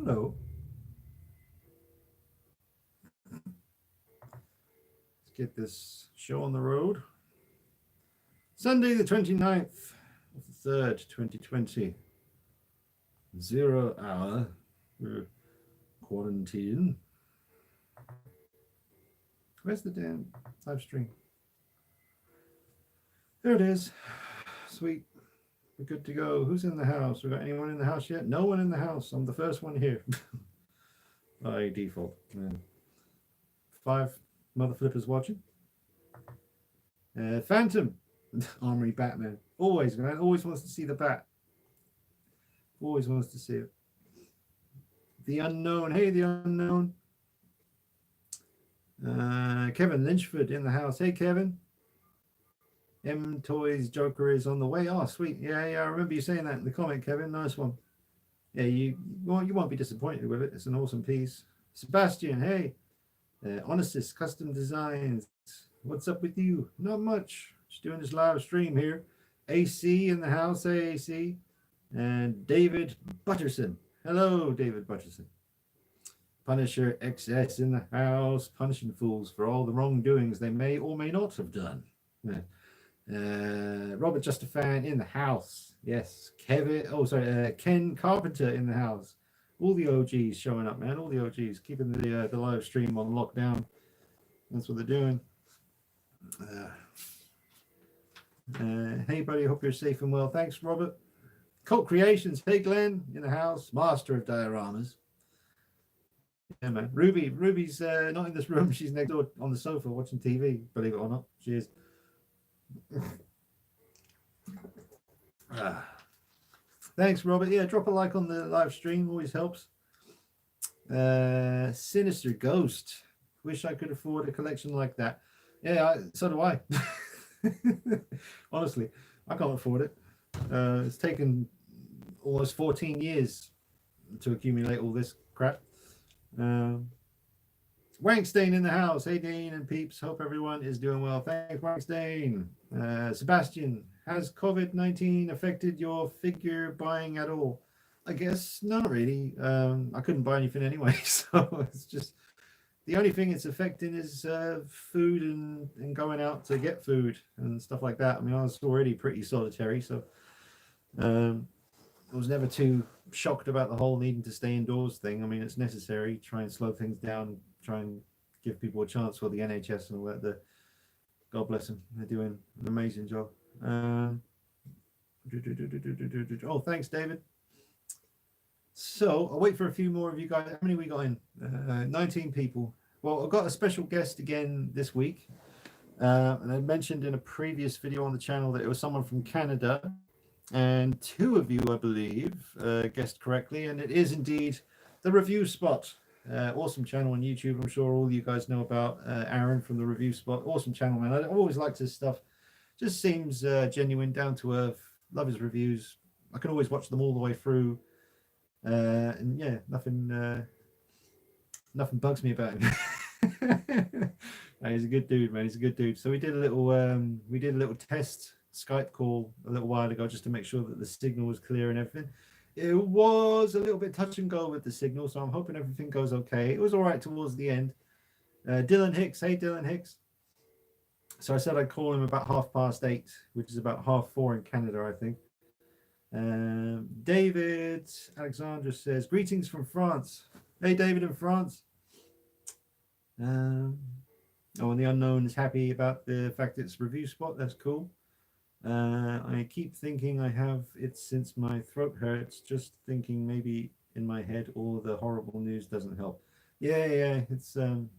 Hello. Let's get this show on the road. Sunday the 29th of the 3rd, 2020. 0 hour. We're quarantine. Where's the damn live stream? There it is. Sweet. We're good to go. Who's in the house? We got anyone in the house yet? No one in the house. I'm the first one here. By default. Yeah. 5 mother flippers watching. Phantom. Armory Batman. Always, man. Always wants to see the bat. Always wants to see it. The Unknown. Hey, The Unknown. Kevin Lynchford in the house. Hey, Kevin. M Toys Joker is on the way. Oh, sweet. Yeah, I remember you saying that in the comment, Kevin. Nice one. Yeah, you won't be disappointed with it. It's an awesome piece. Sebastian, hey. Onesys Custom Designs. What's up with you? Not much. Just doing this live stream here. AC in the house. Hey, AC. And David Butterson. Hello, David Butterson. Punisher XS in the house. Punishing fools for all the wrongdoings they may or may not have done. Yeah. Robert Justafan in the house. Yes. Ken Carpenter in the house. All the OGs showing up, man. All the OGs keeping the live stream on lockdown. That's what they're doing. Hey, buddy. Hope you're safe and well. Thanks, Robert. Cult Creations. Hey, Glenn in the house. Master of dioramas. Yeah, man. Ruby's not in this room. She's next door on the sofa watching TV. Believe it or not, she is. Thanks, Robert. Yeah, drop a like on the live stream. Always helps. Sinister Ghost. Wish I could afford a collection like that. Yeah, so do I. Honestly, I can't afford it. It's taken almost 14 years to accumulate all this crap. Wankstein in the house. Hey, Dean and peeps. Hope everyone is doing well. Thanks, Wankstein. Sebastian, has COVID-19 affected your figure buying at all? I guess not really. I couldn't buy anything anyway, so it's just the only thing it's affecting is food and going out to get food and stuff like that. I mean, I was already pretty solitary, so I was never too shocked about the whole needing to stay indoors thing. I mean, it's necessary. Try and slow things down. Try and give people a chance for the NHS and all that. God bless them. They're doing an amazing job. Oh, thanks, David. So I'll wait for a few more of you guys. How many we got in? 19 people. Well, I've got a special guest again this week. And I mentioned in a previous video on the channel that it was someone from Canada. And 2 of you, I believe, guessed correctly. And it is indeed the Review Spot. Awesome channel on YouTube. I'm sure all you guys know about Aaron from the Review Spot. Awesome channel, man. I always liked his stuff. Just seems genuine, down to earth. Love his reviews. I can always watch them all the way through. And yeah, nothing bugs me about him. He's a good dude, man. He's a good dude. So we did a little test Skype call a little while ago just to make sure that the signal was clear and everything. It was a little bit touch and go with the signal, so I'm hoping everything goes okay. It was all right towards the end. Dylan Hicks. Hey, Dylan Hicks. So I said I'd call him about 8:30, which is about 4:30 in Canada, I think. David Alexandra says, greetings from France. Hey, David in France. And the Unknown is happy about the fact it's Review Spot. That's cool. I keep thinking I have it since my throat hurts, just thinking maybe in my head all the horrible news doesn't help. Yeah, it's I'm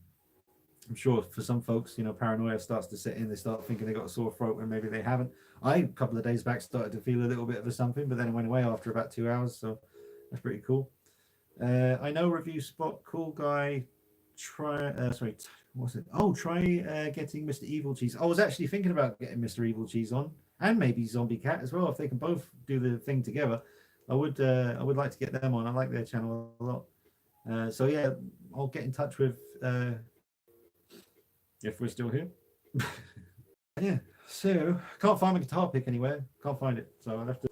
sure for some folks, paranoia starts to set in. They start thinking they got a sore throat when maybe they haven't. A couple of days back started to feel a little bit of a something, but then it went away after about 2 hours, so that's pretty cool. I know Review Spot, cool guy. Try getting Mr. Evil Cheese. I was actually thinking about getting Mr. Evil Cheese on, and maybe Zombie Cat as well. If they can both do the thing together, I would like to get them on. I like their channel a lot. So yeah, I'll get in touch with if we're still here. Yeah. So can't find my guitar pick anywhere. Can't find it. So I'll have to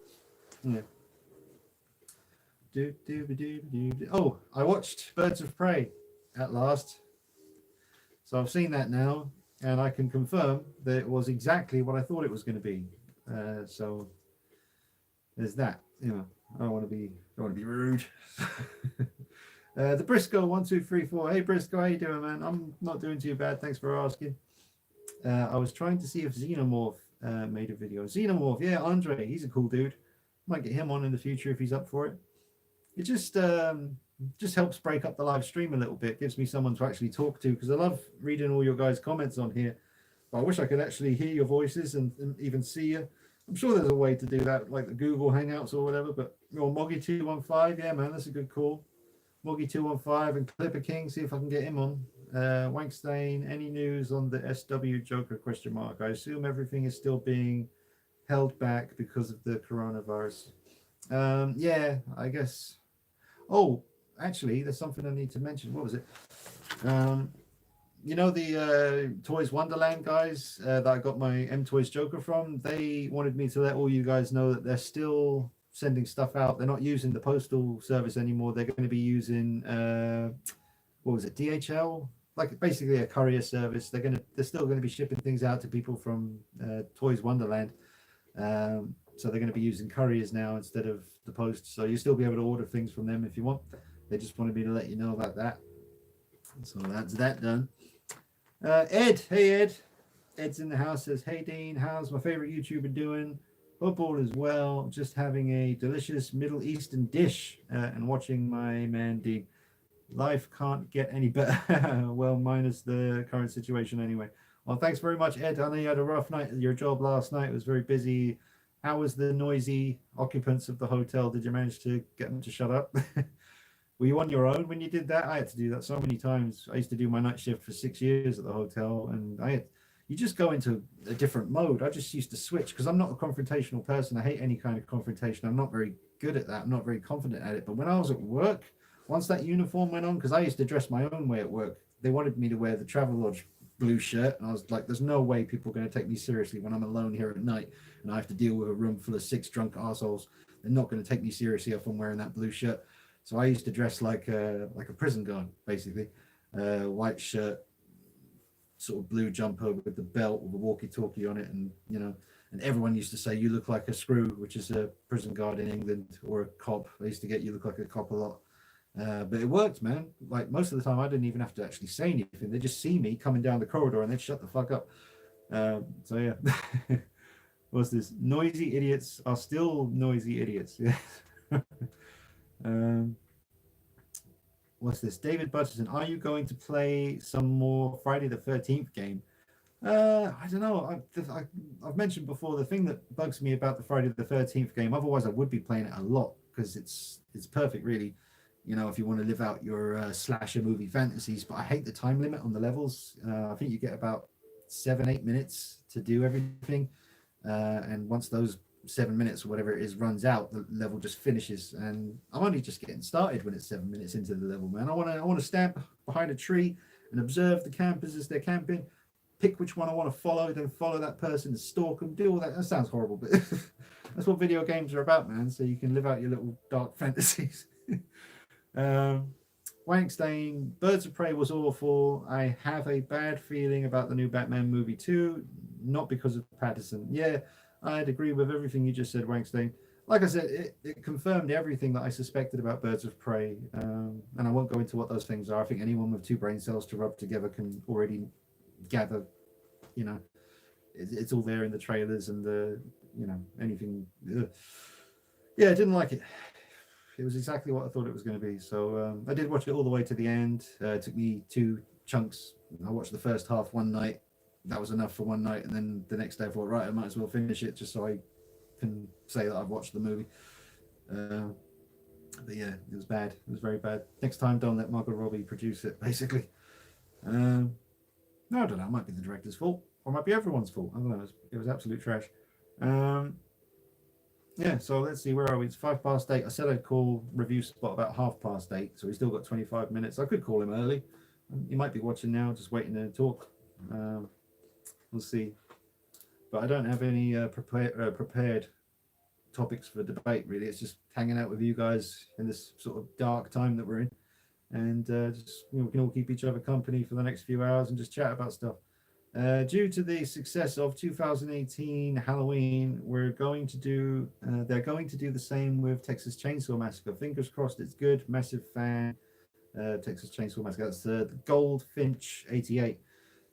Oh, I watched Birds of Prey at last. So I've seen that now, and I can confirm that it was exactly what I thought it was going to be. So there's that. You know, I don't want to be rude. The Briscoe 1234. Hey Briscoe, how you doing, man? I'm not doing too bad. Thanks for asking. I was trying to see if Xenomorph made a video. Xenomorph, yeah, Andre, he's a cool dude. Might get him on in the future if he's up for it. It just helps break up the live stream a little bit. Gives me someone to actually talk to, because I love reading all your guys' comments on here. But I wish I could actually hear your voices and even see you. I'm sure there's a way to do that, like the Google Hangouts or whatever. But Moggy215, yeah, man, that's a good call. Moggy215 and Clipper King, see if I can get him on. Wankstain, any news on the SW Joker ? I assume everything is still being held back because of the coronavirus. Yeah, I guess. Oh, actually, there's something I need to mention. What was it? You know, the Toys Wonderland guys that I got my M Toys Joker from, they wanted me to let all you guys know that they're still sending stuff out. They're not using the postal service anymore. They're going to be using what was it, DHL, like basically a courier service. They're still going to be shipping things out to people from Toys Wonderland. So they're going to be using couriers now instead of the post. So you'll still be able to order things from them if you want. They just wanted me to let you know about that. So that's that done. Ed, hey Ed. Ed's in the house, says, hey Dean, how's my favorite YouTuber doing? Hope all is well. Just having a delicious Middle Eastern dish and watching my man Dean. Life can't get any better. Well, minus the current situation anyway. Well, thanks very much, Ed. I know you had a rough night at your job last night. It was very busy. How was the noisy occupants of the hotel? Did you manage to get them to shut up? Were you on your own when you did that? I had to do that so many times. I used to do my night shift for 6 years at the hotel, and you just go into a different mode. I just used to switch because I'm not a confrontational person. I hate any kind of confrontation. I'm not very good at that. I'm not very confident at it. But when I was at work, once that uniform went on, because I used to dress my own way at work, they wanted me to wear the Travelodge blue shirt, and I was like, there's no way people are going to take me seriously when I'm alone here at night and I have to deal with a room full of 6 drunk assholes. They're not going to take me seriously if I'm wearing that blue shirt. So I used to dress like a prison guard, basically. White shirt, sort of blue jumper with the belt with a walkie-talkie on it, and and everyone used to say you look like a screw, which is a prison guard in England, or a cop. They used to get you look like a cop a lot. But it worked, man. Like most of the time, I didn't even have to actually say anything. They just see me coming down the corridor and they'd shut the fuck up. So yeah. What's this? Noisy idiots are still noisy idiots. Yeah. What's this? David Butcherson, are you going to play some more Friday the 13th game? I don't know. I've mentioned before, the thing that bugs me about the Friday the 13th game, otherwise I would be playing it a lot because it's perfect, really. If you want to live out your slasher movie fantasies. But I hate the time limit on the levels. I think you get about 7-8 minutes to do everything. And once those 7 minutes or whatever it is runs out, the level just finishes. And I'm only just getting started when it's 7 minutes into the level, man. I want to stand behind a tree and observe the campers as they're camping, pick which one I want to follow, then follow that person and stalk them, do all that. That sounds horrible, but that's what video games are about, man. So you can live out your little dark fantasies. Wankstain, Birds of Prey was awful. I have a bad feeling about the new Batman movie too, not because of Pattinson. Yeah, I'd agree with everything you just said, Wankstain. Like I said, it confirmed everything that I suspected about Birds of Prey, and I won't go into what those things are. I think anyone with 2 brain cells to rub together can already gather, it's all there in the trailers and the, anything. Ugh. Yeah, I didn't like it. It was exactly what I thought it was going to be. So I did watch it all the way to the end. It took me 2 chunks. I watched the first half one night. That was enough for one night. And then the next day I thought, right, I might as well finish it just so I can say that I've watched the movie. But yeah, it was bad. It was very bad. Next time, don't let Margot Robbie produce it, basically. No, I don't know. It might be the director's fault. Or it might be everyone's fault. I don't know. It was absolute trash. Yeah, so let's see, where are we? It's 8:05. I said I'd call review spot about 8:30, so he's still got 25 minutes. I could call him early. He might be watching now, just waiting to talk. We'll see. But I don't have any prepared topics for debate. Really, it's just hanging out with you guys in this sort of dark time that we're in, and just we can all keep each other company for the next few hours and just chat about stuff. Due to the success of 2018 Halloween, we're going to do. They're going to do the same with Texas Chainsaw Massacre. Fingers crossed, it's good. Massive fan. Texas Chainsaw Massacre. That's the Goldfinch 88.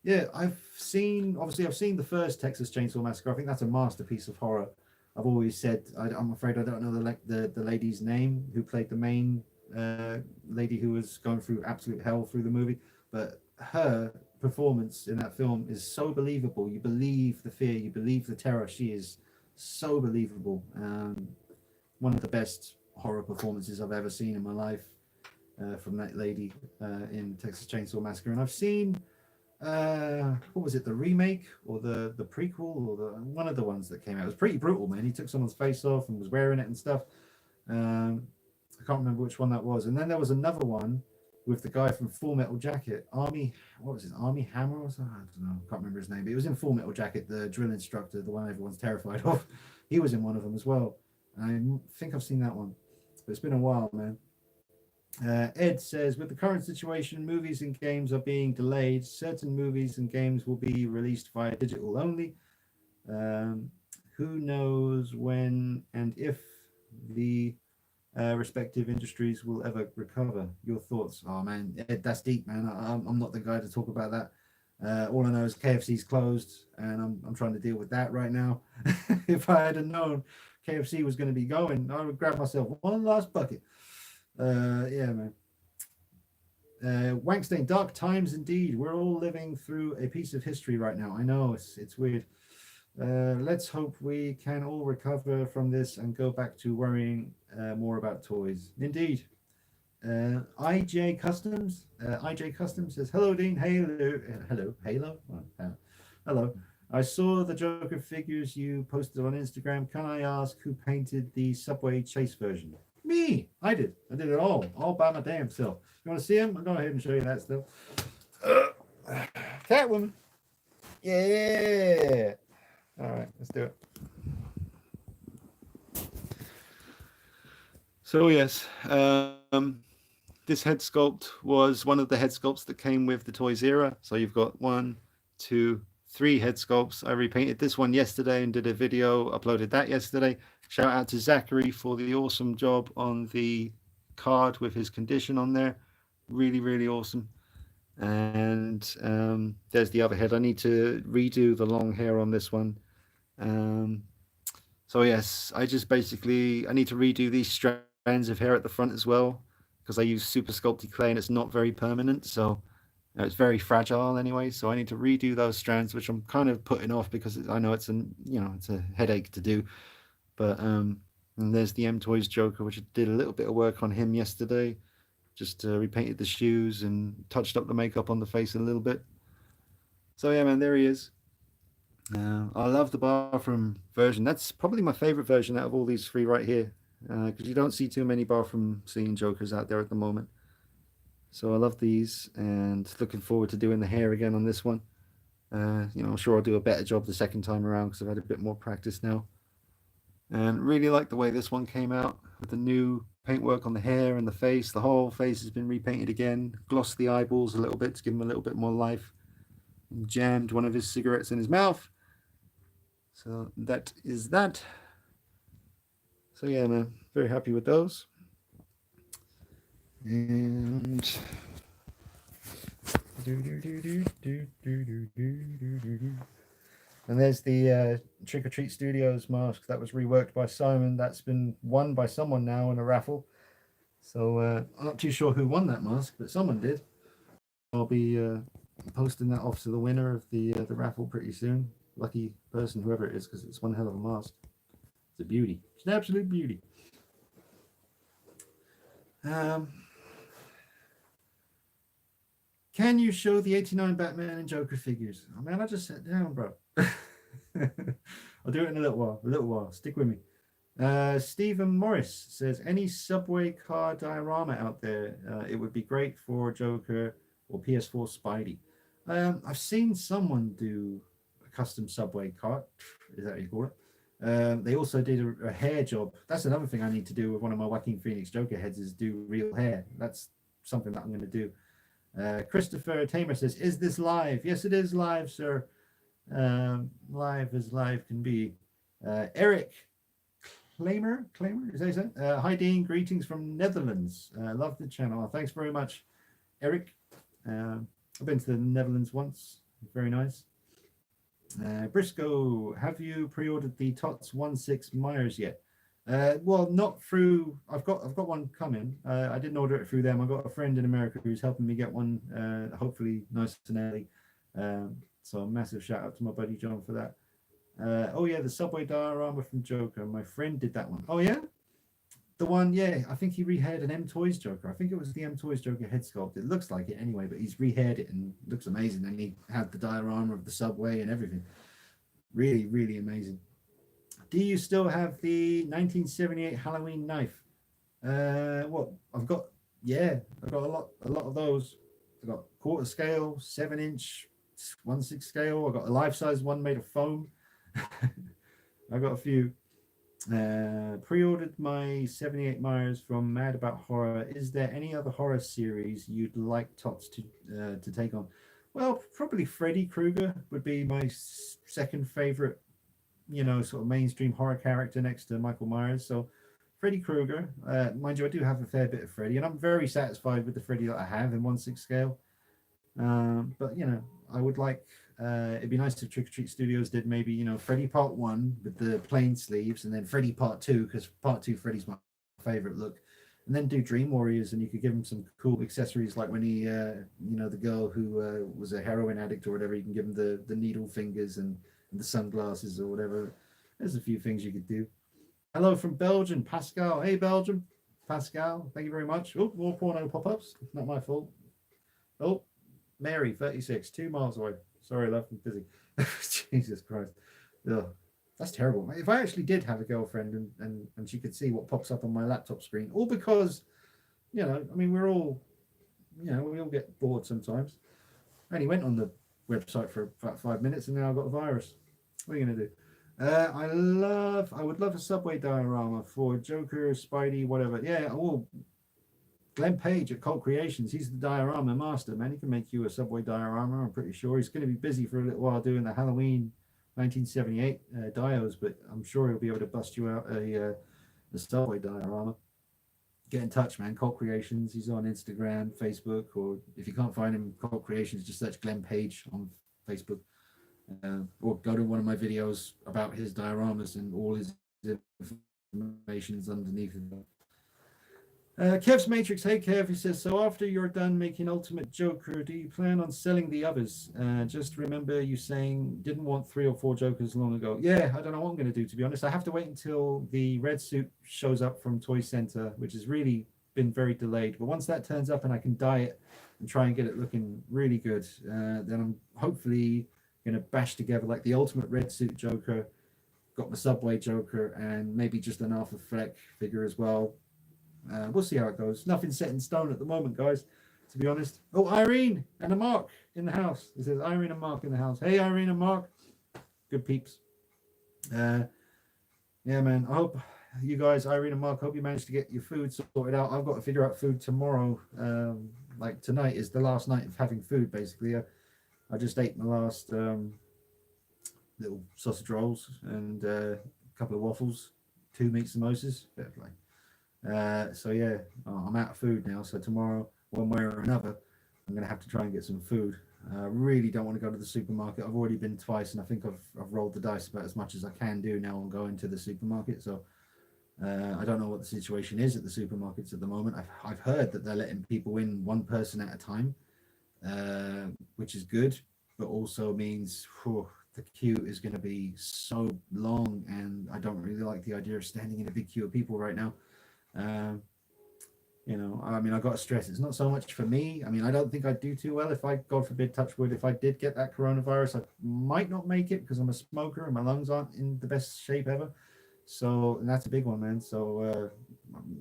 Yeah, obviously I've seen the first Texas Chainsaw Massacre. I think that's a masterpiece of horror. I've always said I'm afraid I don't know the lady's name who played the main lady who was going through absolute hell through the movie, but her performance in that film is so believable. You believe the fear, you believe the terror. She is so believable. One of the best horror performances I've ever seen in my life from that lady in Texas Chainsaw Massacre. And I've seen what was it, the remake or the prequel or the one of the ones that came out. It was pretty brutal, man. He took someone's face off and was wearing it and stuff. I can't remember which one that was. And then there was another one with the guy from Full Metal Jacket, what was his Army Hammer or something? I don't know, I can't remember his name, but he was in Full Metal Jacket, the drill instructor, the one everyone's terrified of. He was in one of them as well. I think I've seen that one, but it's been a while, man. Ed says, with the current situation, movies and games are being delayed. Certain movies and games will be released via digital only. Who knows when and if the respective industries will ever recover? Your thoughts? Oh man, Ed, that's deep, man. I'm not the guy to talk about that. All I know is KFC's closed, and I'm trying to deal with that right now. If I had known KFC was going to be going, I would grab myself one last bucket. Yeah, man. Wankstein, dark times indeed. We're all living through a piece of history right now. I know it's weird. Let's hope we can all recover from this and go back to worrying more about toys. Indeed. IJ Customs says, hello Dean. Halo. Hello. I saw the Joker figures you posted on Instagram. Can I ask who painted the Subway Chase version? Me. I did it all by my damn self. You want to see him? I'll go ahead and show you that stuff. Catwoman. Yeah. All right, let's do it. So yes, this head sculpt was one of the head sculpts that came with the Toys era. So you've got 1, 2, 3 head sculpts. I repainted this one yesterday and did a video, uploaded that yesterday. Shout out to Zachary for the awesome job on the card with his condition on there. Really, really awesome. And there's the other head. I need to redo the long hair on this one. So yes, I need to redo these strands of hair at the front as well, because I use Super Sculpty clay and it's not very permanent, so it's very fragile anyway. So I need to redo those strands, which I'm kind of putting off because I know it's a headache to do. But and there's the M Toys Joker, which I did a little bit of work on him yesterday. Just repainted the shoes and touched up the makeup on the face a little bit. So yeah, man, there he is. I love the bathroom version. That's probably my favorite version out of all these 3 right here, because you don't see too many bathroom scene Jokers out there at the moment. So I love these, and looking forward to doing the hair again on this one. I'm sure I'll do a better job the second time around because I've had a bit more practice now. And really like the way this one came out with the new paintwork on the hair and the face. The whole face has been repainted again, glossed the eyeballs a little bit to give him a little bit more life, and jammed one of his cigarettes in his mouth. So that is that. So yeah, man, very happy with those. And there's the Trick or Treat Studios mask that was reworked by Simon. That's been won by someone now in a raffle. So I'm not too sure who won that mask, but someone did. I'll be posting that off to the winner of the raffle pretty soon. Lucky person, whoever it is, because it's one hell of a mask. It's a beauty. It's an absolute beauty. Can you show the 89 Batman and Joker figures? Oh man, I just sat down, bro. I'll do it in a little while. Stick with me. Stephen Morris says, any subway car diorama out there? It would be great for Joker or PS4 Spidey. I've seen someone do a custom subway cart. Is that what you call it? They also did a hair job. That's another thing I need to do with one of my Joaquin Phoenix Joker heads, is do real hair. That's something that I'm going to do. Christopher Tamer says, "Is this live?" Yes, it is live, sir. Live as live can be. Eric Claimer, is that it? Hi Dean, greetings from Netherlands. Love the channel. Thanks very much, Eric. I've been to the Netherlands once. Very nice. Briscoe, have you pre-ordered the TOTS 1/6 Myers yet? Well, not through. I've got one coming. I didn't order it through them. I've got a friend in America who's helping me get one. Hopefully, nice and early. So a massive shout out to my buddy John for that. Oh yeah, the Subway diorama from Joker. My friend did that one. Oh yeah, the one. Yeah, I think he rehaired an M Toys Joker. I think it was the M Toys Joker head sculpt. It looks like it anyway, but he's rehaired it and it looks amazing. And he had the diorama of the subway and everything. Really, really amazing. Do you still have the 1978 Halloween knife? What I've got, yeah, I've got a lot of those. I've got quarter scale, 7-inch, 1/6 scale. I've got a life size one made of foam. I've got a few. Pre-ordered my 78 Myers from Mad About Horror. Is there any other horror series you'd like Tots to take on? Well, probably Freddy Krueger would be my second favorite, sort of mainstream horror character next to Michael Myers. So Freddy Krueger, mind you, I do have a fair bit of Freddy, and I'm very satisfied with the Freddy that I have in 1/6 scale. But I would like, it'd be nice if Trick or Treat Studios did maybe, Freddy Part 1 with the plain sleeves, and then Freddy Part 2, because Part 2 Freddy's my favorite look, and then do Dream Warriors, and you could give him some cool accessories, like when he, the girl who was a heroin addict or whatever, you can give him the needle fingers and the sunglasses or whatever. There's a few things you could do. Hello from Belgium, Pascal. Hey, Belgium. Pascal, thank you very much. Oh, more porno pop-ups. Not my fault. Oh, Mary, 36, 2 miles away. Sorry, love, I'm busy. Jesus Christ. Ugh, that's terrible. If I actually did have a girlfriend and she could see what pops up on my laptop screen, all because, we're all, we all get bored sometimes. I only went on the website for about 5 minutes and now I've got a virus. What are you going to do? I would love a Subway diorama for Joker, Spidey, whatever. Yeah, Glenn Page at Cult Creations, he's the diorama master, man. He can make you a Subway diorama. I'm pretty sure he's going to be busy for a little while doing the Halloween 1978 dios, but I'm sure he'll be able to bust you out a Subway diorama. Get in touch, man. Cult Creations. He's on Instagram, Facebook, or if you can't find him, Cult Creations, just search Glenn Page on Facebook. Or go to one of my videos about his dioramas, and all his information is underneath it. Kev's Matrix, hey Kev, he says, so after you're done making Ultimate Joker, do you plan on selling the others? Just remember you saying didn't want 3 or 4 Jokers long ago. Yeah, I don't know what I'm going to do, to be honest. I have to wait until the red suit shows up from Toy Center, which has really been very delayed. But once that turns up and I can dye it and try and get it looking really good, then I'm hopefully going to bash together like the Ultimate Red Suit Joker, got my Subway Joker, and maybe just an Arthur Fleck figure as well. We'll see how it goes. Nothing's set in stone at the moment, guys, to be honest. Oh, Irene and a Mark in the house. It says Irene and Mark in the house. Hey, Irene and Mark. Good peeps. Yeah, man. I hope you guys, Irene and Mark, hope you managed to get your food sorted out. I've got to figure out food tomorrow. Like tonight is the last night of having food, basically. I just ate my last little sausage rolls and a couple of waffles, 2 meat samosas. Fair play. So yeah, I'm out of food now. So tomorrow, one way or another, I'm gonna have to try and get some food. I really don't want to go to the supermarket. I've already been twice, and I think I've rolled the dice about as much as I can do now on going to the supermarket. So I don't know what the situation is at the supermarkets at the moment. I've heard that they're letting people in one person at a time, which is good, but also means the queue is going to be so long, and I don't really like the idea of standing in a big queue of people right now. I got to stress, it's not so much for me. I don't think I'd do too well if I, God forbid, touch wood, if I did get that coronavirus. I might not make it because I'm a smoker and my lungs aren't in the best shape ever. So, and that's a big one, man. So,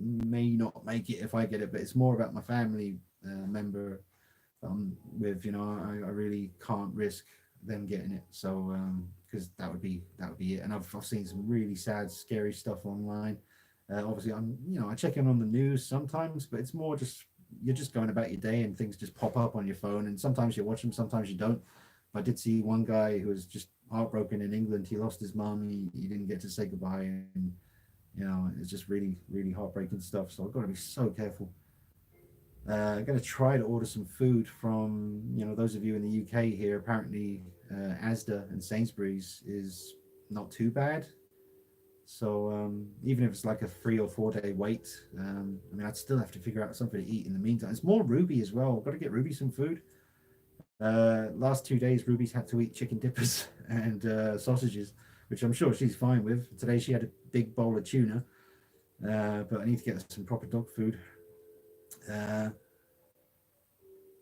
may not make it if I get it, but it's more about my family member with, I really can't risk them getting it. So, because that would be it. And I've seen some really sad, scary stuff online. Obviously, I check in on the news sometimes, but it's more just you're just going about your day and things just pop up on your phone, and sometimes you watch them, sometimes you don't. I did see one guy who was just heartbroken in England. He lost his mum. He didn't get to say goodbye, and it's just really, really heartbreaking stuff. So I've got to be so careful. I'm going to try to order some food from, those of you in the UK here. Apparently, Asda and Sainsbury's is not too bad. So even if it's like a 3 or 4 day wait, I'd still have to figure out something to eat in the meantime. It's more Ruby as well. I've got to get Ruby some food. Last 2 days, Ruby's had to eat chicken dippers and sausages, which I'm sure she's fine with. Today she had a big bowl of tuna, but I need to get her some proper dog food.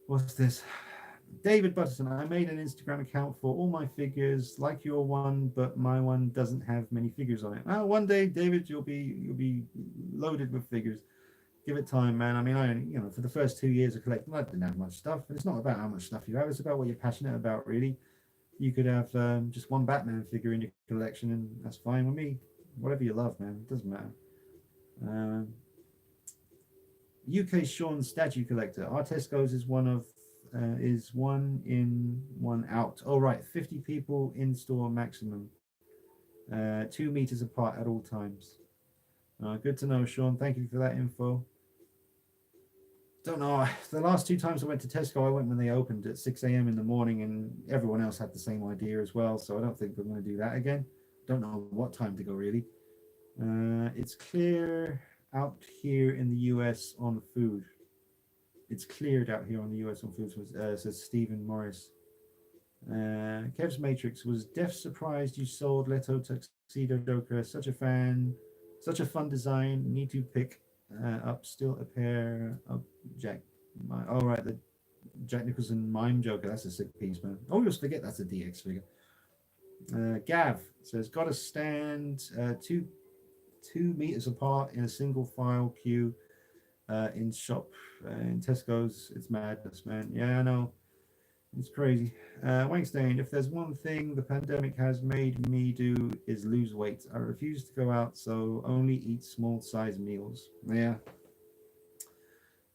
What's this? David Butterson, I made an Instagram account for all my figures like your one, but my one doesn't have many figures on it. Well, one day, David, you'll be loaded with figures. Give it time, man. For the first 2 years of collecting, I didn't have much stuff. And it's not about how much stuff you have, it's about what you're passionate about, really. You could have just one Batman figure in your collection, and that's fine with me. Whatever you love, man, it doesn't matter. UK Sean statue collector. Our Tesco's is one in, one out. Oh, right. 50 people in store maximum. 2 meters apart at all times. Good to know, Sean. Thank you for that info. Don't know. The last 2 times I went to Tesco, I went when they opened at 6 a.m. in the morning, and everyone else had the same idea as well. So I don't think we're going to do that again. Don't know what time to go, really. It's clear out here in the US on food. It's cleared out here on the US on food, says Stephen Morris. Kev's Matrix, was Def surprised you sold Leto Tuxedo Joker. Such a fan, such a fun design. Need to pick up still a pair of Jack. Right, the Jack Nicholson Mime Joker. That's a sick piece, man. I always forget that's a DX figure. Gav says, got to stand 2 meters apart in a single file queue in shop in Tesco's. It's madness, man. Yeah, I know. It's crazy. Wankstein, if there's one thing the pandemic has made me do is lose weight. I refuse to go out, so only eat small size meals. Yeah.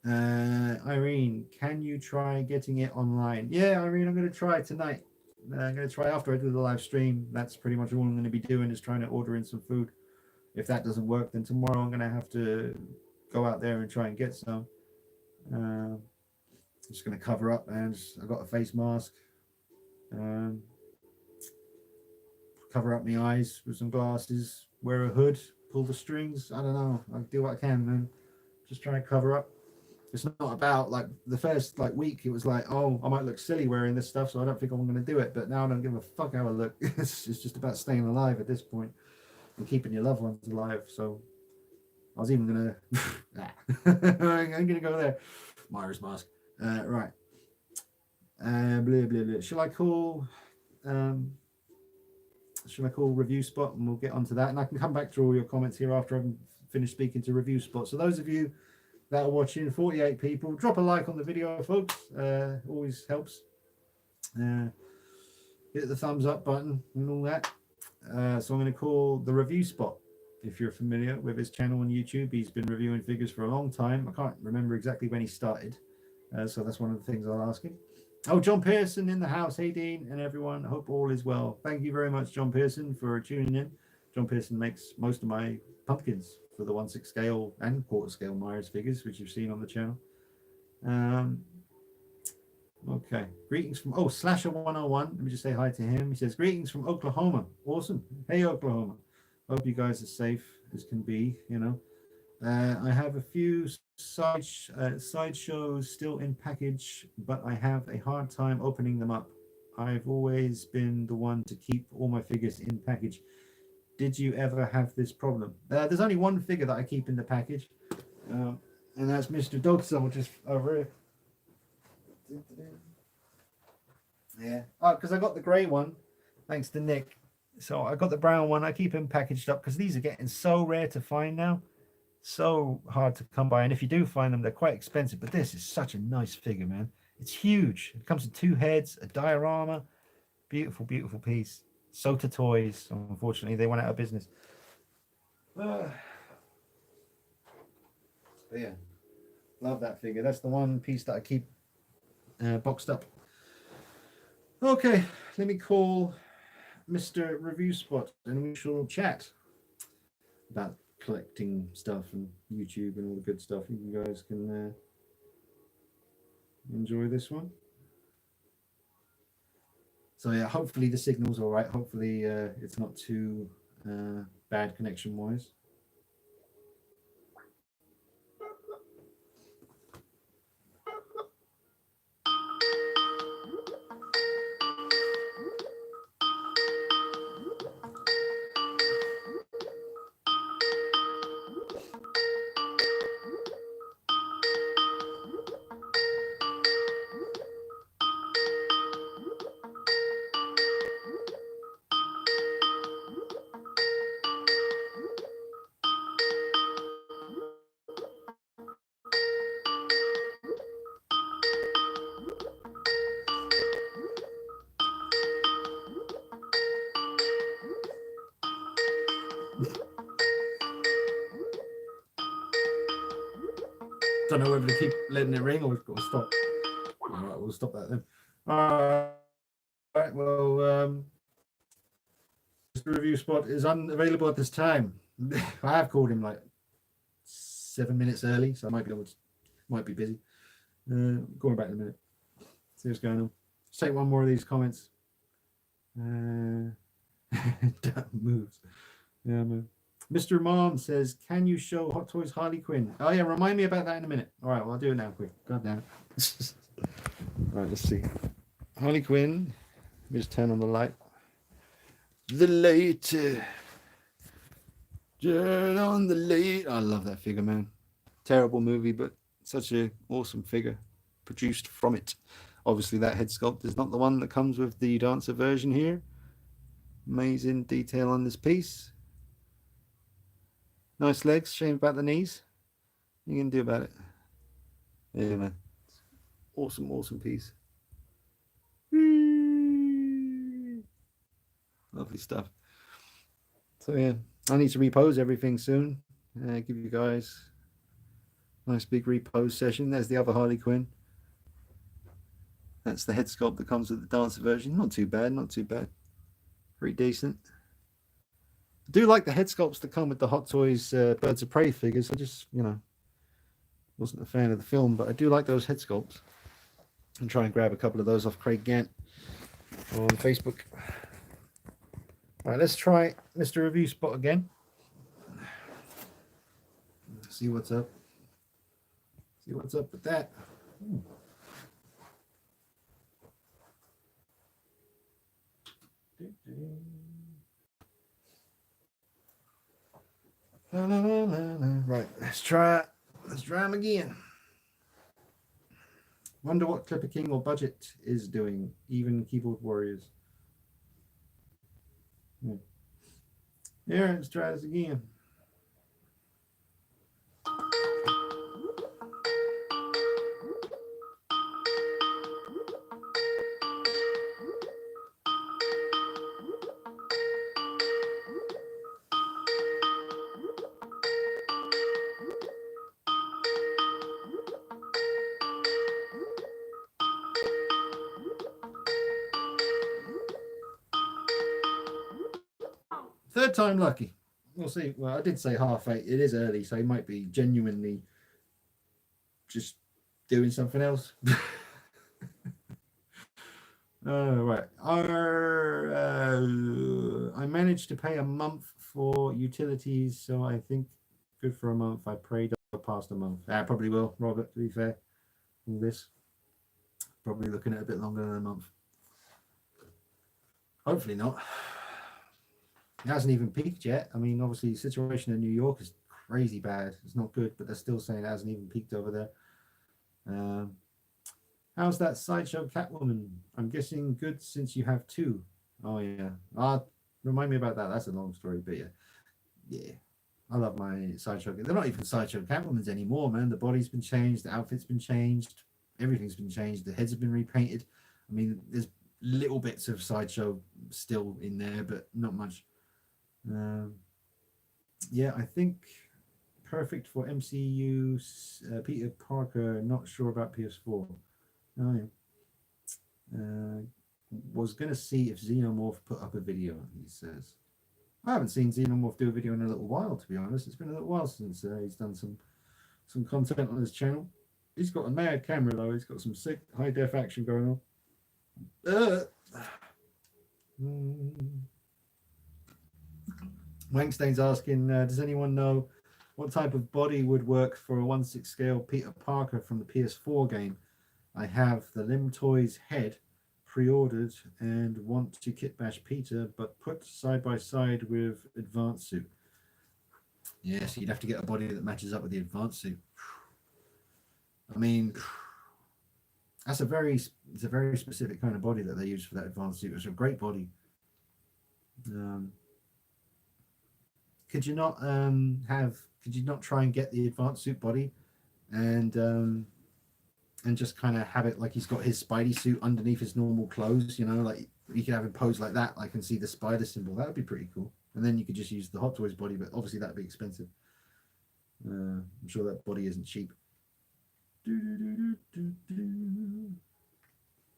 Irene, can you try getting it online? Yeah, Irene, I'm going to try tonight. I'm going to try after I do the live stream. That's pretty much all I'm going to be doing, is trying to order in some food. If that doesn't work, then tomorrow I'm going to have to go out there and try and get some. I'm just going to cover up, and I've got a face mask. Cover up my eyes with some glasses, wear a hood, pull the strings. I don't know. I'll do what I can, man. Just try and cover up. It's not about, like, the first week, it was like, oh, I might look silly wearing this stuff, so I don't think I'm going to do it. But now I don't give a fuck how I look. It's just about staying alive at this point and keeping your loved ones alive. So I was even going to... I'm going to go there. Myra's mask. Right. Blah, blah, blah. Shall I call Review Spot, and we'll get onto that, and I can come back to all your comments here after I've finished speaking to Review Spot. So those of you that are watching, 48 people, drop a like on the video, folks. Always helps. Hit the thumbs up button and all that. So I'm going to call the Review Spot. If you're familiar with his channel on YouTube, he's been reviewing figures for a long time. I can't remember exactly when he started, so that's one of the things I'll ask him. Oh, John Pearson in the house. Hey, Dean and everyone. Hope all is well. Thank you very much, John Pearson, for tuning in. John Pearson makes most of my pumpkins for the 1/6 scale and 1/4 scale Myers figures, which you've seen on the channel. Okay. Greetings from Slasher 101. Let me just say hi to him. He says, greetings from Oklahoma. Awesome. Hey, Oklahoma. Hope you guys are safe as can be, I have a few sideshows still in package, but I have a hard time opening them up. I've always been the one to keep all my figures in package. Did you ever have this problem? There's only one figure that I keep in the package, and that's Mr. Dog Soldier over here. Yeah. Oh, because I got the grey one, thanks to Nick. So I got the brown one. I keep them packaged up because these are getting so rare to find now. So hard to come by. And if you do find them, they're quite expensive. But this is such a nice figure, man. It's huge. It comes with 2 heads, a diorama. Beautiful, beautiful piece. Sota Toys. Unfortunately, they went out of business. But yeah, love that figure. That's the one piece that I keep boxed up. Okay, let me call Mr. Review Spot and we shall chat about collecting stuff and YouTube and all the good stuff. You guys can enjoy this one. So yeah, hopefully the signal's all right. Hopefully it's not too bad connection wise. Don't know whether to keep letting it ring or we've got to stop. All right, we'll stop that then. All right, well, the Review Spot is unavailable at this time. I have called him like 7 minutes early, so I might be busy. Going back in a minute. See what's going on. Let's take one more of these comments. Moves. Yeah, man. Mr. Mom says, "Can you show Hot Toys Harley Quinn?" Oh yeah, remind me about that in a minute. All right, well I'll do it now, quick. God damn it. All right, let's see. Harley Quinn. Let me just turn on the light. The light. Turn on the light. I love that figure, man. Terrible movie, but such an awesome figure produced from it. Obviously, that head sculpt is not the one that comes with the Dancer version here. Amazing detail on this piece. Nice legs. Shame about the knees. What you can do about it? Yeah, man. Awesome, awesome piece. Lovely stuff. So yeah, I need to repose everything soon. Give you guys a nice big repose session. There's the other Harley Quinn. That's the head sculpt that comes with the Dancer version. Not too bad, not too bad. Pretty decent. I do like the head sculpts that come with the Hot Toys Birds of Prey figures. I just, wasn't a fan of the film, but I do like those head sculpts. And try and grab a couple of those off Craig Gant on Facebook. All right, let's try Mr. Review Spot again. See what's up. See what's up with that. Right, let's try it. Let's try them again. Wonder what Clipper King or Budget is doing. Even Keyboard Warriors. Yeah, let's try this again. Third time lucky. We'll see. Well, I did say 8:30. It is early, so he might be genuinely just doing something else. Right. I managed to pay a month for utilities, so I think good for a month. I prayed past a month. I probably will, Robert, to be fair. All this. Probably looking at a bit longer than a month. Hopefully not. It hasn't even peaked yet. I mean, obviously, the situation in New York is crazy bad. It's not good, but they're still saying it hasn't even peaked over there. How's that Sideshow Catwoman? I'm guessing good since you have two. Oh, yeah. Remind me about that. That's a long story, but yeah. I love my Sideshow. They're not even Sideshow Catwomans anymore, man. The body's been changed. The outfit's been changed. Everything's been changed. The heads have been repainted. I mean, there's little bits of Sideshow still in there, but not much. Yeah, I think perfect for MCU. Peter Parker, not sure about PS4. Oh, yeah. Was going to see if Xenomorph put up a video, he says. I haven't seen Xenomorph do a video in a little while, to be honest. It's been a little while since he's done some content on his channel. He's got a mad camera, though. He's got some sick high-def action going on. Wangstain's asking, does anyone know what type of body would work for a 1/6 scale Peter Parker from the PS4 game? I have the Limb Toys head pre-ordered and want to kit bash Peter, but put side by side with advanced suit. Yeah, so you'd have to get a body that matches up with the advanced suit. I mean, it's a very specific kind of body that they use for that advanced suit. It's a great body. Could you not try and get the advanced suit body and just kind of have it like he's got his Spidey suit underneath his normal clothes, you know, like you could have him pose like that. I can see the spider symbol. That would be pretty cool. And then you could just use the Hot Toys body, but obviously that'd be expensive. I'm sure that body isn't cheap.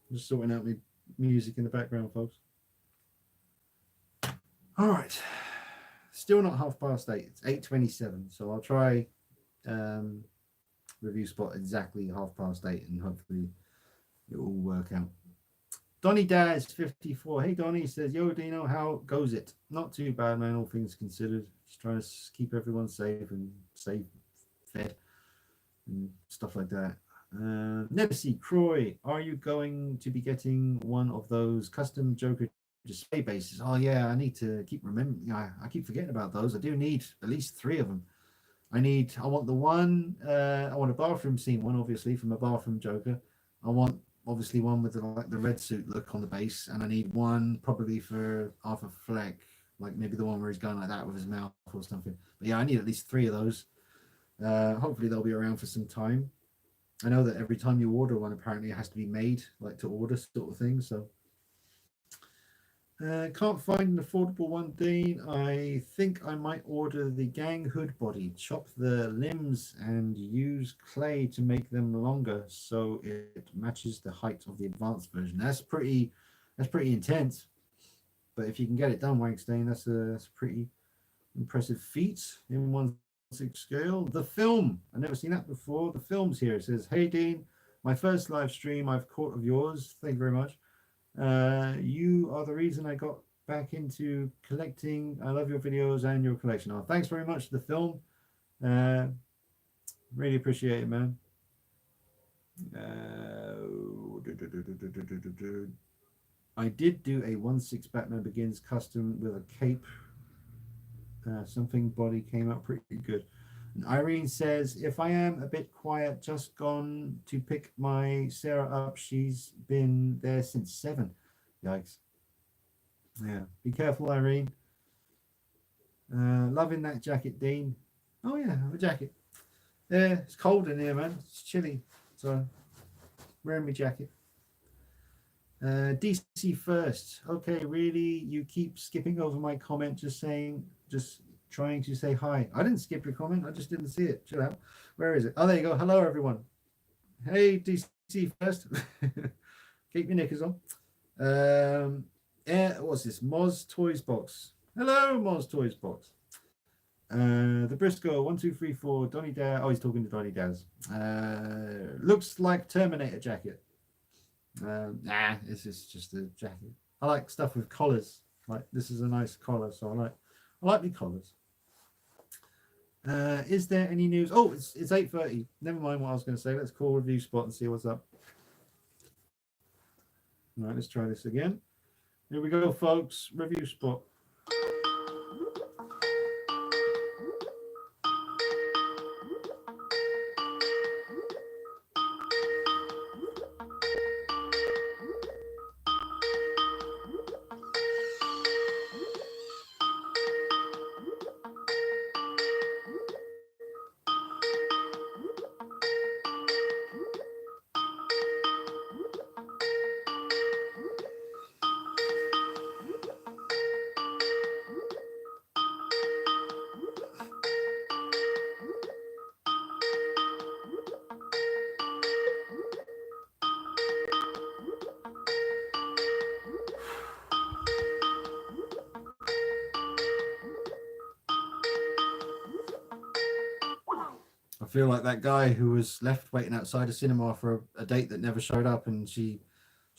Just sorting out my music in the background, folks. All right. Still not 8:30. It's 8:27. So I'll try review spot exactly 8:30 and hopefully it will work out. Donny Daz 54. Hey Donny, says, yo Dino, how goes it? Not too bad, man, all things considered. Just trying to keep everyone safe and fed and stuff like that. Nebsy Croy, are you going to be getting one of those custom Joker display bases? Oh yeah, I need to keep remembering. I keep forgetting about those. I do need at least 3 of them. I want the one, I want a bathroom scene one, obviously, from a bathroom Joker. I want obviously one with the red suit look on the base, and I need one probably for Arthur Fleck, like maybe the one where he's going like that with his mouth or something. But yeah, I need at least 3 of those. Hopefully they'll be around for some time. I know that every time you order one, apparently it has to be made, like to order sort of thing. So can't find an affordable one, Dean. I think I might order the gang hood body, chop the limbs and use clay to make them longer so it matches the height of the advanced version. That's pretty intense. But if you can get it done, Wangstein, that's a pretty impressive feat in 1/6 scale. The film, I've never seen that before. The film's here. It says, hey Dean, my first live stream I've caught of yours. Thank you very much. You are the reason I got back into collecting. I love your videos and your collection. Oh, thanks very much for the film. Really appreciate it, man. I did do a 1/6 Batman Begins custom with a cape. Something body came out pretty good. And Irene says, if I am a bit quiet, just gone to pick my Sarah up. She's been there since 7. Yikes. Yeah, be careful, Irene. Loving that jacket, Dean. Oh yeah, I have a jacket. Yeah, it's cold in here, man. It's chilly. So wearing my jacket. DC first. Okay, really? You keep skipping over my comment, just trying to say hi. I didn't skip your comment. I just didn't see it. Chill out. Where is it? Oh, there you go. Hello, everyone. Hey, DC first. Keep your knickers on. What's this? Moz Toys Box. Hello, Moz Toys Box. The Briscoe 1 2 3 4. Donny Daz. Oh, he's talking to Donny Daz. Looks like Terminator jacket. Nah, this is just a jacket. I like stuff with collars. Like this is a nice collar, so I like the collars. Is there any news? Oh, it's 8:30. Never mind what I was going to say. Let's call review spot and see what's up. All right, let's try this again. Here we go, folks. Review spot. feel like that guy who was left waiting outside a cinema for a date that never showed up, and she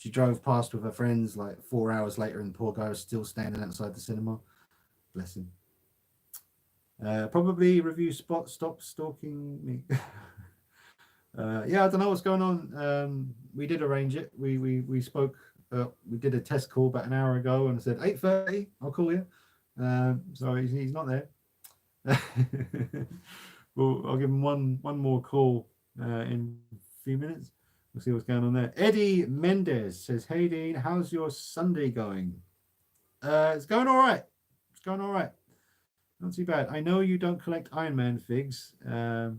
drove past with her friends like 4 hours later, and the poor guy was still standing outside the cinema. Bless him. Probably review spot stop stalking me. Yeah, I don't know what's going on. We did arrange it. We spoke. We did a test call about an hour ago, and I said 8:30. I'll call you. So he's not there. Well, I'll give him one more call in a few minutes. We'll see what's going on there. Eddie Mendez says, "Hey Dean, how's your Sunday going?" It's going all right. It's going all right. Not too bad. I know you don't collect Iron Man figs. Right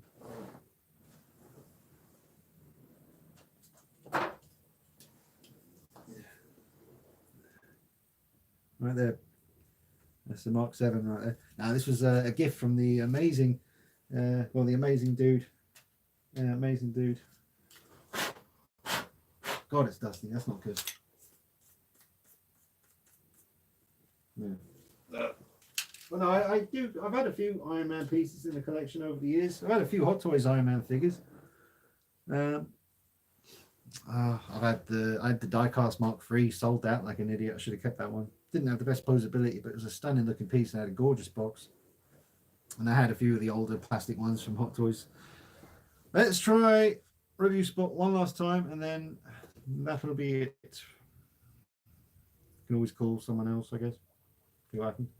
there. That's the Mark 7 right there. Now, this was a gift from the amazing, the amazing dude. Amazing dude. God, it's dusty. That's not good. Yeah. Well, no, I do. I've had a few Iron Man pieces in the collection over the years. I've had a few Hot Toys Iron Man figures. I had the diecast Mark III sold out like an idiot. I should have kept that one. Didn't have the best posability, but it was a stunning looking piece and had a gorgeous box. And I had a few of the older plastic ones from Hot Toys. Let's try Review Spot one last time, and then that'll be it. You can always call someone else, I guess. See what happens.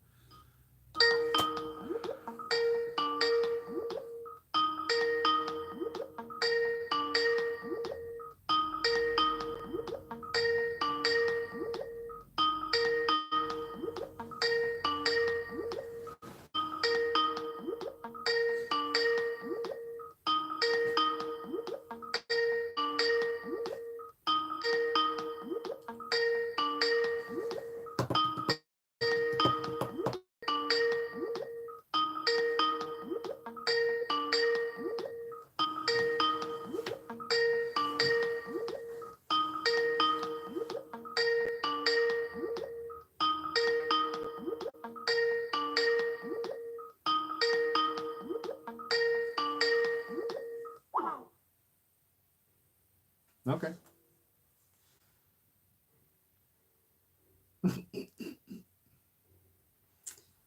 Okay.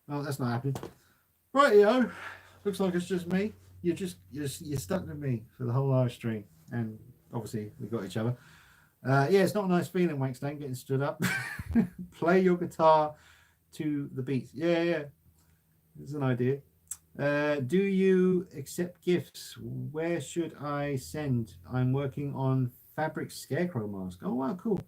Oh, that's not happening. Right, yo. Looks like it's just me. You're stuck with me for the whole live stream, and obviously we got each other. Yeah, it's not a nice feeling, Wankstein, getting stood up. Play your guitar to the beat. Yeah. It's an idea. Do you accept gifts? Where should I send? I'm working on fabric scarecrow mask. Oh wow, cool.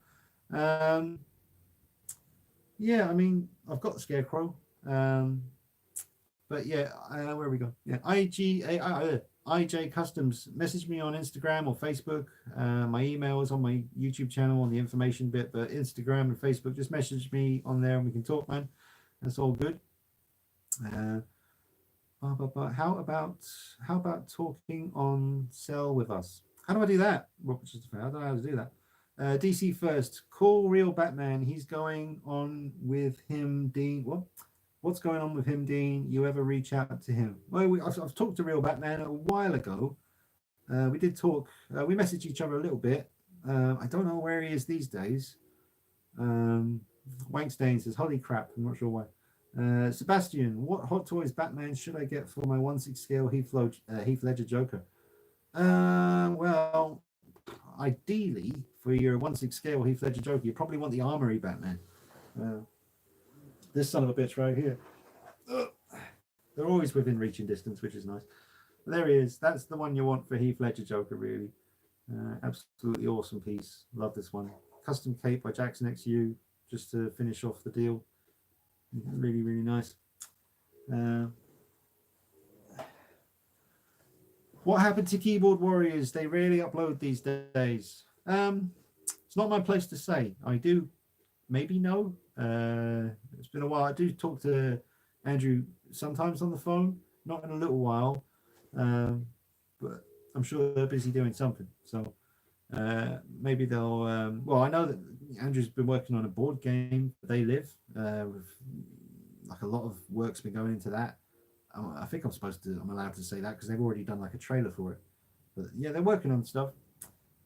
Yeah, I mean, I've got the scarecrow. But yeah, where we go? Yeah, IJ Customs. Message me on Instagram or Facebook. My email is on my YouTube channel on the information bit, but Instagram and Facebook, just message me on there and we can talk, man. That's all good. How about talking on Cell with us? How do I do that? I don't know how to do that. DC first. Call Real Batman. He's going on with him, Dean. What? What's going on with him, Dean? You ever reach out to him? Well, I've talked to Real Batman a while ago. We did talk. We messaged each other a little bit. I don't know where he is these days. Wankstein says, "Holy crap!" I'm not sure why. Sebastian, what Hot Toys Batman should I get for my 1/6 scale Heath Ledger Joker? Well, ideally for your 1/6 scale Heath Ledger Joker, you probably want the Armory Batman. This son of a bitch right here. They're always within reaching distance, which is nice. But there he is. That's the one you want for Heath Ledger Joker, really. Absolutely awesome piece. Love this one. Custom cape by Jackson XU, just to finish off the deal. Really, really nice. What happened to Keyboard Warriors? They rarely upload these days. It's not my place to say. I do maybe know. It's been a while. I do talk to Andrew sometimes on the phone, not in a little while, but I'm sure they're busy doing something. So maybe they'll. Well, I know that Andrew's been working on a board game. They Live. With, like a lot of work's been going into that. I think I'm allowed to say that because they've already done like a trailer for it. But yeah, they're working on stuff.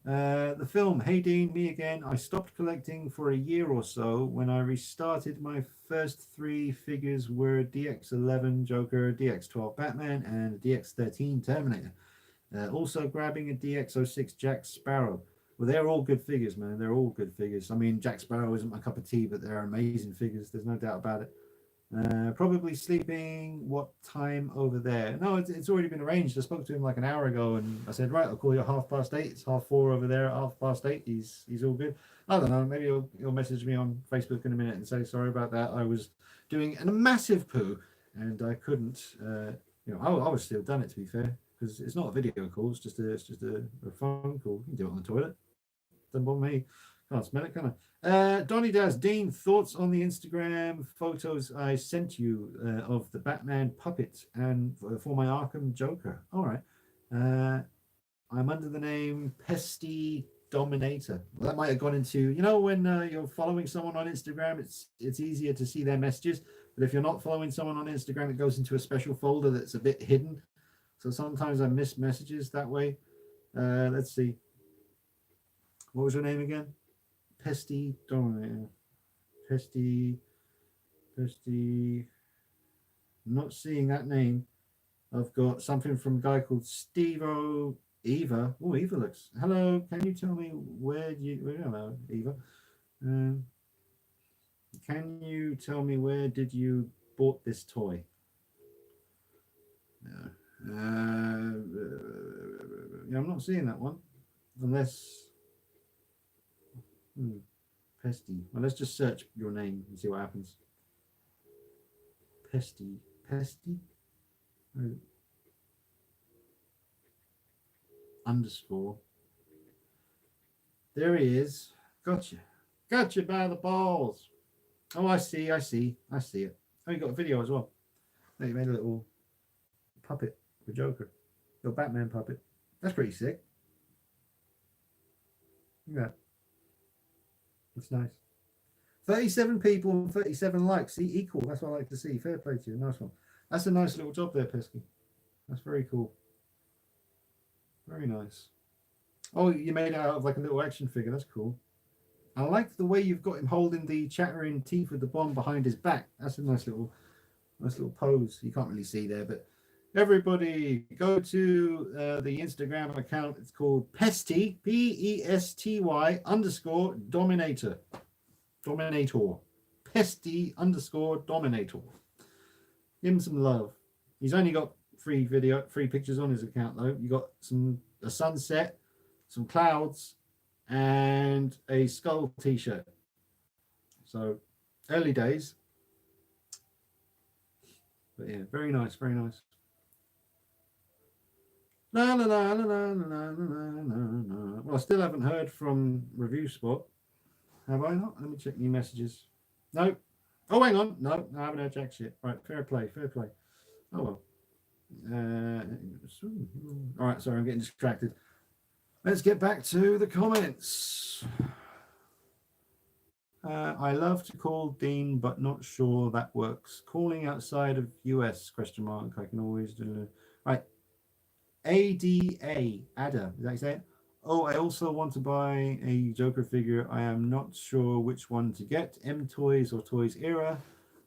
The film, Hey Dean, me again. I stopped collecting for a year or so. When I restarted, my first three figures were DX11 Joker, DX12 Batman, and DX13 Terminator. Also grabbing a DX06 Jack Sparrow. Well, they're all good figures, man. They're all good figures. I mean, Jack Sparrow isn't my cup of tea, but they're amazing figures. There's no doubt about it. Probably sleeping. What time over there? No, it's already been arranged. I spoke to him like an hour ago, and I said, right, I'll call you at 8:30. It's 4:30 over there at 8:30. He's all good. I don't know. Maybe he'll message me on Facebook in a minute and say sorry about that. I was doing a massive poo, and I couldn't. I would still done it, to be fair, because it's not a video call. It's just a phone call. You can do it on the toilet. Doesn't bother me. Can't smell it, can I? Donny Daz, Dean, thoughts on the Instagram photos I sent you of the Batman puppet and for my Arkham Joker. All right. I'm under the name Pesty Dominator. Well, that might have gone into, when you're following someone on Instagram, it's easier to see their messages. But if you're not following someone on Instagram, it goes into a special folder that's a bit hidden. So sometimes I miss messages that way. Let's see. What was your name again? Pesty Dominator. Pesty. I'm not seeing that name. I've got something from a guy called Stevo Eva. Oh, Eva looks. Hello, can you tell me hello, Eva. Can you tell me where did you bought this toy? No. I'm not seeing that one. Unless. Pesty. Well, let's just search your name and see what happens. Pesty. Oh. Underscore. There he is. Gotcha by the balls. Oh, I see it. Oh, you got a video as well. Oh, you made a little puppet for Joker. Little Batman puppet. That's pretty sick. Look at that. That's nice. 37 people and 37 likes. See, equal. That's what I like to see. Fair play to you. Nice one. That's a nice little job there, Pesky. That's very cool. Very nice. Oh, you made it out of like a little action figure. That's cool. I like the way you've got him holding the chattering teeth with the bomb behind his back. That's a nice little pose. You can't really see there, but everybody go to the Instagram account. It's called Pesty, Pesty _Dominator. Pesty _Dominator. Give him some love. He's only got free pictures on his account though. You got a sunset, some clouds, and a skull t-shirt. So early days. But yeah, very nice, very nice. La la la la la la la la. Well, I still haven't heard from Review Spot. Have I not? Let me check new messages. No. Oh, hang on. No, I haven't heard jack shit. Right, fair play. Oh well. All right, sorry, I'm getting distracted. Let's get back to the comments. I love to call Dean, but not sure that works. Calling outside of US, ? I can always do. Right. ADA, Ada, is that you say it? Oh, I also want to buy a Joker figure. I am not sure which one to get, M Toys or Toys Era,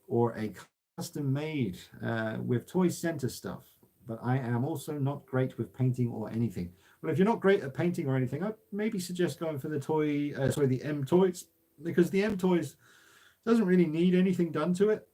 or a custom made with Toy Center stuff. But I am also not great with painting or anything. Well, if you're not great at painting or anything, I'd maybe suggest going for the M Toys, because the M Toys doesn't really need anything done to it.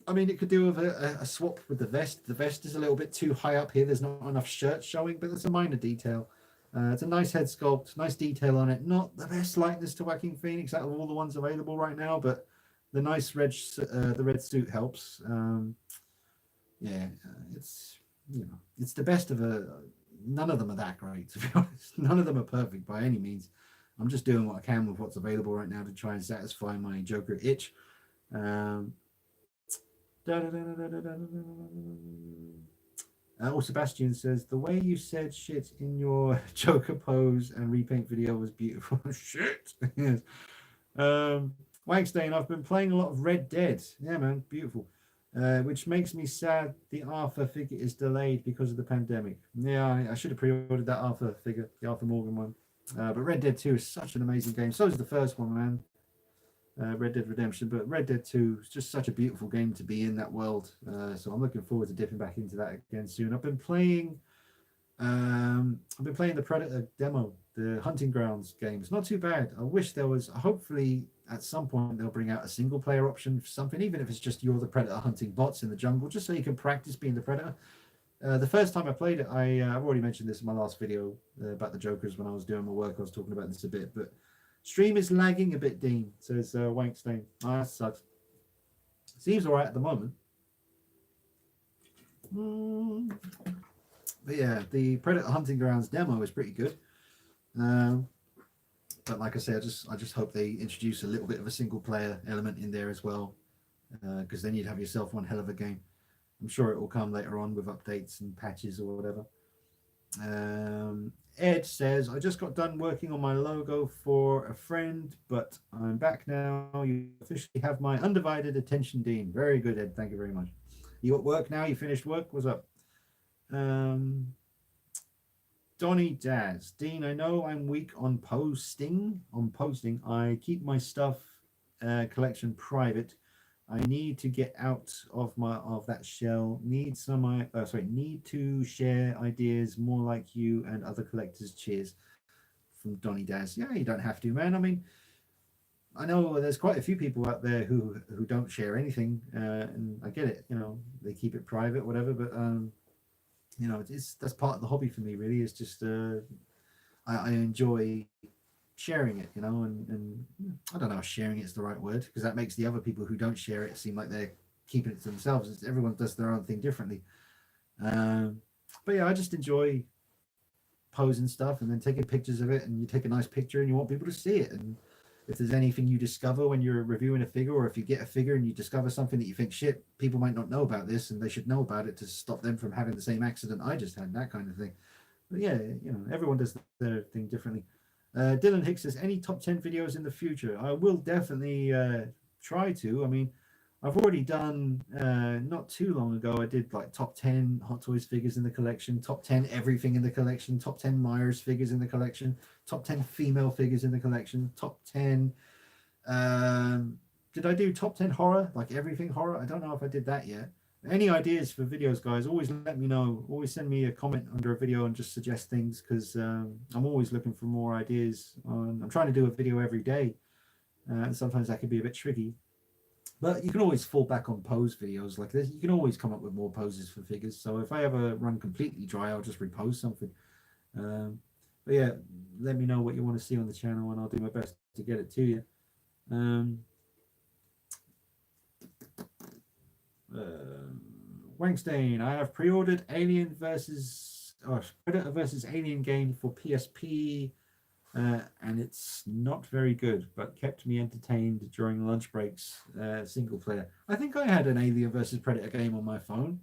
I mean, it could do with a swap with the vest. The vest is a little bit too high up here. There's not enough shirt showing, but it's a minor detail. It's a nice head sculpt, nice detail on it. Not the best likeness to Joaquin Phoenix out of all the ones available right now, but the nice red suit helps. It's it's the best of none of them are that great, to be honest. None of them are perfect by any means. I'm just doing what I can with what's available right now to try and satisfy my Joker itch. Sebastian says, the way you said shit in your Joker pose and repaint video was beautiful. Shit. Yes. Wangstein, I've been playing a lot of Red Dead. Yeah, man, beautiful. which makes me sad the Arthur figure is delayed because of the pandemic. Yeah, I should have pre-ordered that Arthur figure, the Arthur Morgan one. But Red Dead 2 is such an amazing game. So is the first one, man. Red Dead Redemption. But Red Dead 2 is just such a beautiful game to be in that world. So I'm looking forward to dipping back into that again soon. I've been playing the Predator demo, the Hunting Grounds game. It's not too bad. I wish there was, hopefully at some point they'll bring out a single player option for something, even if it's just you're the Predator hunting bots in the jungle, just so you can practice being the Predator. The first time I played it, I've already mentioned this in my last video about the Jokers when I was doing my work. I was talking about this a bit, but stream is lagging a bit, Dean, says Wankstain. Oh, that sucks. Seems all right at the moment. But yeah, the Predator Hunting Grounds demo is pretty good. But like I say, I just hope they introduce a little bit of a single player element in there as well, because then you'd have yourself one hell of a game. I'm sure it will come later on with updates and patches or whatever. Ed says, I just got done working on my logo for a friend, but I'm back now. You officially have my undivided attention, Dean. Very good, Ed. Thank you very much. You at work now? You finished work? What's up? Donny Daz. Dean, I know I'm weak on posting. I keep my stuff collection private. I need to get out of that shell. Need to share ideas more like you and other collectors. Cheers. From Donny Daz. Yeah, you don't have to, man. I mean, I know there's quite a few people out there who don't share anything, and I get it. You know, they keep it private, whatever. But you know, that's part of the hobby for me. Really, it's just I enjoy sharing it, you know, and I don't know if sharing it's the right word, because that makes the other people who don't share it seem like they're keeping it to themselves. Everyone does their own thing differently. But yeah, I just enjoy posing stuff and then taking pictures of it, and you take a nice picture and you want people to see it. And if there's anything you discover when you're reviewing a figure, or if you get a figure and you discover something that you think, shit, people might not know about this and they should know about it to stop them from having the same accident I just had, that kind of thing. But yeah, you know, everyone does their thing differently. Dylan Hicks says, any top 10 videos in the future? I will definitely try to. I mean, I've already done, not too long ago, I did like top 10 Hot Toys figures in the collection, top 10 everything in the collection, top 10 Myers figures in the collection, top 10 female figures in the collection, top 10. Did I do top 10 horror, like everything horror? I don't know if I did that yet. Any ideas for videos, guys, always let me know. Always send me a comment under a video and just suggest things, because I'm always looking for more ideas. I'm trying to do a video every day, and sometimes that can be a bit tricky. But you can always fall back on pose videos like this. You can always come up with more poses for figures. So if I ever run completely dry, I'll just repose something. But yeah, let me know what you want to see on the channel, and I'll do my best to get it to you. Wankstein, I have pre-ordered Predator versus Alien game for PSP, and it's not very good, but kept me entertained during lunch breaks. Single player. I think I had an Alien versus Predator game on my phone.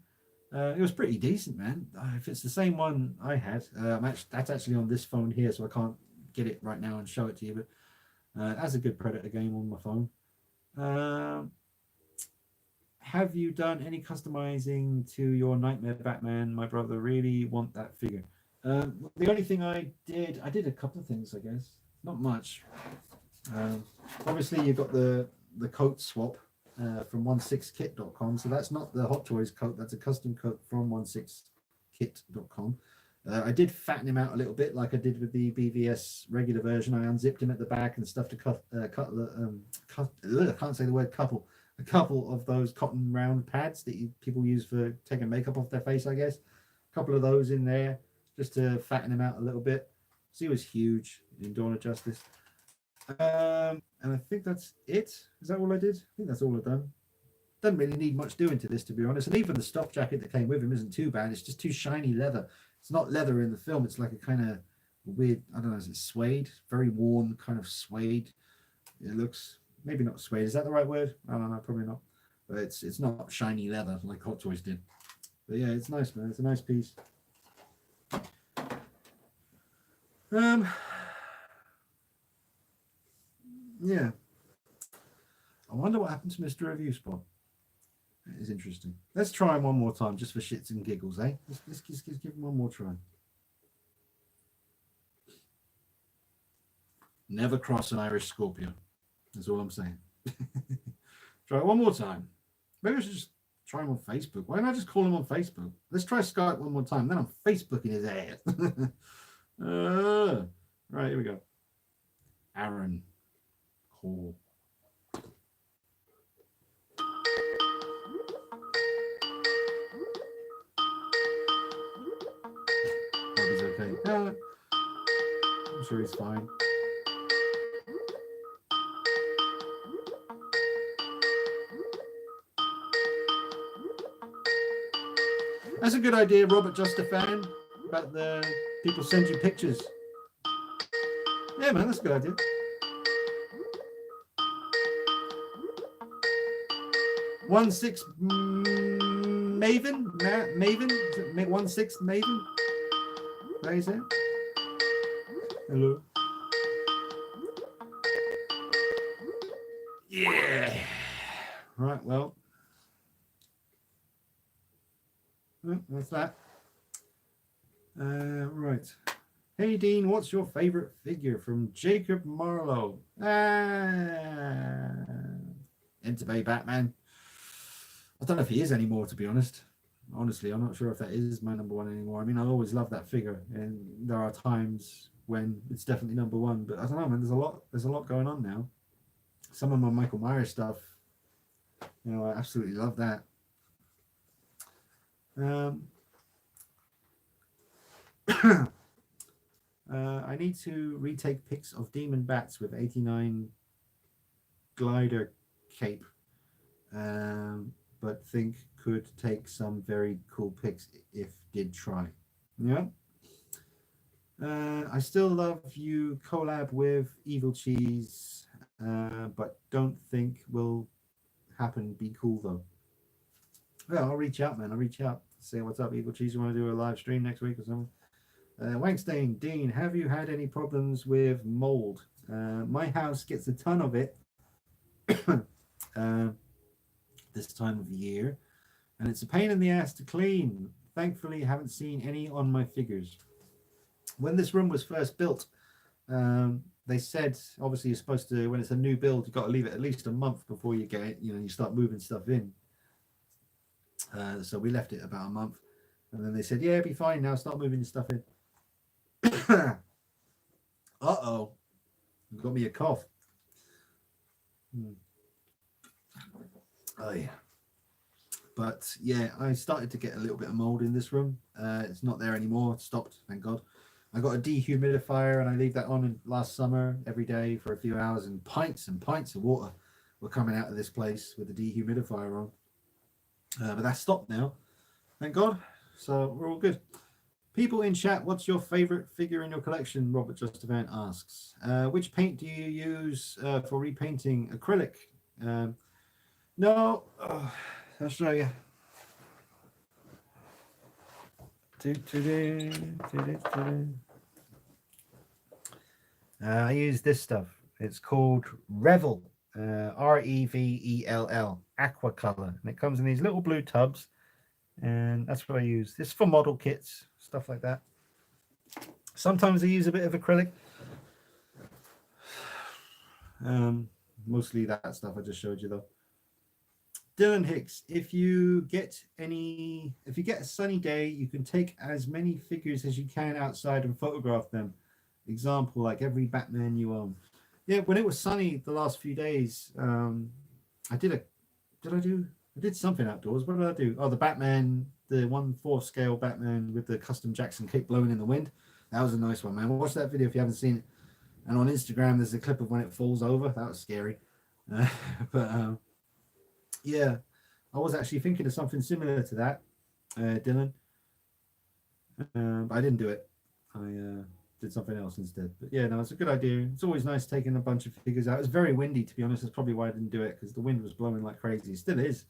It was pretty decent, man. If it's the same one I had, that's actually on this phone here, so I can't get it right now and show it to you. But that's a good Predator game on my phone. Have you done any customizing to your Nightmare Batman? My brother really want that figure. The only thing I did a couple of things, I guess. Not much. Obviously, you've got the coat swap from 16kit.com. So that's not the Hot Toys coat. That's a custom coat from 16kit.com. I did fatten him out a little bit, like I did with the BVS regular version. I unzipped him at the back and stuffed I can't say the word couple. A couple of those cotton round pads that people use for taking makeup off their face, I guess. A couple of those in there just to fatten him out a little bit. So he was huge in Dawn of Justice. And I think that's it. Is that all I did? I think that's all I've done. Doesn't really need much doing to this, to be honest. And even the stock jacket that came with him isn't too bad. It's just too shiny leather. It's not leather in the film. It's like a kind of weird, I don't know, is it suede? Very worn kind of suede. It looks... maybe not suede. Is that the right word? I don't know. Probably not. But it's not shiny leather like Hot Toys did. But yeah, it's nice, man. It's a nice piece. Yeah. I wonder what happened to Mr. Review Spot. It is interesting. Let's try him one more time, just for shits and giggles, eh? Let's give him one more try. Never cross an Irish Scorpio. That's all I'm saying. Try it one more time. Maybe I should just try him on Facebook. Why don't I just call him on Facebook? Let's try Skype one more time. Then I'm Facebooking his ass. Right, here we go. Aaron Hall. Hope he's okay. I'm sure he's fine. That's a good idea, Robert Justafan, about the people send you pictures. Yeah, man, that's a good idea. Maven? Maven? 1-6 Maven? How you say it? Hello. Yeah. Right, well. That's that. Right. Hey, Dean, what's your favorite figure? From Jacob Marlowe. Entebbe Batman. I don't know if he is anymore, to be honest. Honestly, I'm not sure if that is my number one anymore. I mean, I always love that figure, and there are times when it's definitely number one. But I don't know, man. There's a lot going on now. Some of my Michael Myers stuff, you know, I absolutely love that. I need to retake pics of demon bats with 89 glider cape, but think could take some very cool pics if did try. Yeah. I still love you collab with Evil Cheese, but don't think will happen. Be cool though. Well, I'll reach out, man. I'll reach out. Say what's up, Evil Cheese. You want to do a live stream next week or something? Wankstein, Dean, have you had any problems with mold? My house gets a ton of it this time of the year, and it's a pain in the ass to clean. Thankfully, I haven't seen any on my figures. When this room was first built, they said obviously you're supposed to, when it's a new build, you've got to leave it at least a month before you get it, you start moving stuff in. So we left it about a month, and then they said, yeah, be fine now, start moving your stuff in. Uh-oh, you've got me a cough. Oh yeah. But yeah, I started to get a little bit of mold in this room. It's not there anymore. It stopped, thank God. I got a dehumidifier and I leave that on last summer every day for a few hours, and pints of water were coming out of this place with the dehumidifier on. But that's stopped now, thank God. So we're all good. People in chat, what's your favorite figure in your collection? Robert Justavan asks. Which paint do you use for repainting? Acrylic. No, I'll show you. I use this stuff. It's called Revel, Revell, aqua color, and it comes in these little blue tubs, and that's what I use. This for model kits, stuff like that. Sometimes I use a bit of acrylic. Mostly that stuff I just showed you though. Dylan Hicks, if you get a sunny day, you can take as many figures as you can outside and photograph them. Example, like every Batman you own. Yeah, when it was sunny the last few days, I did something outdoors. What did I do? Oh, the Batman, the 1/4 scale Batman with the custom Jackson cape blowing in the wind. That was a nice one, man. Watch that video if you haven't seen it. And on Instagram, there's a clip of when it falls over. That was scary. Yeah, I was actually thinking of something similar to that, Dylan. But I didn't do it. I did something else instead. But yeah, no, it's a good idea. It's always nice taking a bunch of figures out. It was very windy, to be honest. That's probably why I didn't do it, because the wind was blowing like crazy. It still is.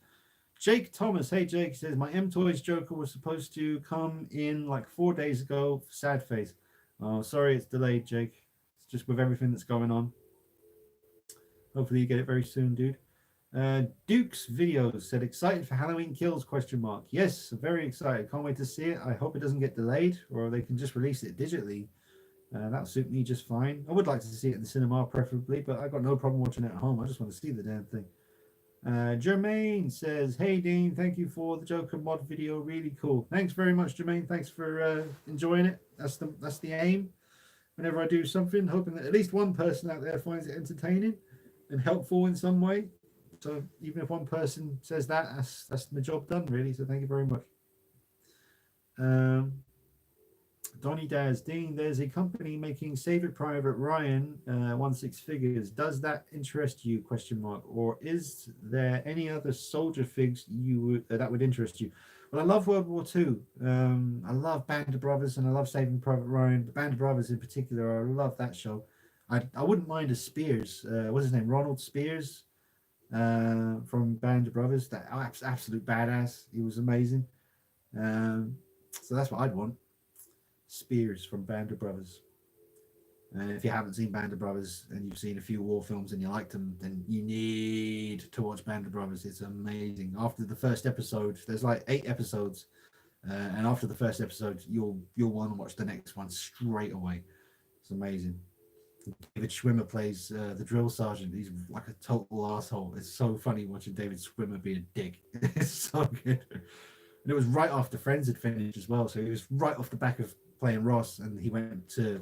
Jake Thomas. Hey, Jake says, my M-Toys Joker was supposed to come in like 4 days ago. Sad face. Oh, sorry, it's delayed, Jake. It's just with everything that's going on. Hopefully you get it very soon, dude. Duke's videos said excited for Halloween Kills question mark. Yes, very excited. Can't wait to see it. I hope it doesn't get delayed or they can just release it digitally. That'll suit me just fine. I would like to see it in the cinema preferably, but I got no problem watching it at home. I just want to see the damn thing. Jermaine says, "Hey Dean, thank you for the Joker mod video. Really cool. Thanks very much, Jermaine. Thanks for enjoying it. That's the aim. Whenever I do something, hoping that at least one person out there finds it entertaining and helpful in some way. So even if one person says that, that's my job done, really. So thank you very much." Donny Daz, Dean, there's a company making Save It Private Ryan 1/6 figures. Does that interest you? Question mark. Or is there any other soldier figs that would interest you? Well, I love World War II. I love Band of Brothers and I love Saving Private Ryan. But Band of Brothers in particular, I love that show. I wouldn't mind a Spears. What's his name? Ronald Spears from Band of Brothers. That absolute badass. He was amazing. So that's what I'd want. Spears from Band of Brothers. And if you haven't seen Band of Brothers and you've seen a few war films and you liked them, then you need to watch Band of Brothers. It's amazing. After the first episode, there's like 8 episodes, and after the first episode, you'll want to watch the next one straight away. It's amazing. David Schwimmer plays the drill sergeant. He's like a total asshole. It's so funny watching David Schwimmer be a dick. It's so good. And it was right after Friends had finished as well, so he was right off the back of playing Ross, and he went to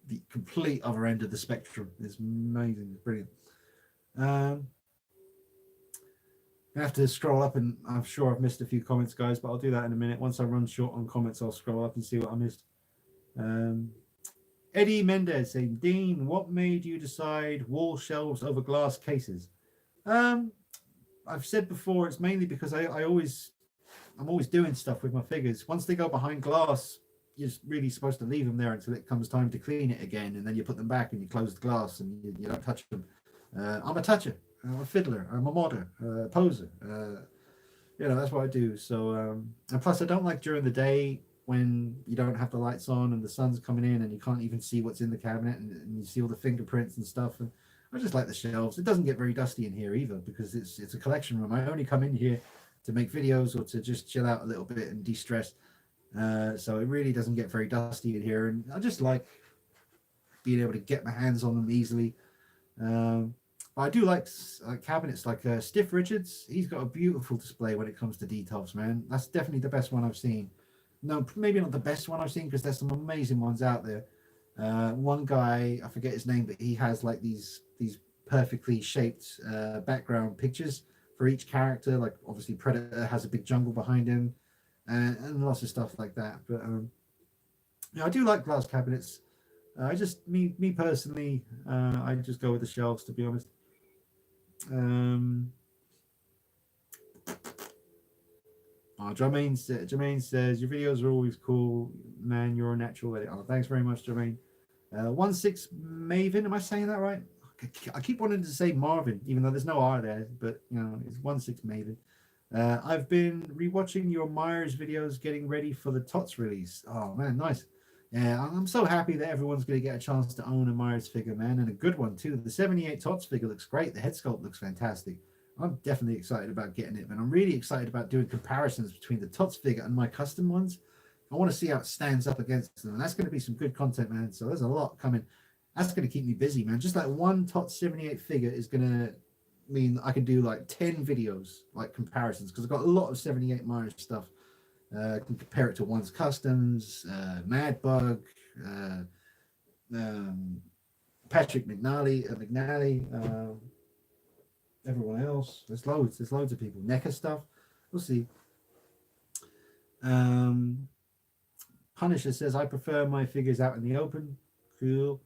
the complete other end of the spectrum. It's amazing. It's brilliant. I have to scroll up, and I'm sure I've missed a few comments, guys, but I'll do that in a minute. Once I run short on comments, I'll scroll up and see what I missed. Eddie Mendez saying, Dean, what made you decide wall shelves over glass cases? I've said before, it's mainly because I'm always doing stuff with my figures. Once they go behind glass, you're really supposed to leave them there until it comes time to clean it again, and then you put them back and you close the glass and you don't touch them. I'm a toucher, I'm a fiddler, I'm a modder, poser. That's what I do. So, and plus I don't like during the day when you don't have the lights on and the sun's coming in and you can't even see what's in the cabinet, and you see all the fingerprints and stuff. And I just like the shelves. It doesn't get very dusty in here either because it's a collection room. I only come in here to make videos or to just chill out a little bit and de-stress. So it really doesn't get very dusty in here, and I just like being able to get my hands on them easily. I do like cabinets like Stiff Richards. He's got a beautiful display when it comes to detofs, man. That's definitely the best one I've seen. No, maybe not the best one I've seen because there's some amazing ones out there. One guy, I forget his name, but he has like these perfectly shaped background pictures for each character. Like obviously Predator has a big jungle behind him, and lots of stuff like that. But I do like glass cabinets. I just me personally, I just go with the shelves, to be honest. Jermaine says your videos are always cool, man. You're a natural at it. Oh, thanks very much, Jermaine. 1/6 Maven, am I saying that right? I keep wanting to say Marvin, even though there's no R there, but it's 1/6 Maven. I've been rewatching your Myers videos, getting ready for the TOTS release. Oh man, nice. Yeah, I'm so happy that everyone's going to get a chance to own a Myers figure, man, and a good one too. The 78 TOTS figure looks great. The head sculpt looks fantastic. I'm definitely excited about getting it, and I'm really excited about doing comparisons between the TOTS figure and my custom ones. I want to see how it stands up against them, and that's going to be some good content, man. So there's a lot coming. That's going to keep me busy, man. Just like one TOTS 78 figure is going to mean I can do like 10 videos, like comparisons, because I've got a lot of 78 Myers stuff. I can compare it to one's customs, Mad Bug, Patrick McNally, everyone else. There's loads of people. NECA stuff. We'll see. Punisher says I prefer my figures out in the open. Cool.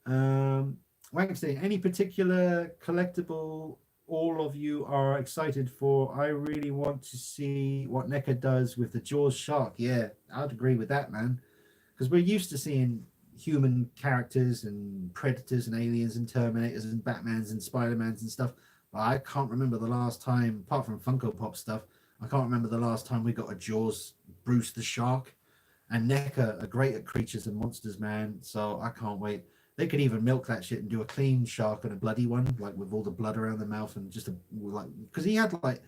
Wangstein, any particular collectible all of you are excited for? I really want to see what NECA does with the Jaws shark. Yeah, I'd agree with that, man, because we're used to seeing human characters and predators and aliens and Terminators and Batmans and Spider-Mans and stuff. But I can't remember the last time, apart from Funko Pop stuff, I can't remember the last time we got a Jaws Bruce the Shark. And NECA are great at creatures and monsters, man. So I can't wait. They could even milk that shit and do a clean shark and a bloody one, like with all the blood around the mouth and just because he had like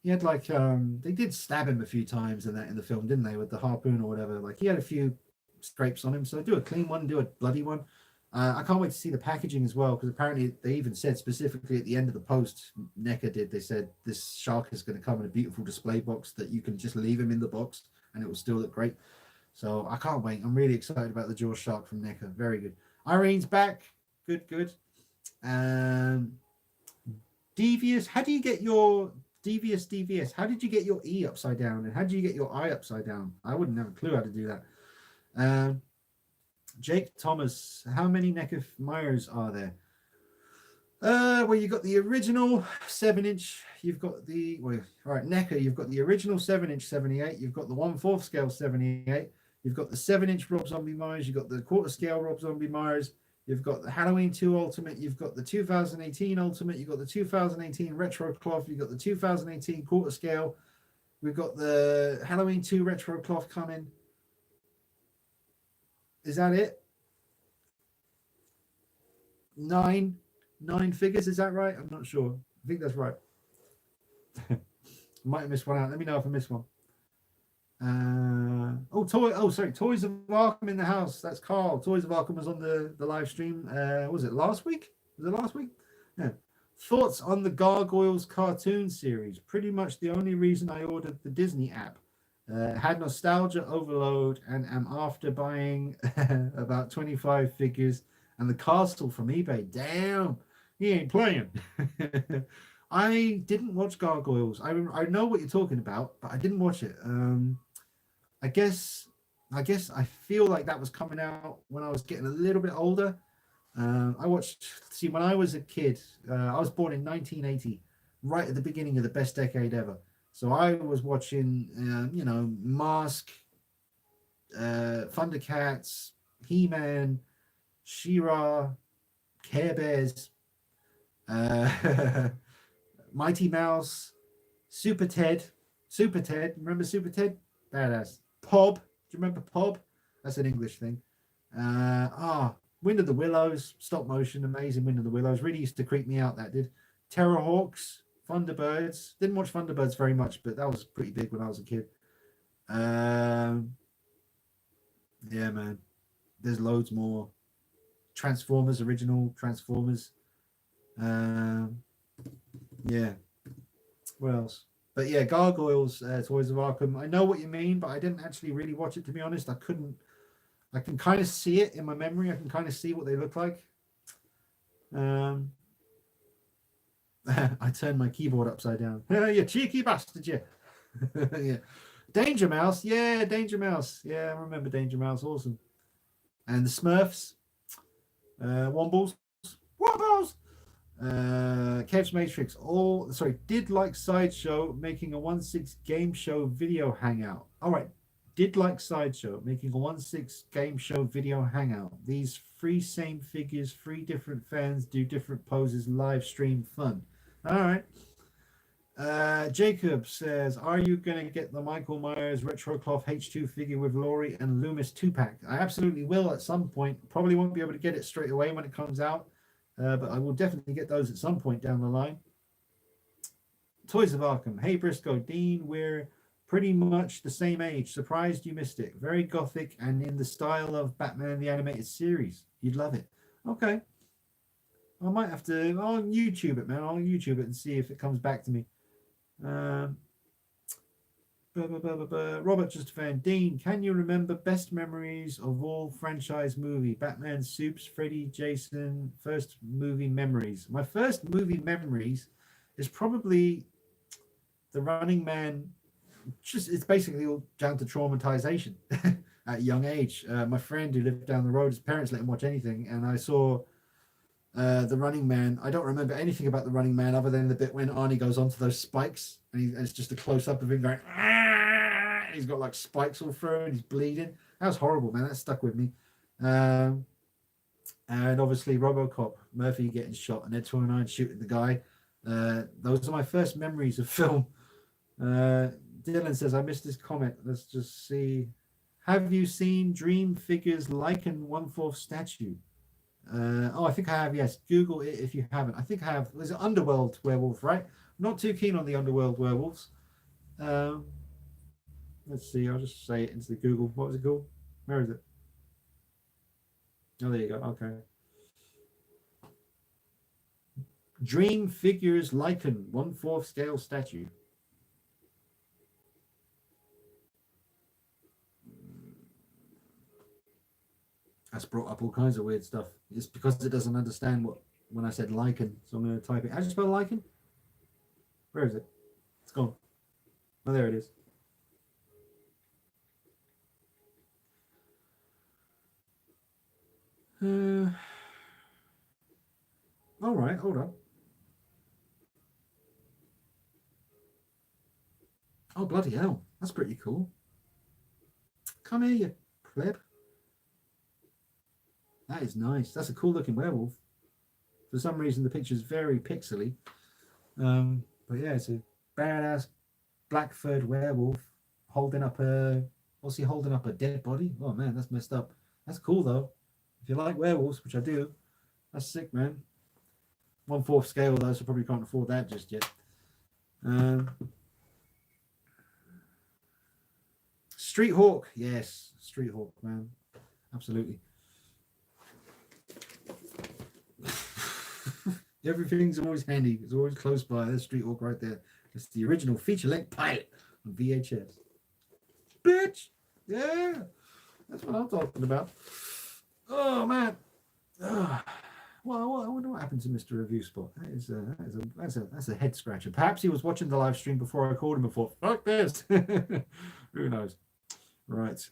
they did stab him a few times in the film, didn't they, with the harpoon or whatever. Like he had a few scrapes on him, so do a clean one, do a bloody one. I can't wait to see the packaging as well, because apparently they even said specifically at the end of the post, NECA did, they said this shark is going to come in a beautiful display box that you can just leave him in the box and it will still look great. So I can't wait. I'm really excited about the Jaws shark from NECA. Very good. Irene's back. Good. Devious. How do you get your Devious? How did you get your E upside down? And how do you get your I upside down? I wouldn't have a clue how to do that. Jake Thomas. How many NECA Myers are there? Well, you've got the original 7-inch. You've got the all right, NECA. You've got the original 7-inch 78. You've got the 1/4 scale 78. You've got the 7-inch Rob Zombie Myers. You've got the 1/4 scale Rob Zombie Myers. You've got the Halloween 2 Ultimate. You've got the 2018 Ultimate. You've got the 2018 Retro Cloth. You've got the 2018 1/4 scale. We've got the Halloween 2 Retro Cloth coming. Is that it? Nine figures, is that right? I'm not sure. I think that's right. Might have missed one out. Let me know if I missed one. Toys of Arkham in the house. That's Carl. Toys of Arkham was on the live stream. Was it last week? Was it last week? Yeah. Thoughts on the Gargoyles cartoon series? Pretty much the only reason I ordered the Disney app. Had nostalgia overload and am after buying about 25 figures and the castle from eBay. Damn, he ain't playing. I didn't watch Gargoyles. I know what you're talking about, but I didn't watch it. I guess I feel like that was coming out when I was getting a little bit older. When I was a kid, I was born in 1980, right at the beginning of the best decade ever. So I was watching, Mask, Thundercats, He-Man, She-Ra, Care Bears, Mighty Mouse, Super Ted. Remember Super Ted? Badass. Pob. Do you remember Pob? That's an English thing. Wind of the Willows, stop motion, amazing Wind of the Willows. Really used to creep me out, that did. Terrorhawks, Thunderbirds. Didn't watch Thunderbirds very much, but that was pretty big when I was a kid. Yeah, man. There's loads more. Transformers, original Transformers. Yeah. What else? But yeah, Gargoyles, Toys of Arkham. I know what you mean, but I didn't actually really watch it, to be honest. I can kind of see it in my memory. I can kind of see what they look like. I turned my keyboard upside down. You cheeky bastard, you. Yeah. Danger Mouse. Yeah, Danger Mouse. Yeah, I remember Danger Mouse. Awesome. And the Smurfs. Wombles. Kev's Matrix. Did like Sideshow making a 1/6 game show video hangout. All right. Did like Sideshow making a 1/6 game show video hangout. These 3 same figures, 3 different fans do different poses, live stream fun. All right. Jacob says, are you going to get the Michael Myers Retro Cloth H2 figure with Laurie and Loomis 2-pack? I absolutely will at some point. Probably won't be able to get it straight away when it comes out, but I will definitely get those at some point down the line. Toys of Arkham. Hey, Briscoe. Dean, we're pretty much the same age. Surprised you missed it. Very gothic and in the style of Batman the Animated Series. You'd love it. Okay. I might have to. I'll YouTube it, man. I'll YouTube it and see if it comes back to me. Robert just a fan. Dean, can you remember best memories of all franchise movie? Batman, Supes, Freddy, Jason, first movie memories. My first movie memories is probably The Running Man. It's basically all down to traumatization at a young age. My friend who lived down the road, his parents let him watch anything, and I saw The Running Man. I don't remember anything about The Running Man other than the bit when Arnie goes onto those spikes and it's just a close-up of him going, and he's got like spikes all through and he's bleeding. That was horrible, man. That stuck with me. And obviously RoboCop, Murphy getting shot and Ed 29 shooting the guy. Those are my first memories of film. Dylan says, I missed this comment. Let's just see. Have you seen Dream Figures Lycan 1/4 statue? I think I have. Yes, Google it if you haven't. I think I have. There's an Underworld werewolf, right? I'm not too keen on the Underworld werewolves. Um, let's see. I'll just say it into the Google. What was it called? Where is it? Oh, there you go. Okay. Dream Figures Lycan, 1/4 scale statue. That's brought up all kinds of weird stuff. It's because it doesn't understand what when I said lichen. So I'm going to type it. How do you spell lichen? Where is it? It's gone. Oh, there it is. All right, hold on. Oh, bloody hell. That's pretty cool. Come here, you pleb. That is nice. That's a cool looking werewolf. For some reason, the picture's very pixely. But yeah, it's a badass black furred werewolf holding up a. What's he holding up? A dead body? Oh man, that's messed up. That's cool though. If you like werewolves, which I do, that's sick, man. 1/4 scale though, so probably can't afford that just yet. Street Hawk, yes, Street Hawk, man, absolutely. Everything's always handy. It's always close by. There's Street Hawk right there. It's the original feature-length pilot on VHS. Bitch, yeah, that's what I'm talking about. Oh man. Well, I wonder what happened to Mr. Review Spot. That's a head scratcher. Perhaps he was watching the live stream before I called him and thought, fuck this. Who knows? Right.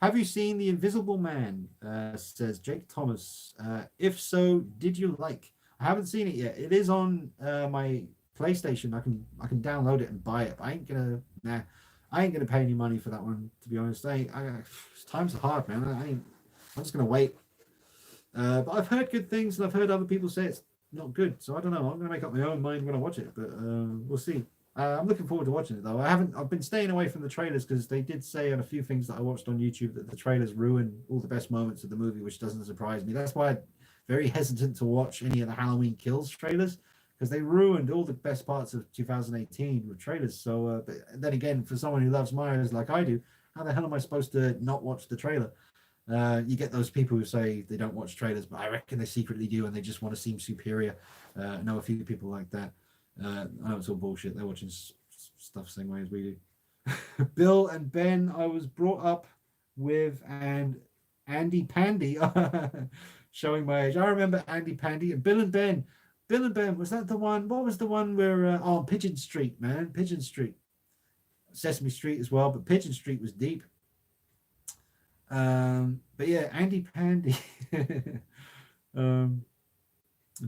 Have you seen The Invisible Man? Says Jake Thomas. If so, did you like? I haven't seen it yet. It is on my PlayStation. I can download it and buy it. But I ain't gonna pay any money for that one. To be honest, times are hard, man. I'm just gonna wait. But I've heard good things, and I've heard other people say it's not good. So I don't know. I'm gonna make up my own mind when I watch it, but we'll see. I'm looking forward to watching it though. I've been staying away from the trailers because they did say on a few things that I watched on YouTube that the trailers ruin all the best moments of the movie, which doesn't surprise me. That's why I'm very hesitant to watch any of the Halloween Kills trailers because they ruined all the best parts of 2018 with trailers. So, but then again, for someone who loves Myers like I do, how the hell am I supposed to not watch the trailer? You get those people who say they don't watch trailers, but I reckon they secretly do, and they just want to seem superior. I know a few people like that. I know it's all bullshit. They're watching stuff the same way as we do. Bill and Ben, I was brought up with, and Andy Pandy, showing my age. I remember Andy Pandy and Bill and Ben. Bill and Ben, was that the one? What was the one where? Pigeon Street, man, Pigeon Street, Sesame Street as well, but Pigeon Street was deep. But yeah, Andy Pandy.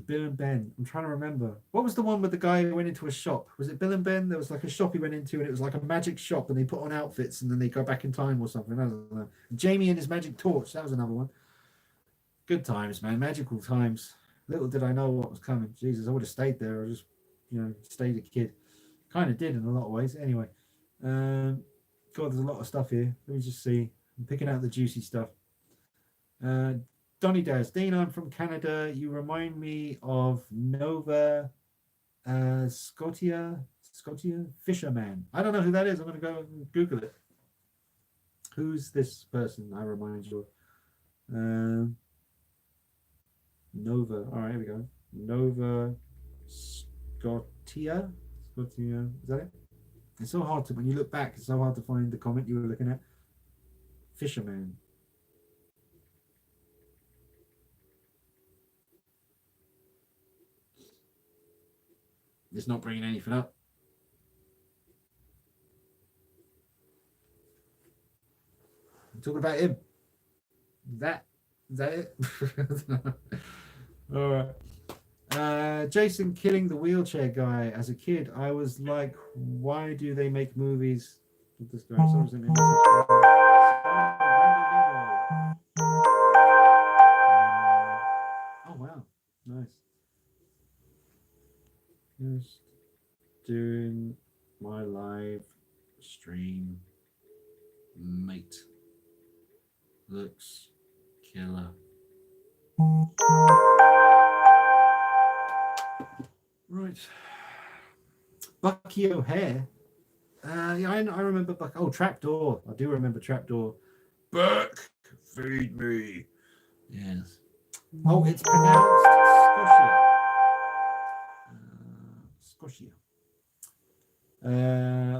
Bill and Ben. I'm trying to remember. What was the one with the guy who went into a shop? Was it Bill and Ben? There was like a shop he went into, and it was like a magic shop, and they put on outfits, and then they go back in time or something. I don't know. Jamie and his magic torch. That was another one. Good times, man. Magical times. Little did I know what was coming. Jesus, I would have stayed there. I just, stayed a kid. Kind of did in a lot of ways. Anyway, God, there's a lot of stuff here. Let me just see. I'm picking out the juicy stuff. Donny Daz, Dean, I'm from Canada. You remind me of Nova Scotia Fisherman. I don't know who that is. I'm going to go and Google it. Who's this person I remind you of? Nova. All right, here we go. Nova Scotia. Scotia. Is that it? It's so hard to, when you look back, it's so hard to find the comment you were looking at. Fisherman. It's not bringing anything up. I'm talking about him. Is that it? All right. Jason killing the wheelchair guy. As a kid, I was like, why do they make movies with this guy? Oh wow, nice. Just doing my live stream. Mate. Looks killer. Right. Bucky O'Hare. Yeah, I remember Buck. Oh, Trapdoor. I do remember Trapdoor. Buck, feed me. Yes. Oh, it's pronounced Scotia.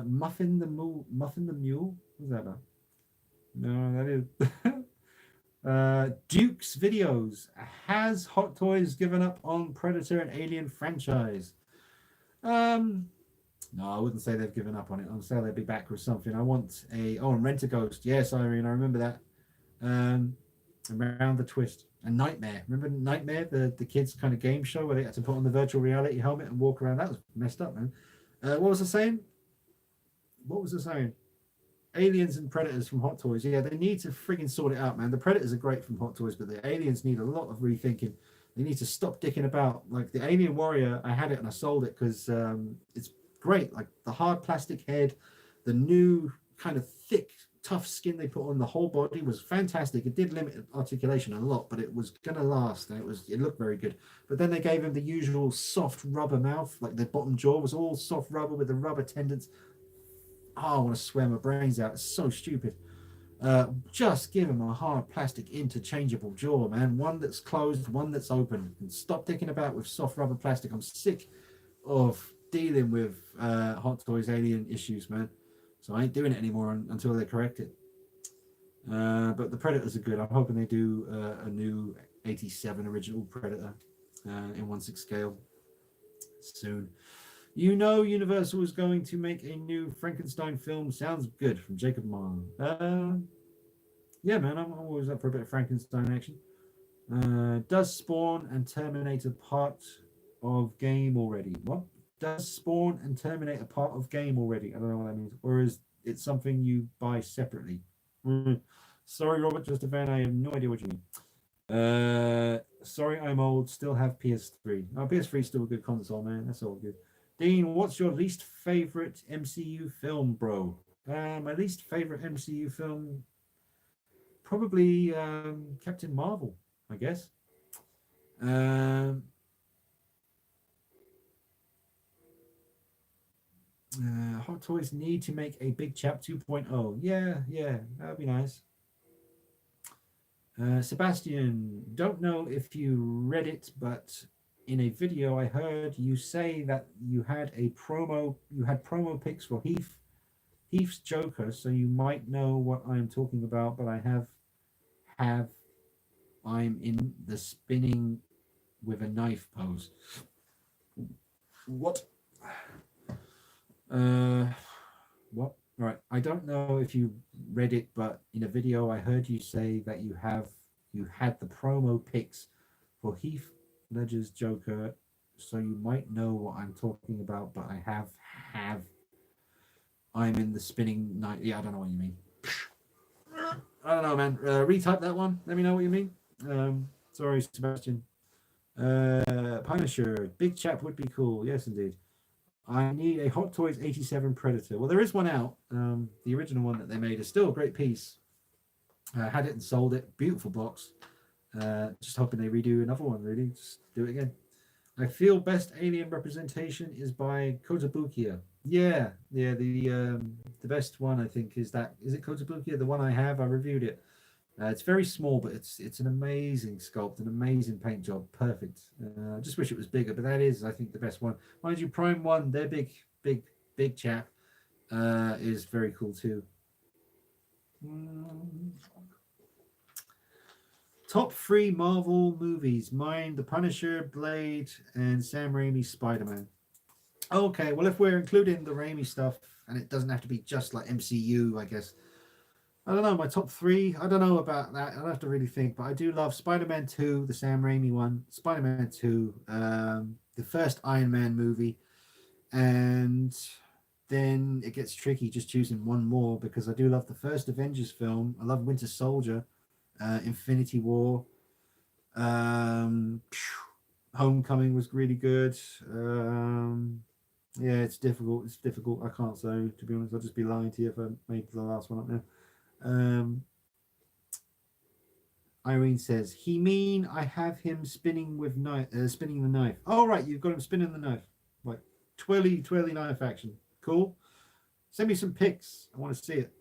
Muffin the Mule. Muffin the Mule. What's that about? No, that is. Duke's Videos. Has Hot Toys given up on Predator and Alien franchise? No, I wouldn't say they've given up on it. I'd say they'll be back with something. I want and Rent-A-Ghost. Yes, Irene, I remember that. Around the Twist. And Nightmare. Remember Nightmare, the kids kind of game show where they had to put on the virtual reality helmet and walk around? That was messed up, man. What was I saying? Aliens and Predators from Hot Toys. Yeah, they need to frigging sort it out, man. The Predators are great from Hot Toys, but the Aliens need a lot of rethinking. They need to stop dicking about. Like the Alien Warrior, I had it and I sold it because it's great. Like the hard plastic head, the new kind of thick, tough skin they put on the whole body was fantastic. It did limit articulation a lot, but it was gonna last, and it looked very good. But then they gave him the usual soft rubber mouth, like the bottom jaw was all soft rubber with the rubber tendons. Oh, I want to swear my brains out. It's so stupid. Just give him a hard plastic interchangeable jaw, man. One that's closed, one that's open. And stop dicking about with soft rubber plastic. I'm sick of dealing with Hot Toys Alien issues, man. So I ain't doing it anymore until they correct it. But the Predators are good. I'm hoping they do a new 87 original Predator in 1/6 scale soon. You know Universal is going to make a new Frankenstein film. Sounds good, from Jacob Marr. Yeah, man, I'm always up for a bit of Frankenstein action. Does Spawn and Terminator part of game already? What? Does Spawn and Terminator part of game already? I don't know what that means. Or is it something you buy separately? Sorry, Robert, just a fan. I have no idea what you mean. Sorry, I'm old. Still have PS3. Oh, PS3 is still a good console, man. That's all good. Dean, what's your least favorite MCU film, bro? My least favorite MCU film, probably Captain Marvel, I guess. Hot Toys need to make a Big Chap 2.0. Yeah, that'd be nice. Sebastian, don't know if you read it, but in a video I heard you say that you had promo pics for Heath's Joker, so you might know what I'm talking about, but I I'm in the spinning with a knife pose. What? What? Right. I don't know if you read it, but in a video I heard you say that you had the promo pics for Heath Ledger's Joker, so you might know what I'm talking about, but I have I'm in the spinning night. Yeah, I don't know what you mean. I don't know, man. Retype that one. Let me know what you mean. Sorry, Sebastian. Punisher, Big Chap would be cool. Yes, indeed. I need a Hot Toys 87 Predator. Well, there is one out. The original one that they made is still a great piece. Had it and sold it. Beautiful box. Just hoping they redo another one, really. Just do it again. I feel best alien representation is by Kotobukiya. Yeah. The best one I think is that. Is it Kotobukiya? The one I have, I reviewed it. It's very small, but it's an amazing sculpt, an amazing paint job, perfect. I just wish it was bigger, but that is, I think, the best one. Mind you, Prime One, their big chap, is very cool too. Top 3 Marvel movies. Mine, The Punisher, Blade, and Sam Raimi's Spider-Man. Okay, well, if we're including the Raimi stuff, and it doesn't have to be just like MCU, I guess. I don't know, my top 3, I don't know about that. I'll have to really think, but I do love Spider-Man 2, the Sam Raimi one, Spider-Man 2, the first Iron Man movie, and then it gets tricky just choosing one more because I do love the first Avengers film. I love Winter Soldier, Infinity War, Homecoming was really good. Yeah, it's difficult. I can't say, to be honest. I'll just be lying to you if I made the last one up now. Um, Irene says, "He mean I have him spinning with knife, spinning the knife. Oh right, you've got him spinning the knife, like twirly knife action. Cool. Send me some pics. I want to see it."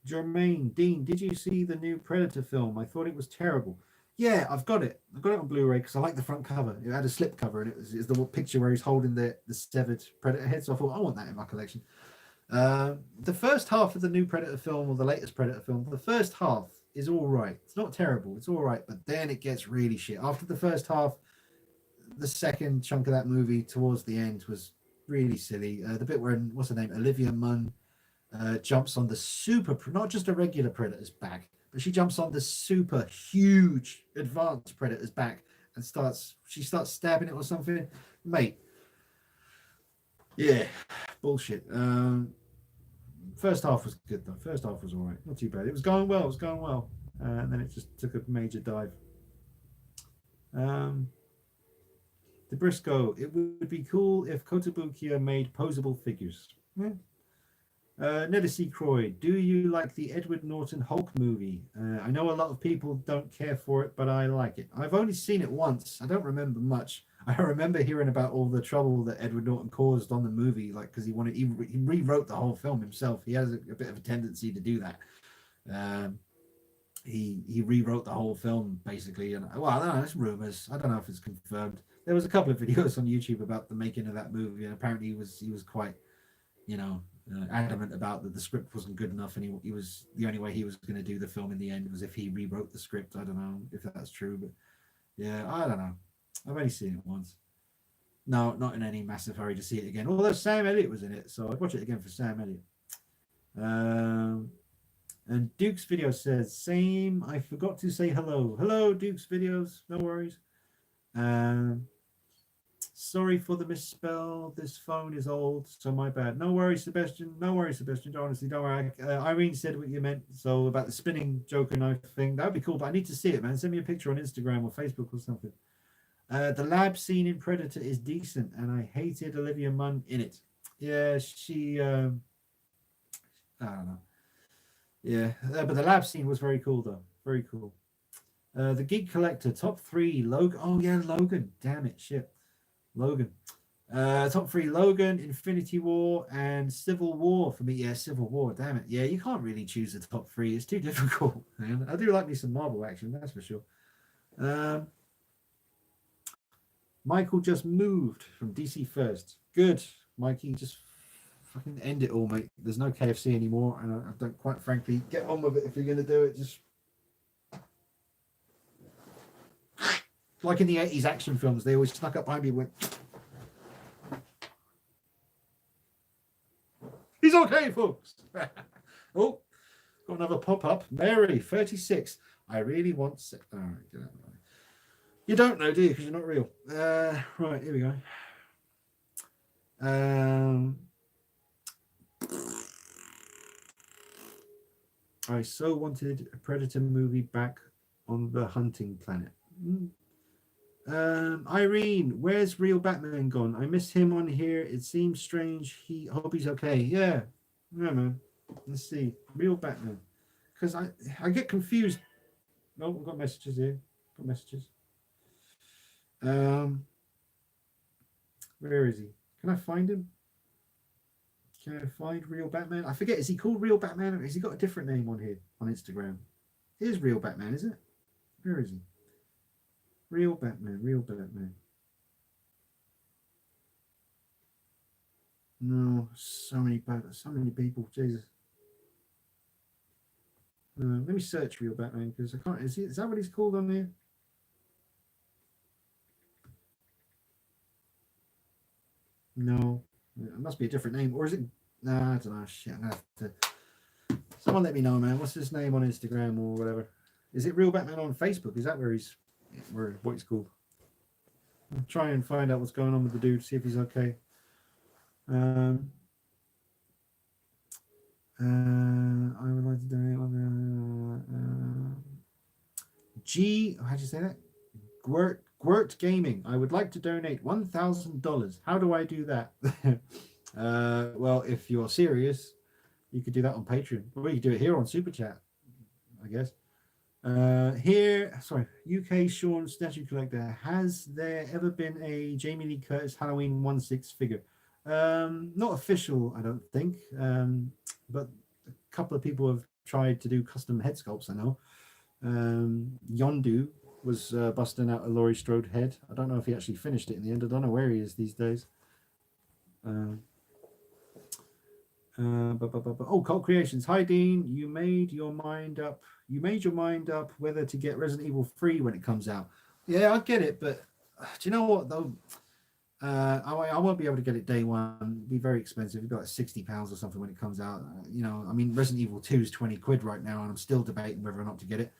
Jermaine Dean, did you see the new Predator film? I thought it was terrible. Yeah, I've got it. I've got it on Blu-ray because I like the front cover. It had a slip cover, and it's the picture where he's holding the severed Predator head. So I thought I want that in my collection. The first half of the new Predator film, or the latest Predator film, the first half is all right. It's not terrible. It's all right, but then it gets really shit. After the first half, the second chunk of that movie towards the end was really silly. The bit where, what's her name, Olivia Munn jumps on the super, not just a regular Predator's back, but she jumps on the super huge advanced Predator's back and she starts stabbing it or something. Mate, yeah, bullshit. First half was good though. First half was all right, not too bad. It was going well. And then it just took a major dive. DeBrisco, it would be cool if Kotobukiya made posable figures. Yeah. Nedda C. Croy, do you like the Edward Norton Hulk movie? I know a lot of people don't care for it, but I like it. I've only seen it once. I don't remember much. I remember hearing about all the trouble that Edward Norton caused on the movie, like because he rewrote the whole film himself. He has a bit of a tendency to do that. He rewrote the whole film basically, and well, I don't know. It's rumors. I don't know if it's confirmed. There was a couple of videos on YouTube about the making of that movie, and apparently he was quite, adamant about that the script wasn't good enough, and he was the only way he was going to do the film in the end was if he rewrote the script. I don't know if that's true, but yeah, I don't know. I've only seen it once. No, not in any massive hurry to see it again. Although Sam Elliott was in it, so I'd watch it again for Sam Elliott. And Duke's video says, same. I forgot to say hello. Hello, Duke's videos. No worries. Sorry for the misspell. This phone is old, so my bad. No worries, Sebastian. No worries, Sebastian. Honestly, don't worry. Irene said what you meant. So about the spinning Joker knife thing, that would be cool. But I need to see it, man. Send me a picture on Instagram or Facebook or something. The lab scene in Predator is decent, and I hated Olivia Munn in it. Yeah, she. I don't know. Yeah, but the lab scene was very cool, though. Very cool. The Geek Collector, top 3. Logan. Oh, yeah, Logan. Damn it. Shit. Logan. Top 3. Logan, Infinity War, and Civil War for me. Yeah, Civil War. Damn it. Yeah, you can't really choose the top 3. It's too difficult. Man. I do like me some Marvel action, that's for sure. Michael just moved from DC First. Good. Mikey, just fucking end it all, mate. There's no KFC anymore, and I don't, quite frankly, get on with it. If you're going to do it, just like in the 80s action films, they always snuck up behind me and went, he's okay, folks. Oh, got another pop-up. Mary, 36. I really want... All right, get out of the way. You don't know, do you? Because you're not real. Right, here we go. I so wanted a Predator movie back on the hunting planet. Irene, where's real Batman gone? I miss him on here. It seems strange. Hope he's okay. Yeah, man. Let's see. Real Batman. Because I get confused. Oh, we've got messages here. Got messages. Where is he? Can I find him? Can I find Real Batman? I forget. Is he called Real Batman, or has he got a different name on here on Instagram? It is Real Batman, is it? Where is he? Real Batman. Real Batman. No, so many people. Jesus. Let me search Real Batman because I can't. Is that what he's called on there? No, it must be a different name, or is it? No, I don't know. Shit, I'm gonna have to. Someone let me know, man. What's his name on Instagram or whatever? Is it Real Batman on Facebook? Is that what he's called? I'll try and find out what's going on with the dude. See if he's okay. I would like to donate on the how'd you say that? Gwert Gaming. I would like to donate $1,000. How do I do that? Well, if you're serious, You could do that on Patreon. Or you could do it here on Super Chat, I guess. Sorry, UK Sean Statue Collector. Has there ever been a Jamie Lee Curtis Halloween 1/6 figure? Not official, I don't think. But a couple of people have tried to do custom head sculpts, I know. Yondu was busting out a Laurie Strode head. I don't know if he actually finished it in the end. I don't know where he is these days. Cult Creations. Hi Dean, you made your mind up. You made your mind up whether to get Resident Evil 3 when it comes out. Yeah, I get it, but do you know what though? I won't be able to get it day one. It'd be very expensive. It'd be like £60 or something when it comes out. I mean, Resident Evil 2 is 20 quid right now, and I'm still debating whether or not to get it.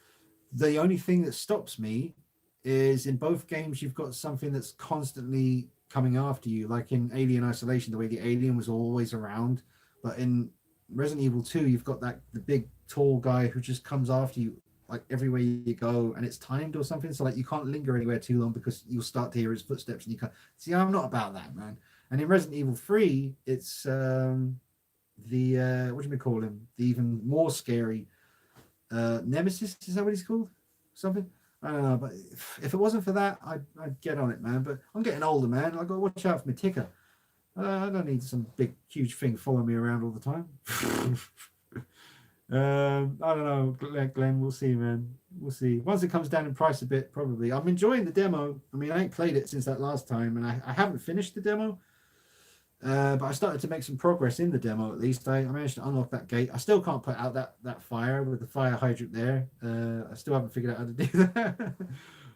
The only thing that stops me is in both games you've got something that's constantly coming after you, like in Alien Isolation, the way the alien was always around. But in Resident Evil 2, you've got the big tall guy who just comes after you like everywhere you go, and it's timed or something. So like you can't linger anywhere too long because you'll start to hear his footsteps, and you can't see. I'm not about that, man. And in Resident Evil 3, it's what do you call him? The even more scary Nemesis. Is that what he's called? Something. I don't know. But if it wasn't for that, I'd get on it, man. But I'm getting older, man. I got to watch out for my ticker. I don't need some big, huge thing following me around all the time. I don't know, Glenn. We'll see, man. We'll see. Once it comes down in price a bit, probably. I'm enjoying the demo. I mean, I ain't played it since that last time, and I haven't finished the demo. But I started to make some progress in the demo, at least. I managed to unlock that gate. I still can't put out that fire with the fire hydrant there. I still haven't figured out how to do that.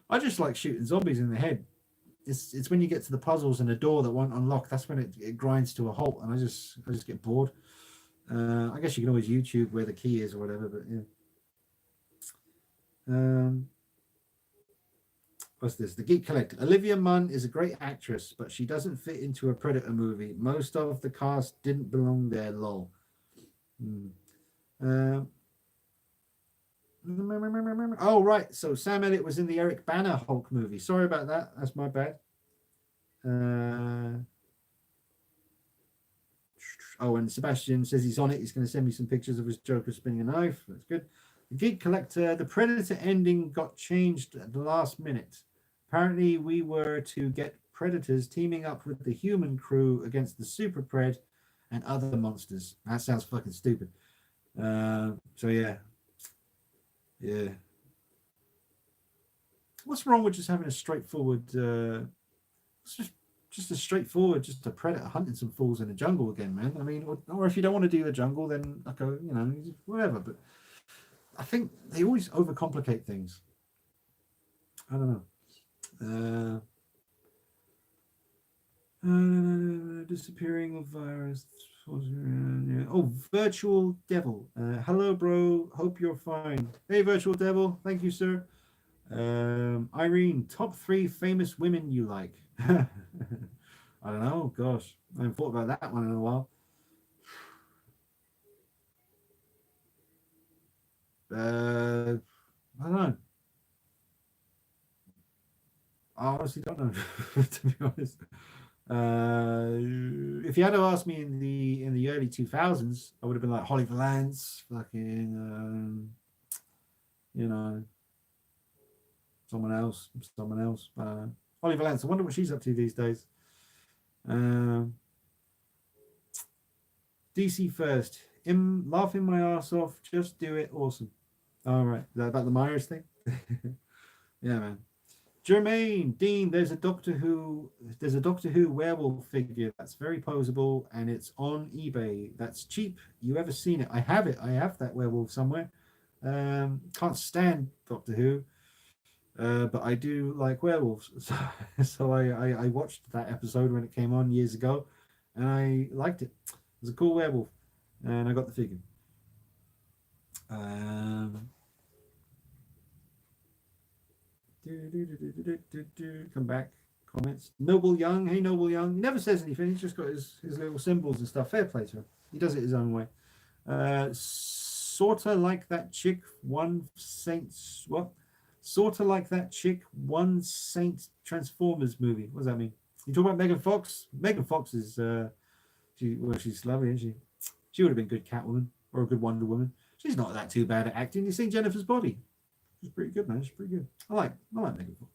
I just like shooting zombies in the head. It's when you get to the puzzles and the door that won't unlock, that's when it grinds to a halt, and I just get bored. I guess you can always YouTube where the key is or whatever, but yeah. What's this? The Geek Collector. Olivia Munn is a great actress, but she doesn't fit into a Predator movie. Most of the cast didn't belong there, lol. Oh, right. So Sam Elliott was in the Eric Bana Hulk movie. Sorry about that. That's my bad. And Sebastian says he's on it. He's going to send me some pictures of his Joker spinning a knife. That's good. The Geek Collector. The Predator ending got changed at the last minute. Apparently, we were to get Predators teaming up with the human crew against the Super Pred and other monsters. That sounds fucking stupid. So yeah. Yeah. What's wrong with just having a straightforward, just a straightforward, just a predator hunting some fools in the jungle again, man? I mean, or if you don't want to do the jungle, then like whatever. But I think they always overcomplicate things. I don't know. Disappearing of virus. Oh, Virtual Devil. Hello, bro. Hope you're fine. Hey, Virtual Devil. Thank you, sir. Irene, top 3 famous women you like. I don't know. Gosh, I haven't thought about that one in a while. I don't know. I honestly don't know, to be honest. If you had to ask me in the early 2000s, I would have been like Holly Valance, fucking, someone else. Holly Valance. I wonder what she's up to these days. DC first. Laughing my ass off. Just do it. Awesome. All right. Is that about the Myers thing? Yeah, man. Jermaine, Dean, there's a Doctor Who werewolf figure that's very posable and it's on eBay. That's cheap. You ever seen it? I have it. I have that werewolf somewhere. Can't stand Doctor Who, but I do like werewolves. So I watched that episode when it came on years ago, and I liked it. It was a cool werewolf, and I got the figure. Come back. Comments. Noble Young. Hey, Noble Young. He never says anything. He's just got his little symbols and stuff. Fair play to him. He does it his own way. Sorta like that chick. One Saint. What? Sorta like that chick. One Saint Transformers movie. What does that mean? You talk about Megan Fox? Megan Fox is. She's lovely, isn't she? She would have been good Catwoman or a good Wonder Woman. She's not that too bad at acting. You seen Jennifer's Body? She's pretty good, man. She's pretty good. I like Megan Fox.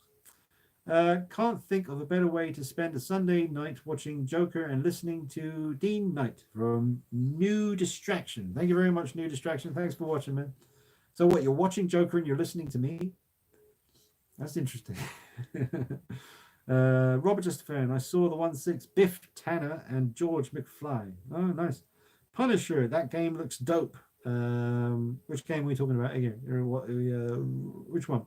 Can't think of a better way to spend a Sunday night watching Joker and listening to Dean Knight from New Distraction. Thank you very much, New Distraction. Thanks for watching, man. So what, you're watching Joker and you're listening to me? That's interesting. Robert Justafan, I saw the 1/6 Biff Tanner and George McFly. Oh, nice. Punisher, that game looks dope. Which game are we talking about again? Which one?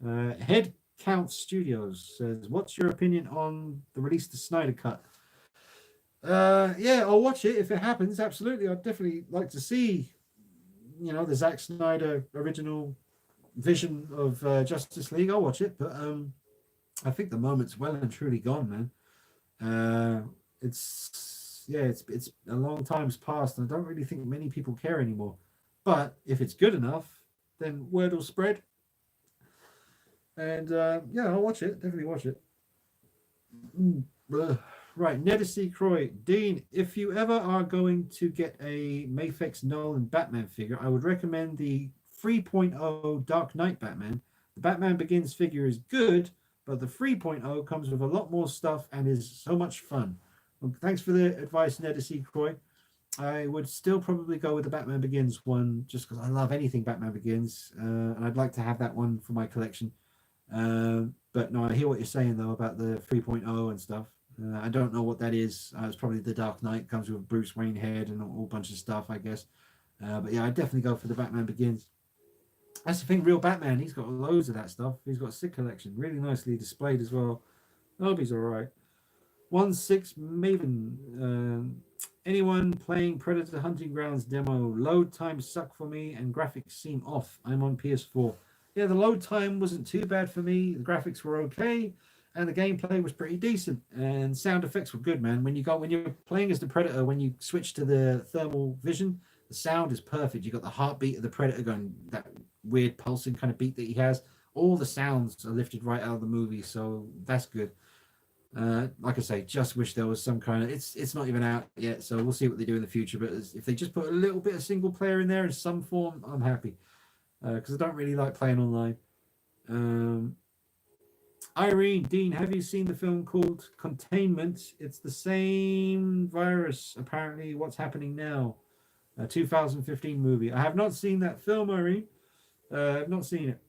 Head Count Studios says, what's your opinion on the release of the Snyder Cut? Yeah, I'll watch it if it happens. Absolutely. I'd definitely like to see, the Zack Snyder original vision of Justice League. I'll watch it, but I think the moment's well and truly gone, man. It's a long time's passed, and I don't really think many people care anymore. But if it's good enough, then word will spread. And yeah, I'll watch it. Definitely watch it. Right, Nedesy Croy. Dean, if you ever are going to get a Mafex Nolan Batman figure, I would recommend the 3.0 Dark Knight Batman. The Batman Begins figure is good, but the 3.0 comes with a lot more stuff and is so much fun. Well, thanks for the advice, Nedesy Croy. I would still probably go with the Batman Begins one, just because I love anything Batman Begins, and I'd like to have that one for my collection. But no, I hear what you're saying though about the 3.0 and stuff. I don't know what that is. It's probably the Dark Knight, comes with Bruce Wayne head and a whole bunch of stuff, I guess. But yeah, I'd definitely go for the Batman Begins. That's the thing, real Batman, he's got loads of that stuff. He's got a sick collection, really nicely displayed as well. I hope he's all right. 1/6 Maven. Anyone playing Predator Hunting Grounds demo? Load times suck for me and graphics seem off. I'm on PS4. Yeah, the load time wasn't too bad for me. The graphics were okay, and the gameplay was pretty decent. And sound effects were good, man. When you're playing as the Predator, when you switch to the thermal vision, the sound is perfect. You got the heartbeat of the Predator going, that weird pulsing kind of beat that he has. All the sounds are lifted right out of the movie, so that's good. Like I say, just wish there was some kind of. It's not even out yet, so we'll see what they do in the future. But if they just put a little bit of single player in there in some form, I'm happy. Because I don't really like playing online. Irene, Dean, have you seen the film called Containment? It's the same virus, apparently, what's happening now. A 2015 movie. I have not seen that film, Irene. I've not seen it.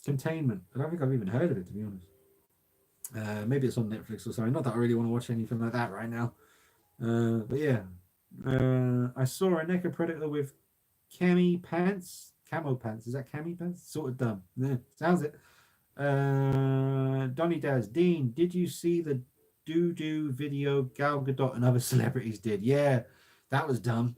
Containment. I don't think I've even heard of it, to be honest. Maybe it's on Netflix or something. Not that I really want to watch anything like that right now. But yeah. I saw a NECA Predator with camo pants. Is that cami pants? Sort of dumb. Yeah, sounds it. Donny Daz. Dean, did you see the doo-doo video Gal Gadot and other celebrities did? Yeah, that was dumb.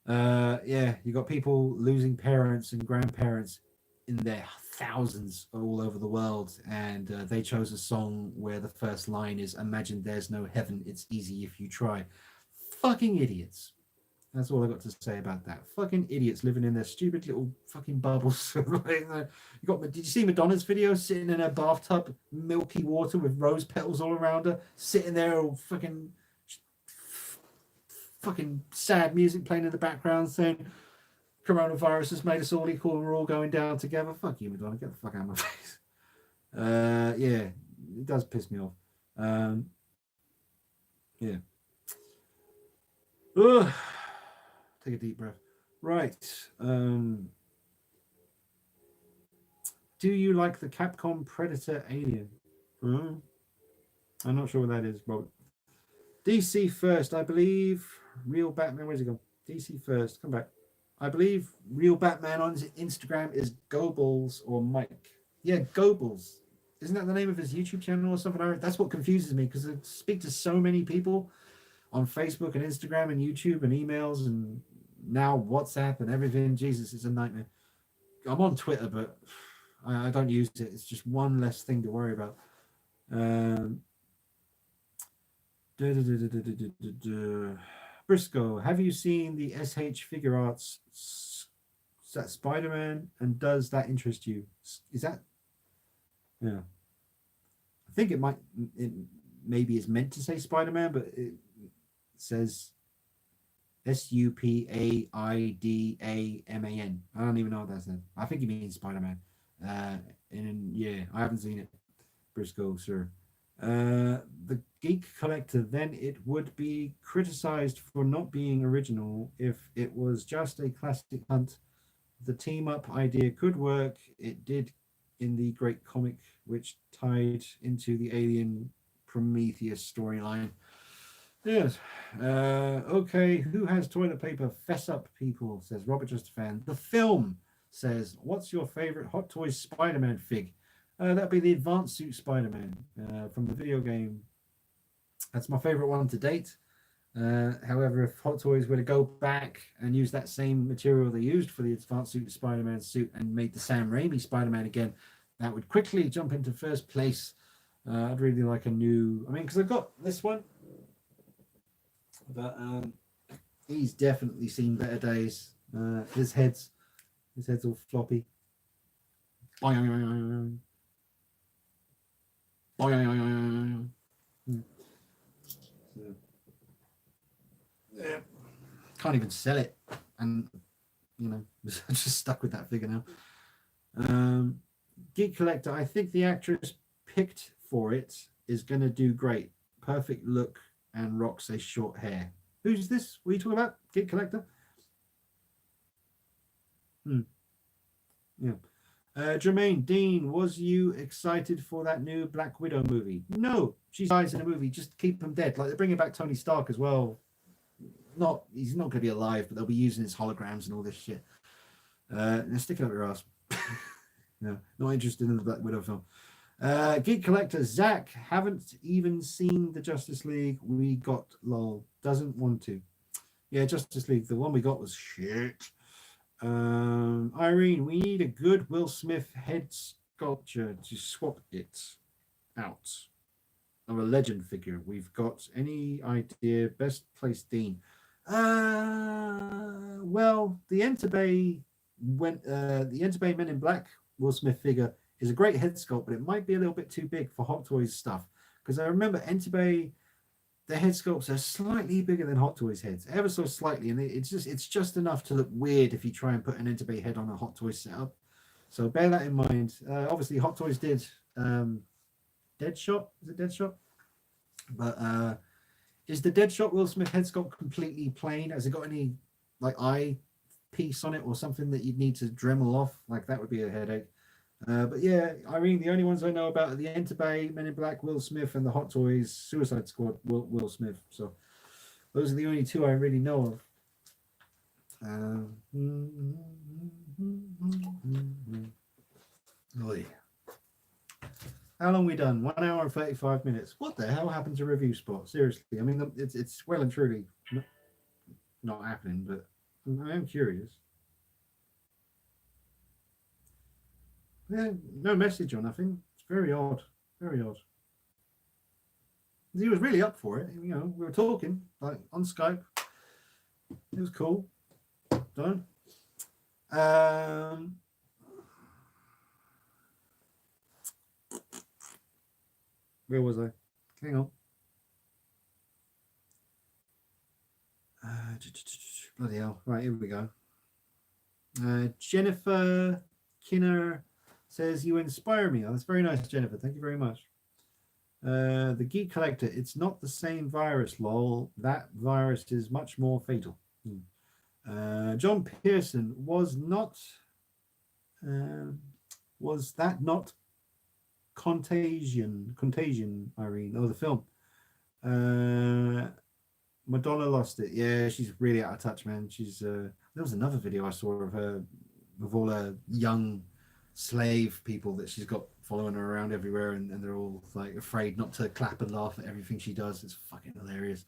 Yeah, you got people losing parents and grandparents in their thousands all over the world, and they chose a song where the first line is "Imagine there's no heaven, it's easy if you try." Fucking idiots. That's all I got to say about that. Fucking idiots living in their stupid little fucking bubbles. Did you see Madonna's video sitting in her bathtub, milky water with rose petals all around her, sitting there all fucking sad music playing in the background saying coronavirus has made us all equal and we're all going down together? Fuck you, Madonna. Get the fuck out of my face. Yeah, it does piss me off. Yeah. Ugh. Take a deep breath. Right. Do you like the Capcom Predator Alien? I'm not sure what that is, Robert. DC First, I believe. Real Batman. Where's he gone? DC First. Come back. I believe Real Batman on his Instagram is Goebbels or Mike. Yeah, Goebbels. Isn't that the name of his YouTube channel or something? That's what confuses me because I speak to so many people on Facebook and Instagram and YouTube and emails and now WhatsApp and everything. Jesus, it's a nightmare. I'm on Twitter, but I don't use it. It's just one less thing to worry about. Briscoe, have you seen the SH Figure Arts? Is that Spider-Man? And does that interest you? Is that? Yeah. I think it maybe it's meant to say Spider-Man, but it says Supaidam. I don't even know what that said. I think he means Spider-Man. And yeah, I haven't seen it. Briscoe, sir. The Geek Collector, then it would be criticized for not being original if it was just a classic hunt. The team up idea could work. It did in the great comic, which tied into the Alien Prometheus storyline. Yes. Okay. Who has toilet paper? Fess up, people, says Robert Just a Fan. The film says, what's your favorite Hot Toys Spider-Man fig? That'd be the Advanced Suit Spider-Man from the video game. That's my favorite one to date. However, if Hot Toys were to go back and use that same material they used for the Advanced Suit Spider-Man suit and made the Sam Raimi Spider-Man again, that would quickly jump into first place. I'd really like a new... I mean, because I've got this one, but he's definitely seen better days. His head's all floppy. Yeah. Can't even sell it, and you know, I'm just stuck with that figure now. Geek Collector, I think the actress picked for it is going to do great. Perfect look and rocks a short hair. Who's this? What are you talking about? Geek Collector? Yeah. Jermaine, Dean, was you excited for that new Black Widow movie? No, she dies in a movie. Just keep him dead. Like they're bringing back Tony Stark as well. He's not going to be alive, but they'll be using his holograms and all this shit. Stick it up your ass. No, not interested in the Black Widow film. Geek Collector, Zach, haven't even seen the Justice League we got. Lol, doesn't want to. Yeah, Justice League, the one we got was shit. Irene, we need a good Will Smith head sculpture to swap it out of a legend figure. We've got any idea? Best place, Dean. Well, the Entebbe Men in Black Will Smith figure is a great head sculpt, but it might be a little bit too big for Hot Toys stuff. Because I remember Entebbe, their head sculpts are slightly bigger than Hot Toys heads, ever so slightly, and it's just enough to look weird if you try and put an Entebbe head on a Hot Toys setup. So bear that in mind. Obviously, Hot Toys did Deadshot. Is it Deadshot? But is the Deadshot Will Smith head sculpt completely plain? Has it got any like eye piece on it or something that you'd need to Dremel off? Like that would be a headache. But yeah, Irene, the only ones I know about are the Entebbe, Men in Black, Will Smith, and the Hot Toys Suicide Squad, Will Smith. So those are the only two I really know of. How long we done? 1 hour and 35 minutes. What the hell happened to Review Spot? Seriously, I mean, it's well and truly not happening, but I am curious. Yeah, no message or nothing. It's very odd. Very odd. He was really up for it. You know, we were talking like on Skype. It was cool. Done. Where was I? Hang on. Bloody hell. Right, here we go. Jennifer Kinner says, you inspire me. Oh, that's very nice, Jennifer. Thank you very much. The Geek Collector, it's not the same virus, lol. That virus is much more fatal. John Pearson, was that not Contagion, Irene? Oh, the film. Madonna lost it. Yeah, she's really out of touch, man. There was another video I saw of her with all her young slave people that she's got following her around everywhere, and they're all like afraid not to clap and laugh at everything she does. It's fucking hilarious.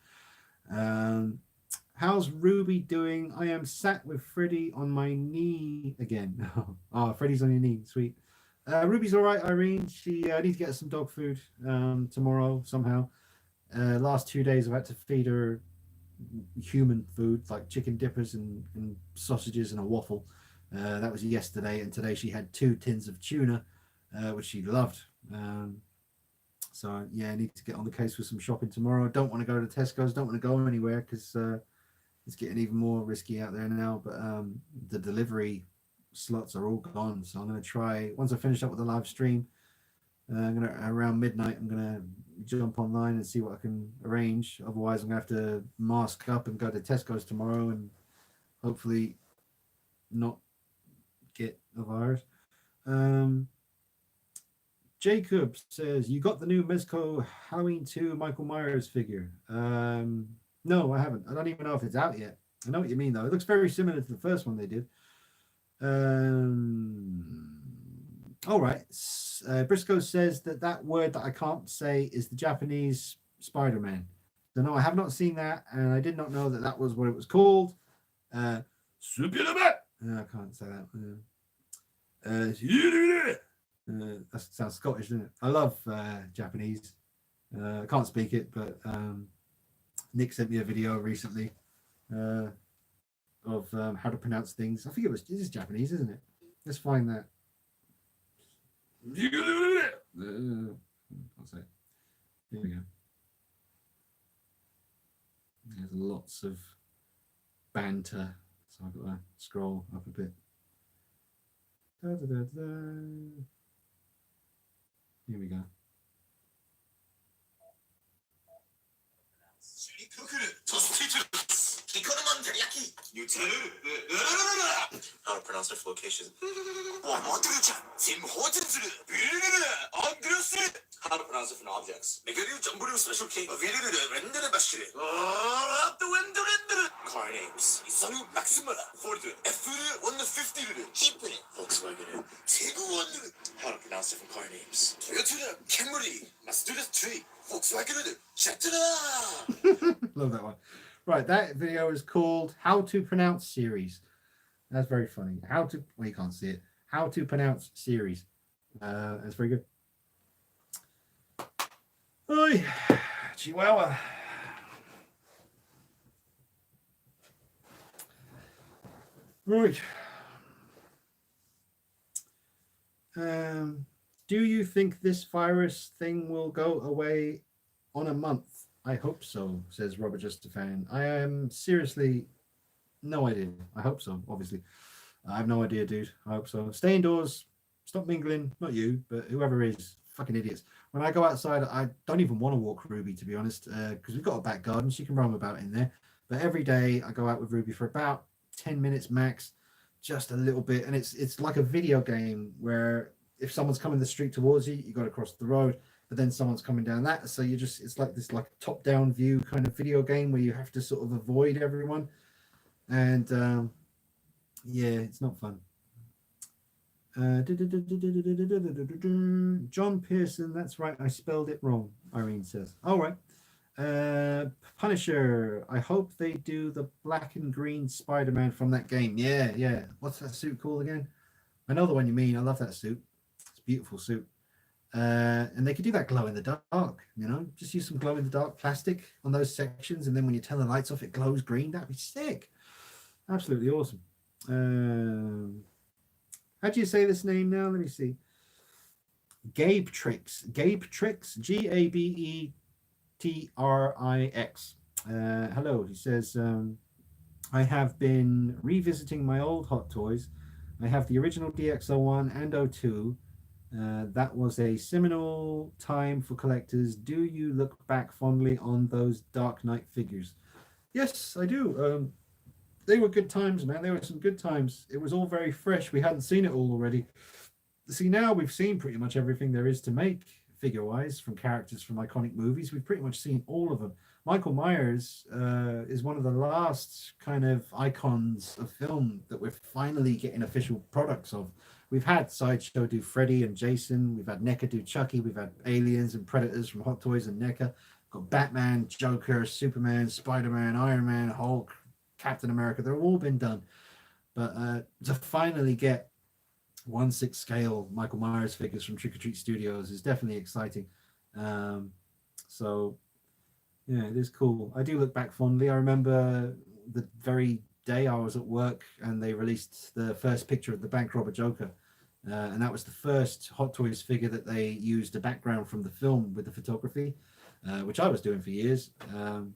How's Ruby doing? I am sat with Freddie on my knee again. Oh, Freddie's on your knee. Sweet. Ruby's all right, Irene. She needs to get some dog food tomorrow somehow. Last 2 days I've had to feed her human food like chicken dippers and sausages and a waffle. That was yesterday, and today she had 2 tins of tuna, which she loved. So yeah, I need to get on the case with some shopping tomorrow. I don't want to go to Tesco's, don't want to go anywhere because it's getting even more risky out there now. But the delivery slots are all gone, so I'm going to try once I finish up with the live stream. I'm gonna around midnight. I'm gonna jump online and see what I can arrange. Otherwise, I'm gonna have to mask up and go to Tesco's tomorrow and hopefully not get the virus. Jacob says, you got the new Mezco Halloween 2 Michael Myers figure. No, I haven't. I don't even know if it's out yet. I know what you mean, though. It looks very similar to the first one they did. All right. Briscoe says that word that I can't say is the Japanese Spider-Man. So, no, I have not seen that, and I did not know that was what it was called. I can't say that. That sounds Scottish, doesn't it? I love Japanese. I can't speak it, but Nick sent me a video recently of how to pronounce things. I think it is Japanese, isn't it? Let's find that. I'll say. Here we go. There's lots of banter, so I've got to scroll up a bit. Here we go. How to pronounce their location. How to pronounce different objects. Car names. Volkswagen. How to pronounce different car names. Love that one. Right, that video is called How to Pronounce Series. That's very funny. Well, you can't see it. How to Pronounce Series. That's very good. Oi, Chihuahua. Right. Do you think this virus thing will go away on a month? I hope so, says Robert Justafan. I am seriously no idea. I hope so, obviously. I have no idea, dude. I hope so. Stay indoors. Stop mingling. Not you, but whoever is. Fucking idiots. When I go outside, I don't even want to walk Ruby, to be honest, because we've got a back garden. She can roam about in there. But every day I go out with Ruby for about 10 minutes max, just a little bit. And it's like a video game where if someone's coming the street towards you, you got to cross the road. But then someone's coming down that, so it's like this top-down view kind of video game where you have to sort of avoid everyone, and yeah, it's not fun. John Pearson, that's right, I spelled it wrong, Irene says. All right. Punisher, I hope they do the black and green Spider-Man from that game. Yeah. What's that suit called again? I know the one you mean. I love that suit. It's a beautiful suit. And they could do that glow in the dark, just use some glow in the dark plastic on those sections, and then when you turn the lights off it glows green. That'd be sick. Absolutely awesome. How do you say this name now? Let me see. Gabe Tricks, Gabetrix. Hello, he says, I have been revisiting my old Hot Toys. I have the original DX01 and 02. That was a seminal time for collectors. Do you look back fondly on those Dark Knight figures? Yes, I do. They were good times, man. They were some good times. It was all very fresh. We hadn't seen it all already. See, now we've seen pretty much everything there is to make figure-wise from characters from iconic movies. We've pretty much seen all of them. Michael Myers is one of the last kind of icons of film that we're finally getting official products of. We've had Sideshow do Freddy and Jason. We've had NECA do Chucky. We've had Aliens and Predators from Hot Toys and NECA. We've got Batman, Joker, Superman, Spider-Man, Iron Man, Hulk, Captain America. They've all been done. But to finally get 1/6 scale Michael Myers figures from Trick or Treat Studios is definitely exciting. So, yeah, it is cool. I do look back fondly. I remember the very day I was at work and they released the first picture of the bank robber Joker, and that was the first Hot Toys figure that they used a background from the film with the photography, which I was doing for years, and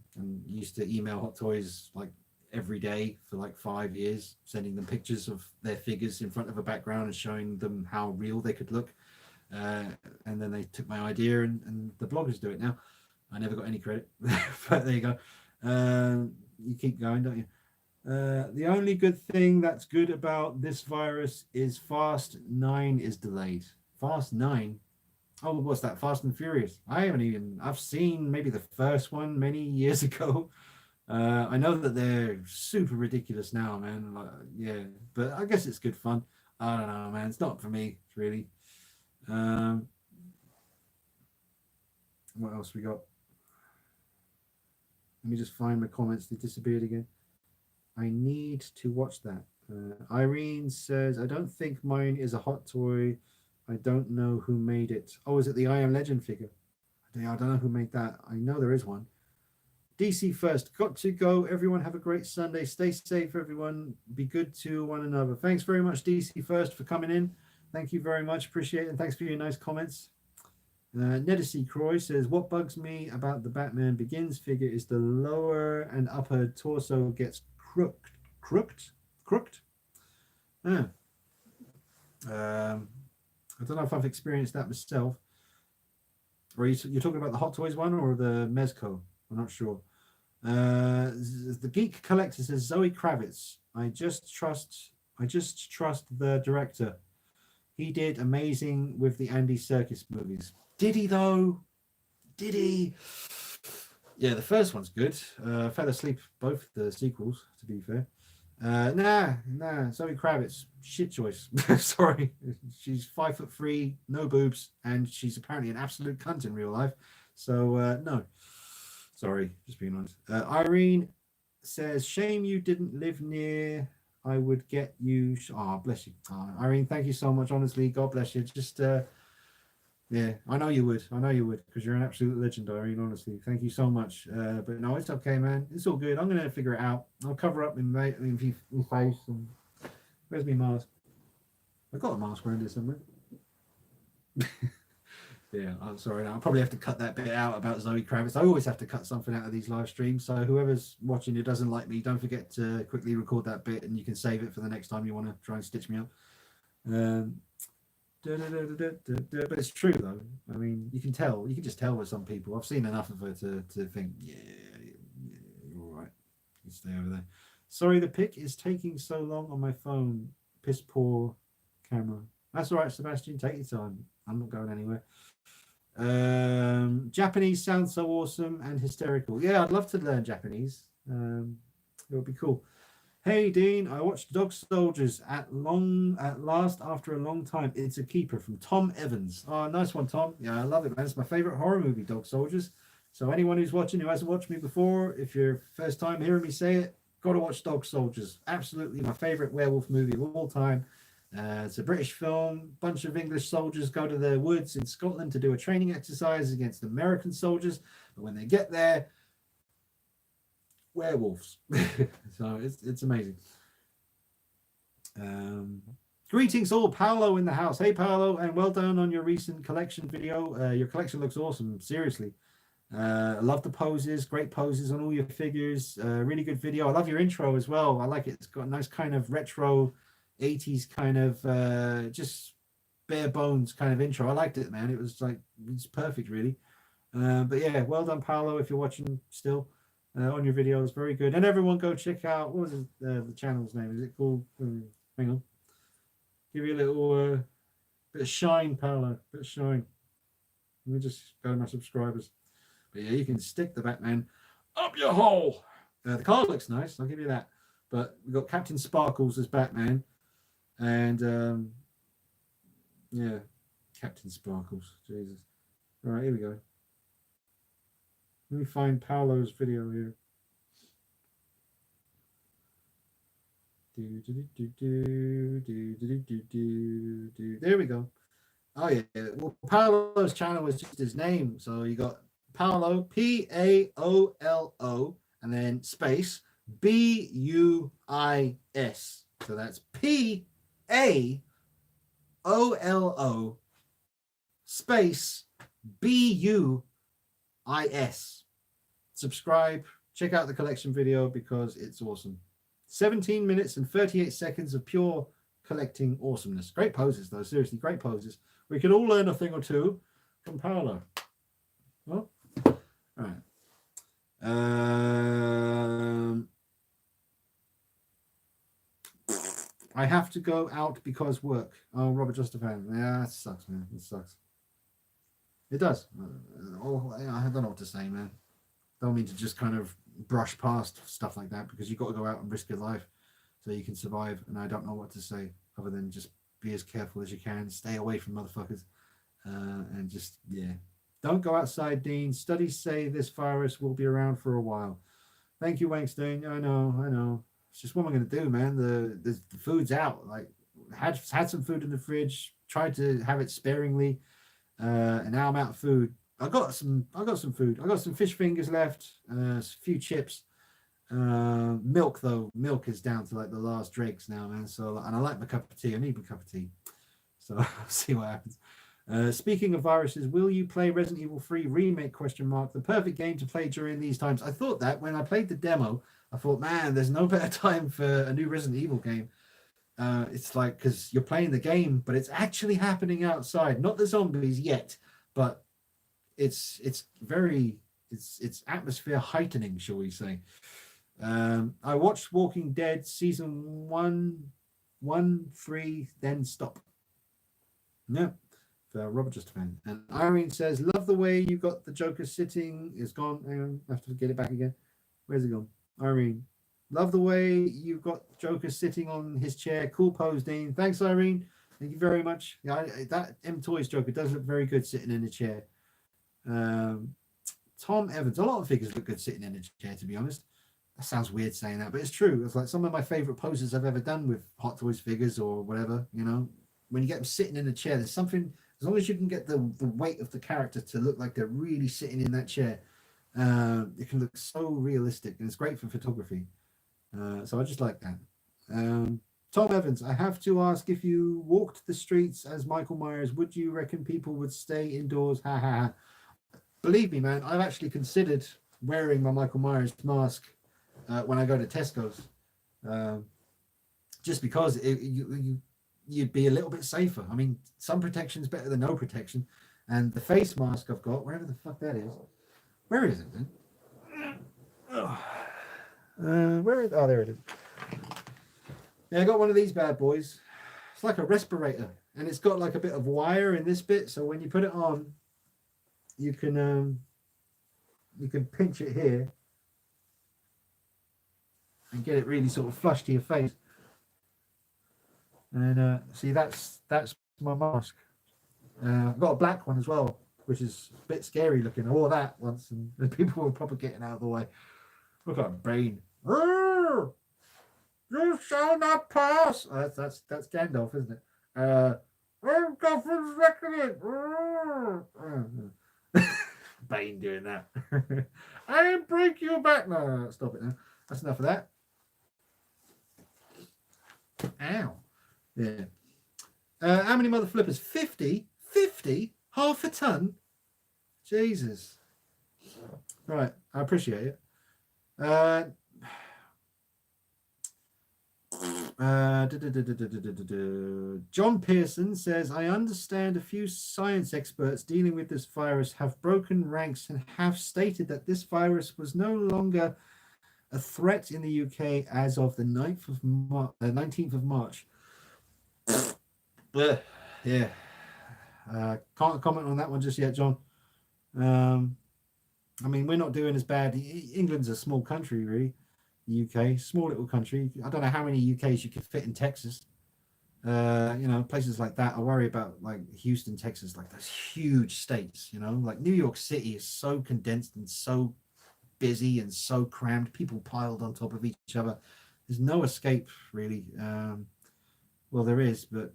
used to email Hot Toys like every day for like 5 years, sending them pictures of their figures in front of a background and showing them how real they could look. And then they took my idea, and the bloggers do it now. I never got any credit, but there you go. You keep going, don't you? The only good thing that's good about this virus is Fast 9 is delayed. Fast 9? Oh, what's that? Fast and Furious. I've seen maybe the first one many years ago. I know that they're super ridiculous now, man. Yeah, but I guess it's good fun. I don't know, man. It's not for me, really. What else we got? Let me just find my comments. They disappeared again. I need to watch that. Irene says, I don't think mine is a hot toy. I don't know who made it. Oh, is it the I Am Legend figure? I don't know who made that. I know there is one. DC first. Got to go. Everyone have a great Sunday. Stay safe, everyone. Be good to one another. Thanks very much, DC first, for coming in. Thank you very much. Appreciate it. And thanks for your nice comments. Nedesy Croy says, what bugs me about the Batman Begins figure is the lower and upper torso gets crooked. Yeah. I don't know if I've experienced that myself. Or you're talking about the Hot Toys one or the Mezco? I'm not sure. The Geek Collector says, Zoe Kravitz. I just trust the director. He did amazing with the Andy Serkis movies. Did he though? Did he? Yeah, the first one's good. Fell asleep both the sequels, to be fair. Nah. Zoe Kravitz, shit choice. Sorry, she's 5'3", no boobs, and she's apparently an absolute cunt in real life. So no. Sorry, just being honest. Irene says, shame you didn't live near. I would get you. Bless you. Irene, thank you so much. Honestly, God bless you. Just yeah, I know you would because you're an absolute legend, Irene. Honestly, thank you so much. But no, it's okay, man. It's all good. I'm gonna figure it out. I'll cover up in my face. And... Where's my mask? I got a mask around here somewhere. Yeah, I'm sorry. I'll probably have to cut that bit out about Zoe Kravitz. I always have to cut something out of these live streams. So whoever's watching who doesn't like me, don't forget to quickly record that bit, and you can save it for the next time you want to try and stitch me up. But it's true though. I mean, you can just tell with some people. I've seen enough of her to think, yeah, you're all right. You stay over there. Sorry, the pic is taking so long on my phone. Piss poor camera. That's all right, Sebastian. Take your time. I'm not going anywhere. Japanese sounds so awesome and hysterical. Yeah, I'd love to learn Japanese. It would be cool. Hey Dean, I watched Dog Soldiers at last after a long time. It's a keeper from Tom Evans. Oh, nice one, Tom. Yeah, I love it, man. It's my favorite horror movie, Dog Soldiers. So anyone who's watching who hasn't watched me before, if you're first time hearing me say it, gotta watch Dog Soldiers. Absolutely my favorite werewolf movie of all time. It's a British film. Bunch of English soldiers go to the woods in Scotland to do a training exercise against American soldiers. But when they get there, werewolves. So it's amazing. Greetings all, Paolo in the house. Hey Paolo, and well done on your recent collection video. Your collection looks awesome, seriously. I love the poses, great poses on all your figures. Really good video. I love your intro as well. I like it. It's got a nice kind of retro 80s kind of just bare bones kind of intro. I liked it, man. It's perfect, really. But yeah, well done, Paolo, if you're watching still. On your videos, very good. And everyone go check out, what was the channel's name? Is it called, hang on, give you a little bit of shine, Paolo, bit of shine. Let me just go to my subscribers. But yeah, you can stick the Batman up your hole. The car looks nice, I'll give you that. But we've got Captain Sparkles as Batman. And yeah, Captain Sparkles, Jesus. All right, here we go. Let me find Paolo's video here. There we go. Oh yeah. Well, Paolo's channel was just his name. So you got Paolo, Paolo, and then space Buis. So that's PAOLO space BUIS. Subscribe, check out the collection video because it's awesome. 17 minutes and 38 seconds of pure collecting awesomeness. Great poses, though. Seriously, great poses. We can all learn a thing or two from Paolo. Well, all right. I have to go out because work. Oh, Robert Justafan. Yeah, it sucks, man. It sucks. It does. I don't know what to say, man. Don't mean to just kind of brush past stuff like that because you've got to go out and risk your life so you can survive. And I don't know what to say other than just be as careful as you can. Stay away from motherfuckers. And just, yeah. Don't go outside, Dean. Studies say this virus will be around for a while. Thank you, Wankstein. I know. It's just what am I going to do, man? The food's out. Like, had some food in the fridge. Tried to have it sparingly, and now I'm out of food. I got some food. I got some fish fingers left. A few chips. Milk though. Milk is down to like the last dregs now, man. So, and I like my cup of tea. I need my cup of tea. So I'll see what happens. Speaking of viruses, will you play Resident Evil 3 Remake? ? The perfect game to play during these times. I thought that when I played the demo, I thought, man, there's no better time for a new Resident Evil game. It's like, because you're playing the game, but it's actually happening outside. Not the zombies yet, but it's atmosphere heightening, shall we say. I watched Walking Dead season 1, 3, then stop. Yeah. Robert Justafan. And Irene says, love the way you got the Joker sitting. It's gone. Hang on, I have to get it back again. Where's it gone? Irene. Love the way you've got Joker sitting on his chair. Cool pose, Dean. Thanks, Irene. Thank you very much. Yeah, that M Toys Joker does look very good sitting in a chair. Tom Evans. A lot of figures look good sitting in a chair, to be honest. That sounds weird saying that, but it's true. It's like some of my favorite poses I've ever done with Hot Toys figures or whatever, you know. When you get them sitting in a chair, there's something, as long as you can get the weight of the character to look like they're really sitting in that chair, it can look so realistic, and it's great for photography. So I just like that. Tom Evans, I have to ask, if you walked the streets as Michael Myers, would you reckon people would stay indoors? Ha ha ha. Believe me, man, I've actually considered wearing my Michael Myers mask when I go to Tesco's, just because you'd be a little bit safer. I mean, some protection is better than no protection. And the face mask I've got, wherever the fuck that is. Where is it then? Where is? Oh, there it is. Yeah, I got one of these bad boys. It's like a respirator, and it's got like a bit of wire in this bit. So when you put it on, you can pinch it here and get it really sort of flush to your face. And see, that's my mask. I've got a black one as well, which is a bit scary looking. I wore that once, and the people were probably getting out of the way. Look at Bane. You shall not pass. That's Gandalf, isn't it? Bane doing that. I break your back. No, stop it now. That's enough of that. Ow. Yeah. How many mother flippers? 50? 50? Half a ton? Jesus. Right. I appreciate it. John Pearson says, I understand a few science experts dealing with this virus have broken ranks and have stated that this virus was no longer a threat in the UK as of the 19th of March. Yeah. Can't comment on that one just yet, John. I mean, we're not doing as bad. England's a small country, really. The UK, small little country. I don't know how many UKs you could fit in Texas. You know, places like that. I worry about like Houston, Texas, like those huge states. You know, like New York City is so condensed and so busy and so crammed. People piled on top of each other. There's no escape, really. Well, there is, but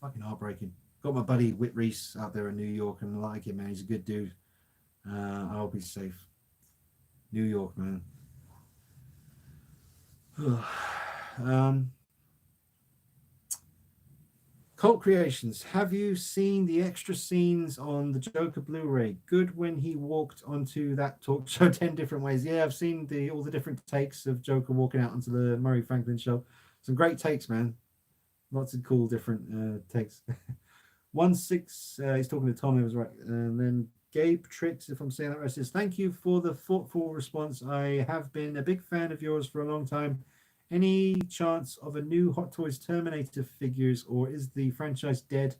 fucking heartbreaking. Got my buddy Whit Reese out there in New York, and I like him, man. He's a good dude. I'll be safe. New York, man. Cult Creations, have you seen the extra scenes on the Joker Blu-ray? Good when he walked onto that talk show 10 different ways. Yeah, I've seen all the different takes of Joker walking out onto the Murray Franklin show. Some great takes, man. Lots of cool different takes. 1-6, he's talking to Tom, it was right. And then Gabe Tricks, if I'm saying that right, says, thank you for the thoughtful response. I have been a big fan of yours for a long time. Any chance of a new Hot Toys Terminator figures, or is the franchise dead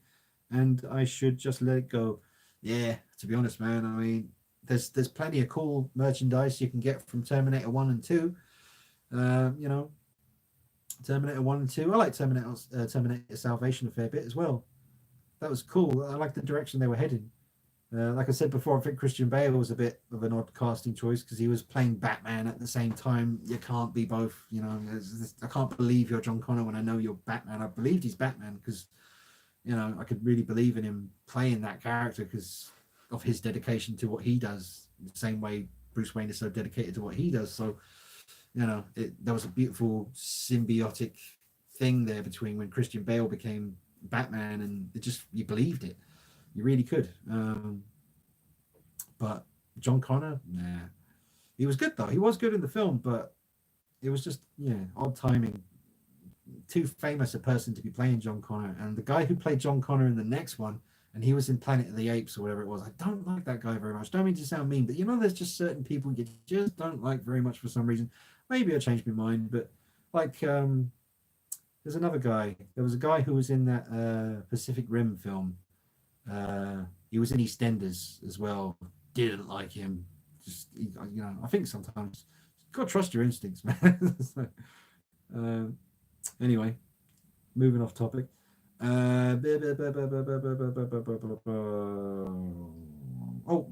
and I should just let it go? Yeah, to be honest, man, I mean, there's plenty of cool merchandise you can get from Terminator 1 and 2. You know, Terminator 1 and 2. I like Terminator Salvation a fair bit as well. That was cool. I like the direction they were heading. Like I said before, I think Christian Bale was a bit of an odd casting choice because he was playing Batman at the same time. You can't be both, you know. I can't believe you're John Connor when I know you're Batman. I believed he's Batman because, you know, I could really believe in him playing that character because of his dedication to what he does. The same way Bruce Wayne is so dedicated to what he does. So, you know, there was a beautiful symbiotic thing there between when Christian Bale became Batman, and you believed it. You really could. But John Connor, nah. He was good though. He was good in the film, but it was just, odd timing. Too famous a person to be playing John Connor. And the guy who played John Connor in the next one, and he was in Planet of the Apes or whatever it was, I don't like that guy very much. Don't mean to sound mean, but there's just certain people you just don't like very much for some reason. Maybe I changed my mind, but like, there's another guy. There was a guy who was in that Pacific Rim film. He was in EastEnders as well. Didn't like him. Just, I think sometimes you got to trust your instincts, man. So, anyway, moving off topic. Oh,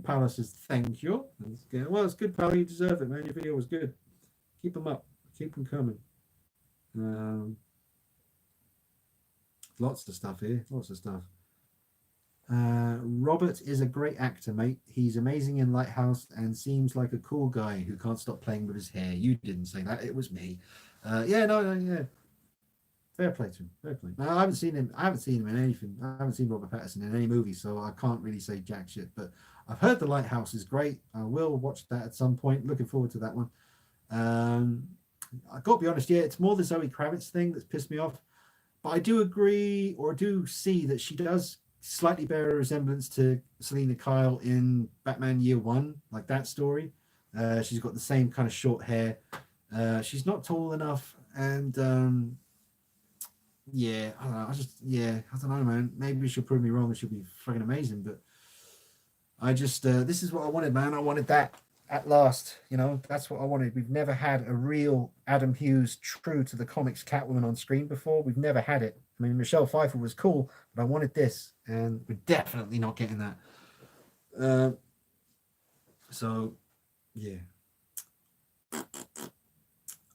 Paolo says thank you. Well, it's good, Paolo. You deserve it, man. Your video was good. Keep them up. Keep them coming. Lots of stuff here. Lots of stuff. Robert is a great actor, mate. He's amazing in Lighthouse and seems like a cool guy who can't stop playing with his hair. You didn't say that. It was me. Yeah. Fair play to him. Fair play. No, I haven't seen him in anything. I haven't seen Robert Pattinson in any movie, so I can't really say jack shit. But I've heard The Lighthouse is great. I will watch that at some point. Looking forward to that one. I've got to be honest, it's more the Zoe Kravitz thing that's pissed me off. But I do agree, or do see that she does slightly bear a resemblance to Selena Kyle in Batman Year One, like that story. She's got the same kind of short hair. She's not tall enough, and I don't know. I don't know, man. Maybe she'll prove me wrong and she'll be fucking amazing. But I just, this is what I wanted, man. I wanted that at last. That's what I wanted. We've never had a real Adam Hughes true to the comics Catwoman on screen before. We've never had it. I mean, Michelle Pfeiffer was cool, but I wanted this, and we're definitely not getting that. So, yeah.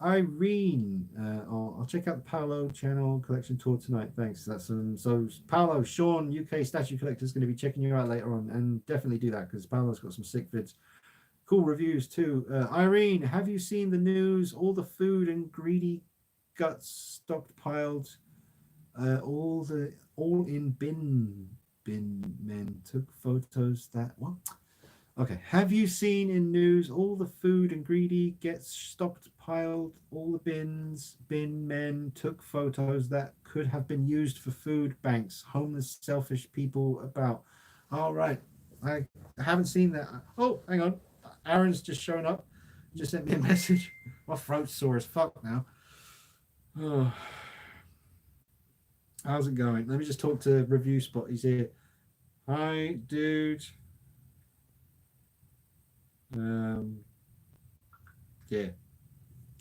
Irene, I'll check out the Paolo channel collection tour tonight. Thanks. That's so Paolo, Sean, UK Statue Collector is going to be checking you out later on, and definitely do that because Paolo's got some sick vids. Cool reviews too. Irene, have you seen the news? All the food and greedy guts stockpiled. All in bin men took photos that what? Okay. Have you seen in news all the food and greedy gets stockpiled? All the bin men took photos that could have been used for food banks. Homeless, selfish people about. All right. I haven't seen that. Oh, hang on. Aaron's just shown up. Just sent me a message. My throat's sore as fuck now. Oh. How's it going? Let me just talk to Review Spot. He's here. Hi, dude. Yeah.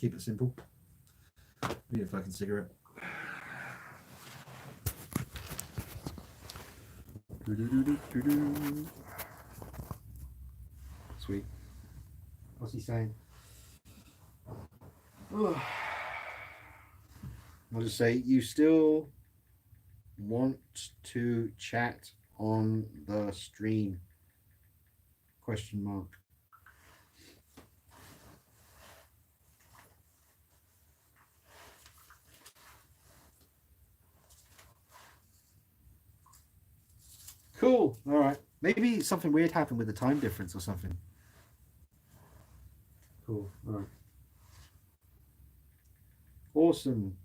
Keep it simple. Need a fucking cigarette. Sweet. What's he saying? I'll just say, you still want to chat on the stream? Question mark. Cool. All right. Maybe something weird happened with the time difference or something. Cool. All right. Awesome.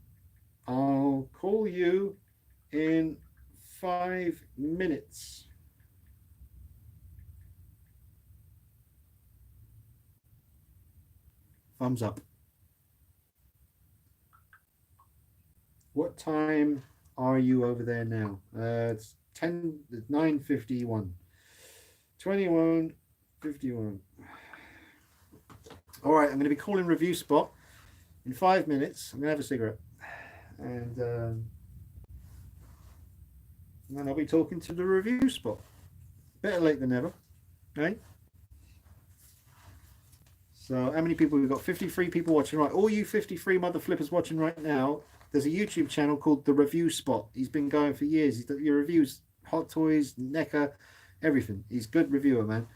I'll call you in 5 minutes. Thumbs up. What time are you over there now? It's 9:51. 21:51. All right, I'm going to be calling Review Spot in 5 minutes. I'm going to have a cigarette. And then I'll be talking to the Review Spot. Better late than never, right? So how many people we've got? 53 people watching. Right, all you 53 mother flippers watching right now, there's a YouTube channel called The Review Spot. He's been going for years. He's done your reviews, Hot Toys, NECA, everything. He's a good reviewer, man.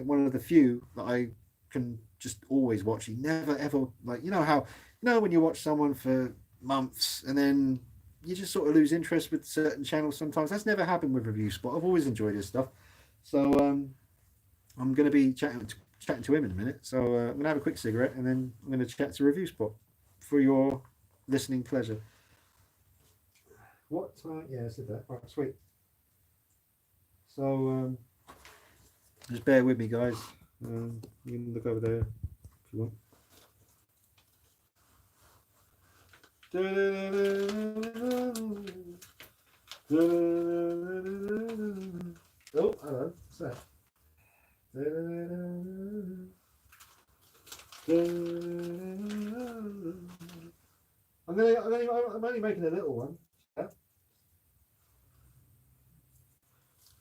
One of the few that I can just always watch. He never ever, like, you know how, when you watch someone for months and then you just sort of lose interest with certain channels sometimes. That's never happened with Review Spot. I've always enjoyed his stuff. So I'm going to be chatting to him in a minute. So I'm going to have a quick cigarette and then I'm going to chat to Review Spot for your listening pleasure. What time? Yeah, I said that. All right, sweet. So just bear with me, guys. You can look over there if you want. Oh, hello. What's that? I'm only making a little one. Yeah.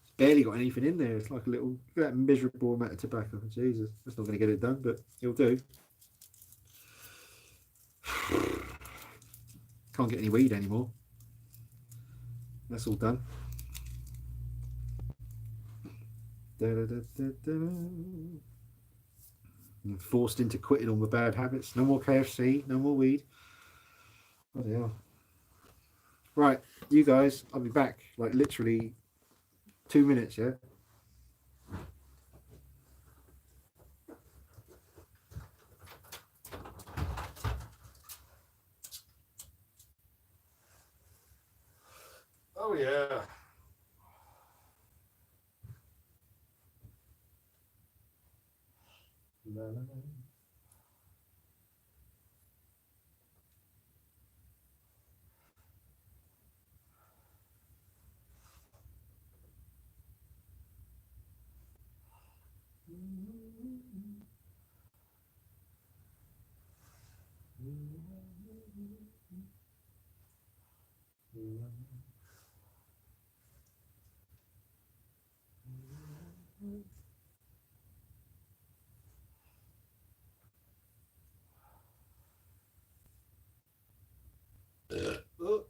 It's barely got anything in there. It's like a little, look at that miserable amount of tobacco. Jesus, that's not going to get it done, but it'll do. Can't get any weed anymore. That's all done. I'm forced into quitting all my bad habits. No more KFC, no more weed. Bloody hell. Right, you guys, I'll be back like literally 2 minutes, yeah? Oh yeah. La, la, la. Oh.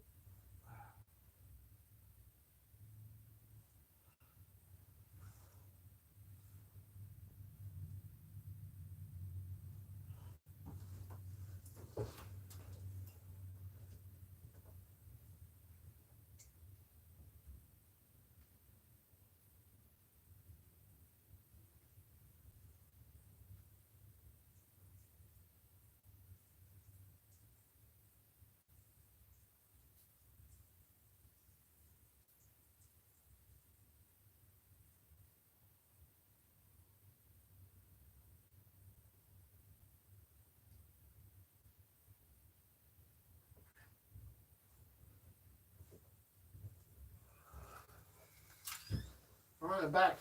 All right, I'm back.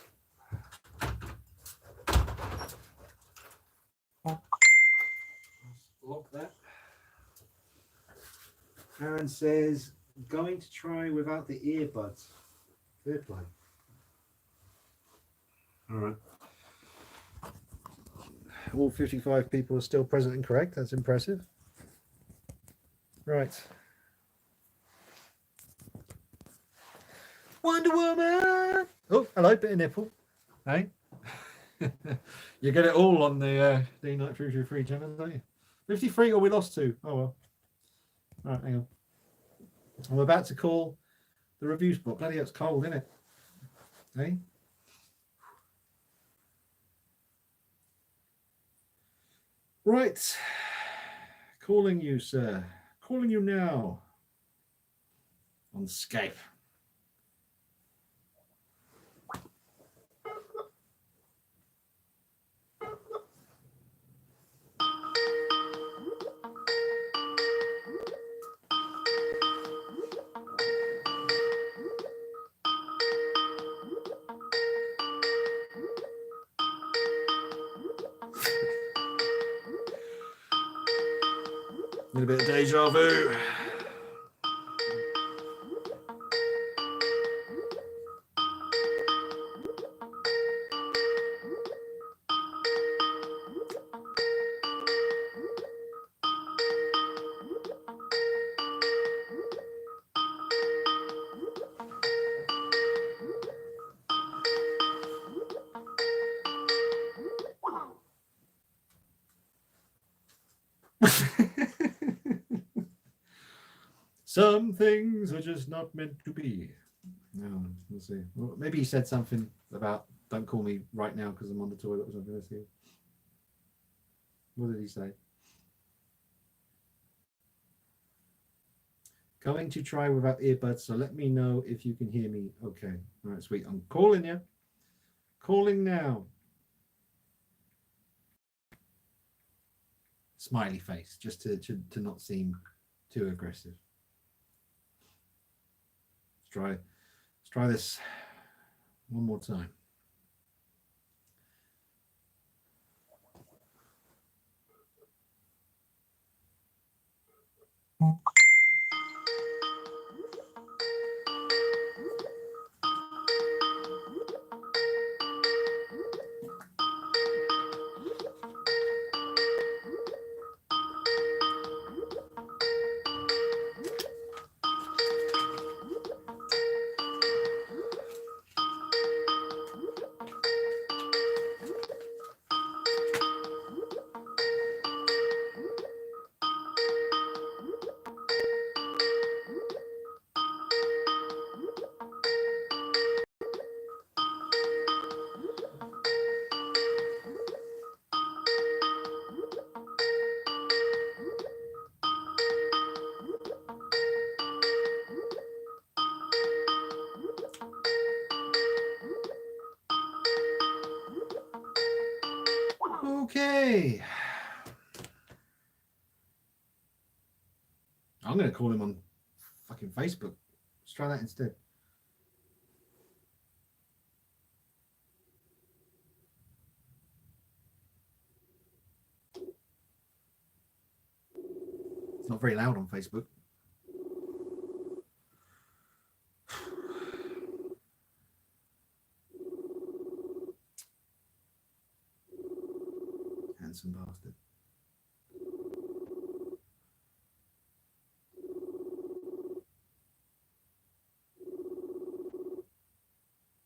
Lock that. Aaron says, going to try without the earbuds. Fair play. All right. All 55 people are still present and correct. That's impressive. Right. Wonder Woman. Oh, hello, bit of nipple. Hey. You get it all on the D Night 333 channel, don't you? 53 or we lost 2. Oh well. All right, hang on. I'm about to call the Review Spot. Bloody hell, it's cold, isn't it? Hey? Right. Calling you, sir. Calling you now. On Skype. A little bit of deja vu. Some things are just not meant to be. No, we'll see. Well, maybe he said something about don't call me right now because I'm on the toilet or something. Let's see. What did he say? Going to try without earbuds, so let me know if you can hear me. Okay. All right, sweet. I'm calling you. Calling now. Smiley face, just to not seem too aggressive. Let's try this one more time. Okay. I'm going to call him on fucking Facebook. Let's try that instead. It's not very loud on Facebook. Handsome bastard.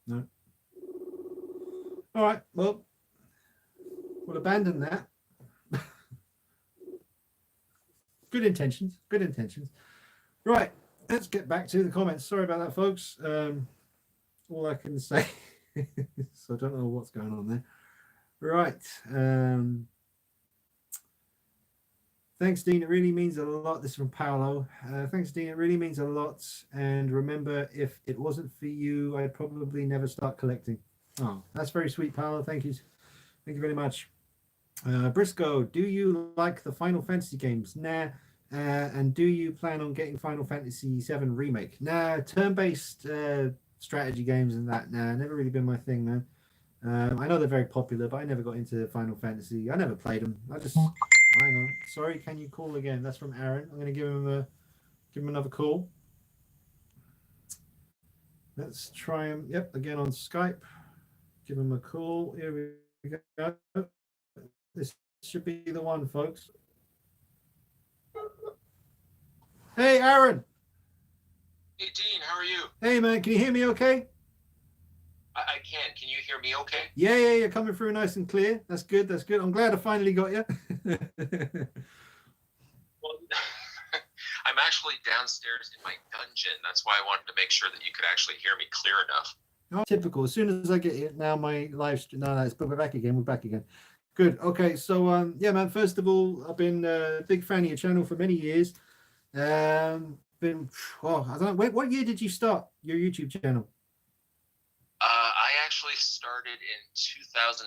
No. All right. Well, we'll abandon that. Good intentions. Good intentions. Right. Let's get back to the comments. Sorry about that, folks. All I can say. So I don't know what's going on there. Right. Thanks, Dean. It really means a lot. This is from Paolo. Thanks, Dean. It really means a lot. And remember, if it wasn't for you, I'd probably never start collecting. Oh, that's very sweet, Paolo. Thank you. Thank you very much. Briscoe, do you like the Final Fantasy games? Nah. And do you plan on getting Final Fantasy VII Remake? Nah. Turn-based strategy games and that, nah. Never really been my thing, man. I know they're very popular, but I never got into Final Fantasy. I never played them. I just... Hang on. Sorry, can you call again? That's from Aaron. I'm going to give him another call. Let's try him. Yep, again on Skype. Give him a call. Here we go. This should be the one, folks. Hey, Aaron. Hey, Dean, how are you? Hey, man. Can you hear me okay? I can. Can you hear me okay? Yeah, you're coming through nice and clear. That's good. I'm glad I finally got you. Well, I'm actually downstairs in my dungeon. That's why I wanted to make sure that you could actually hear me clear enough. Oh, typical. As soon as I get it now, my live stream. No, it's but we're back again. We're back again. Good. Okay. So yeah, man. First of all, I've been a big fan of your channel for many years. Been oh, I don't know. What year did you start your YouTube channel? I actually started in 2009.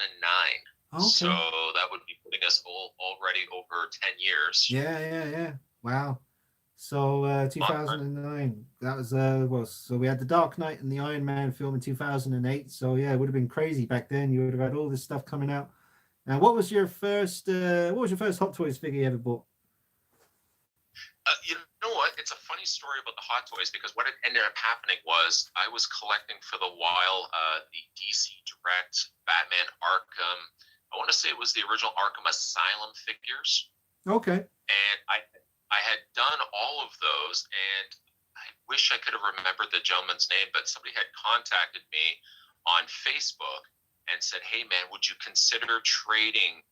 Okay. So that would be putting us already over 10 years. Yeah. Wow. So 2009. That was well. So we had the Dark Knight and the Iron Man film in 2008. So yeah, it would have been crazy back then. You would have had all this stuff coming out. Now, what was your first Hot Toys figure you ever bought? You know what? It's a funny story about the Hot Toys because what ended up happening was I was collecting for the while the DC Direct Batman Arkham. I want to say it was the original Arkham Asylum figures. Okay. And I had done all of those, and I wish I could have remembered the gentleman's name, but somebody had contacted me on Facebook and said, "Hey man, would you consider trading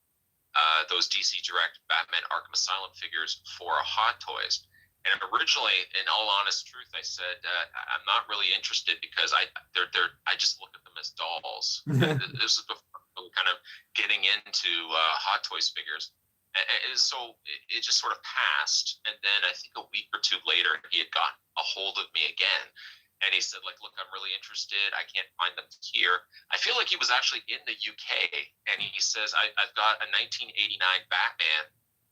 those DC Direct Batman Arkham Asylum figures for a Hot Toys?" And originally, in all honest truth, I said I'm not really interested because I just look at them as dolls. This is before kind of getting into Hot Toys figures. And so it just sort of passed. And then I think a week or two later, he had got a hold of me again. And he said, like, look, I'm really interested. I can't find them here. I feel like he was actually in the UK. And he says, I've got a 1989 Batman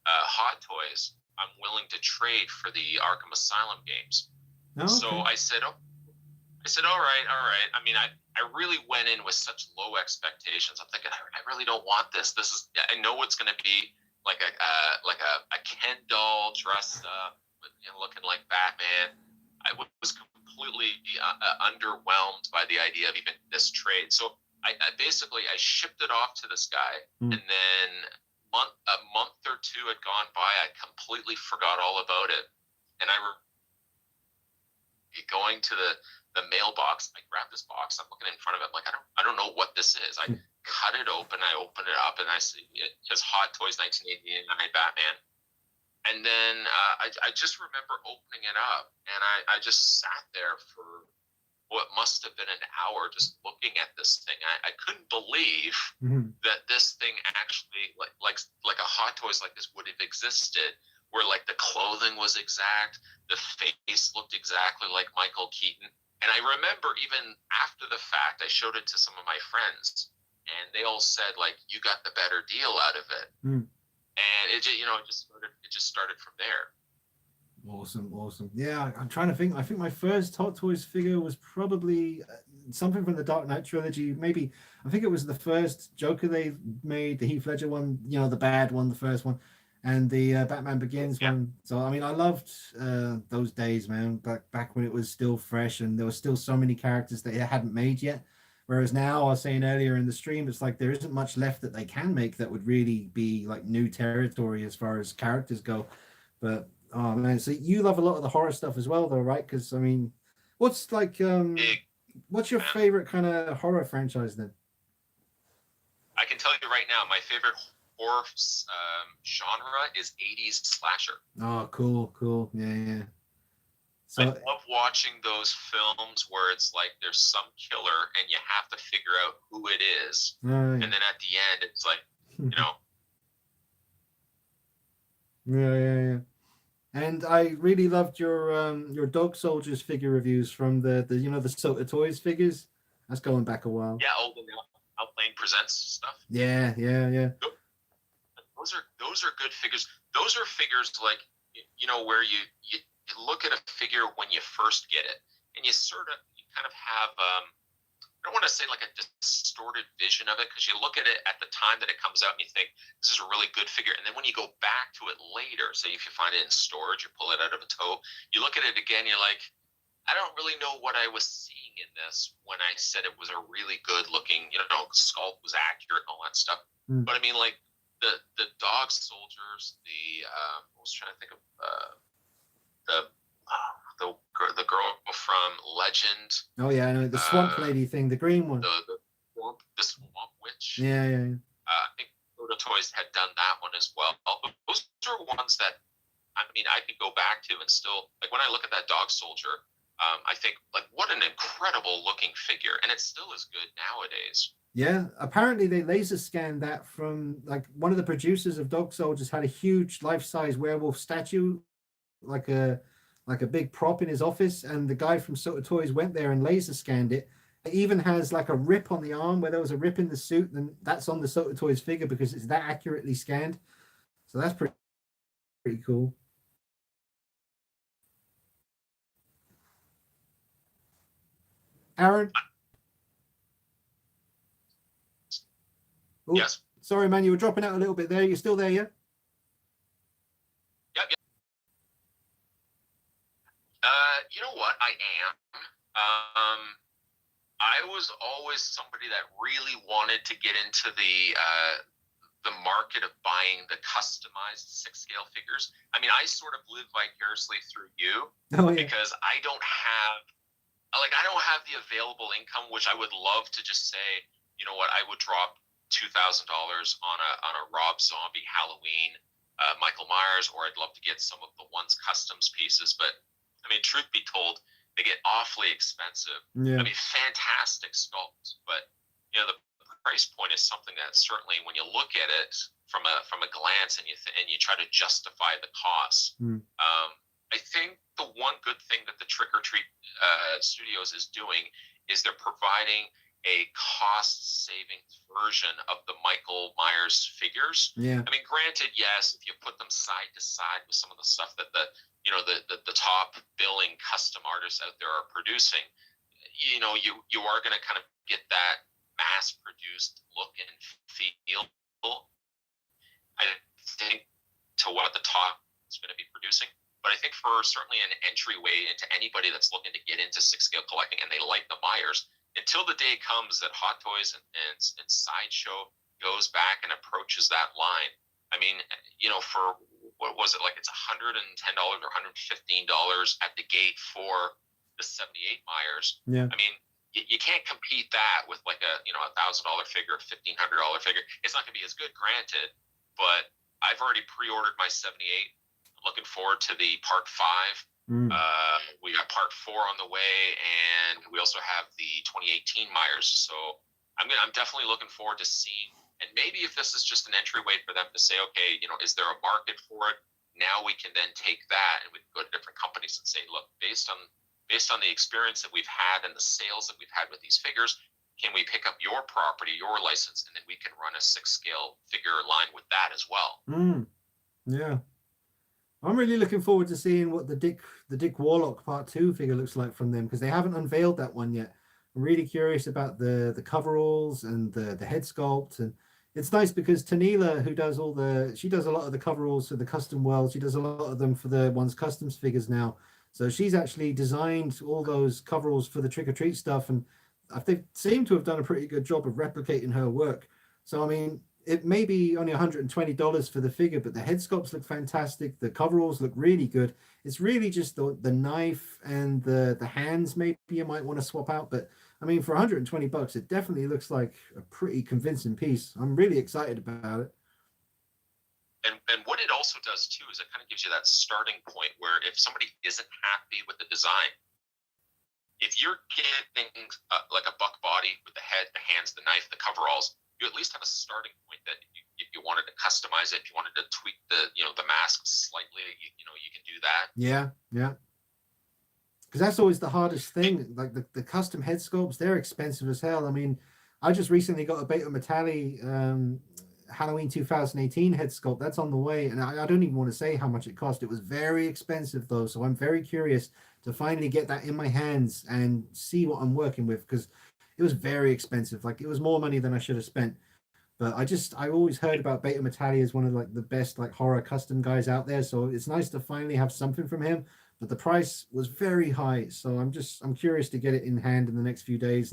Hot Toys. I'm willing to trade for the Arkham Asylum games. Okay. So I said, all right. I mean, I really went in with such low expectations. I'm thinking, I really don't want this. I know it's going to be like a Ken doll dressed up, looking like Batman. I was completely underwhelmed by the idea of even this trade. So I basically shipped it off to this guy, and then a month or two had gone by. I completely forgot all about it, and going to the mailbox. I grabbed this box. I'm looking in front of it. I'm like, I don't know what this is. I cut it open. I open it up, and I see it says Hot Toys 1989 Batman. And then I just remember opening it up, and I just sat there for what must have been an hour just looking at this thing. I couldn't believe that this thing actually, like a Hot Toys like this would have existed, where like the clothing was exact, the face looked exactly like Michael Keaton. And I remember even after the fact, I showed it to some of my friends, and they all said, like, you got the better deal out of it. And it just started from there. Awesome. Yeah, I'm trying to think. I think my first Hot Toys figure was probably something from the Dark Knight trilogy. Maybe, I think it was the first Joker they made, the Heath Ledger one, the bad one, the first one, and the Batman Begins one. So, I mean, I loved those days, man, back when it was still fresh and there were still so many characters that it hadn't made yet. Whereas now, I was saying earlier in the stream, it's like there isn't much left that they can make that would really be like new territory as far as characters go. But oh man, so you love a lot of the horror stuff as well, though, right? Because I mean, what's your favorite kind of horror franchise then? I can tell you right now, my favorite horror genre is 80s slasher. Oh, cool. Yeah. So, I love watching those films where it's like there's some killer and you have to figure out who it is. Right. And then at the end, it's like, Yeah. And I really loved your Dog Soldiers figure reviews from the Sota Toys figures. That's going back a while. Yeah, all the Outplane Presents stuff. Yeah. Those are good figures. Those are figures like, where you look at a figure when you first get it, and you kind of have I don't want to say like a distorted vision of it, because you look at it at the time that it comes out and you think this is a really good figure, and then when you go back to it later, say if you find it in storage, you pull it out of a tote, you look at it again, you're like, I don't really know what I was seeing in this when I said it was a really good looking, sculpt was accurate and all that stuff. But I mean, like the Dog Soldiers, I was trying to think of the girl from Legend. Oh yeah, I know the Swamp Lady thing, the green one. The Swamp Witch. Yeah. I think Sota Toys had done that one as well. But those are ones that I could go back to and still, like when I look at that Dog Soldier, I think, like, what an incredible looking figure, and it still is good nowadays. Yeah, apparently they laser scanned that from like one of the producers of Dog Soldiers had a huge life-size werewolf statue, like a big prop in his office, and the guy from Soto Toys went there and laser scanned it. It even has like a rip on the arm where there was a rip in the suit, and that's on the Soto Toys figure because it's that accurately scanned. So that's pretty cool. Aaron? Ooh, Yes. sorry, man, you were dropping out a little bit there. You're still there, yeah? Yep. You know what? I am. I was always somebody that really wanted to get into the market of buying the customized 6-scale figures. I mean, I sort of live vicariously through you Oh, yeah. because I don't have the available income, which I would love to just say, you know what, I would drop $2,000 on a Rob Zombie Halloween Michael Myers, or I'd love to get some of the Once Customs pieces. But I mean, truth be told, they get awfully expensive. Yeah. I mean, fantastic sculpts, but you know, the price point is something that certainly, when you look at it from a glance and you try to justify the costs. I think the one good thing that the Trick or Treat Studios is doing is they're providing a cost-saving version of the Michael Myers figures. Yeah. I mean, granted, yes, if you put them side to side with some of the stuff that the top billing custom artists out there are producing, you know, you are going to kind of get that mass-produced look and feel. I think to what the top is going to be producing. But I think for certainly an entryway into anybody that's looking to get into 6-scale collecting and they like the Myers, until the day comes that Hot Toys and Sideshow goes back and approaches that line. I mean, you know, for what was it, like it's $110 or $115 at the gate for the 78 Myers. Yeah. I mean, you can't compete that with like a $1,000 figure, $1,500 figure. It's not going to be as good, granted, but I've already pre-ordered my 78. Looking forward to the part 5. We got part 4 on the way, and we also have the 2018 Myers. So I'm definitely looking forward to seeing, and maybe if this is just an entryway for them to say, okay, you know, is there a market for it? Now we can then take that and we can go to different companies and say, look, based on the experience that we've had and the sales that we've had with these figures, can we pick up your property, your license, and then we can run a 6-scale figure line with that as well. Yeah. I'm really looking forward to seeing what the Dick Warlock Part 2 figure looks like from them, because they haven't unveiled that one yet. I'm really curious about the coveralls and the head sculpt, and it's nice because Tanila, who does she does a lot of the coveralls for the custom world. She does a lot of them for the Once Customs figures now. So she's actually designed all those coveralls for the Trick or Treat stuff, and I think seem to have done a pretty good job of replicating her work. So I mean, it may be only $120 for the figure, but the head sculpts look fantastic. The coveralls look really good. It's really just the knife and the hands maybe you might want to swap out. But I mean, for $120, it definitely looks like a pretty convincing piece. I'm really excited about it. And what it also does too is it kind of gives you that starting point where if somebody isn't happy with the design, if you're getting like a buck body with the head, the hands, the knife, the coveralls, you at least have a starting point that if you wanted to customize it, if you wanted to tweak the mask slightly, you can do that. Yeah. Because that's always the hardest thing. Like the custom head sculpts, they're expensive as hell. I mean, I just recently got a Beta Metalli Halloween 2018 head sculpt. That's on the way, and I don't even want to say how much it cost. It was very expensive though, so I'm very curious to finally get that in my hands and see what I'm working with, because it was very expensive. Like, it was more money than I should have spent. But I always heard about Beta Metalli as one of like the best like horror custom guys out there. So it's nice to finally have something from him. But the price was very high. So I'm curious to get it in hand in the next few days.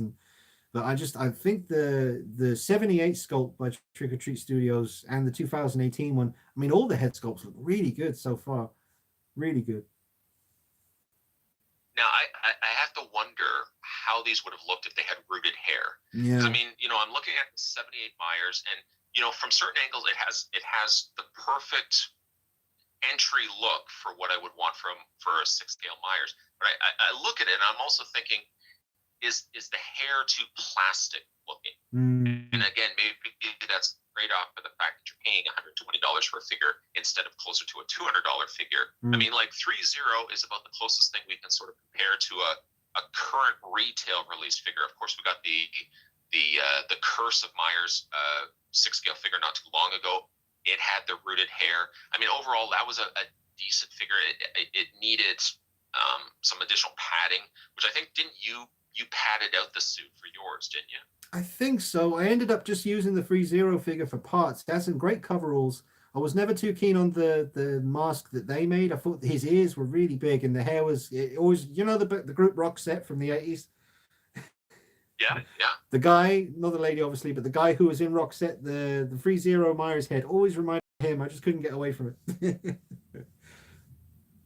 But I think the 78 sculpt by Trick or Treat Studios and the 2018 one, I mean, all the head sculpts look really good so far. Really good. Now, I have to wonder how these would have looked if they had rooted hair. Yeah. I mean, I'm looking at the 78 Myers, and from certain angles, it has the perfect entry look for what I would want for a 6-scale Myers. But I look at it and I'm also thinking, is the hair too plastic looking? And again, maybe that's trade off for the fact that you're paying $120 for a figure instead of closer to a $200 figure. I mean, like 3.0 is about the closest thing we can sort of compare to a current retail release figure. Of course, we got the Curse of Myers 6-scale figure not too long ago. It had the rooted hair. I mean, overall, that was a decent figure. It needed some additional padding, which I think you padded out the suit for yours, didn't you? I think so. I ended up just using the 3.0 figure for parts. It has some great coveralls. I was never too keen on the mask that they made. I thought his ears were really big and the hair was always, the group Roxette from the 80s. Yeah. The guy, not the lady obviously, but the guy who was in Roxette, the 3.0 Myers head always reminded me of him. I just couldn't get away from it.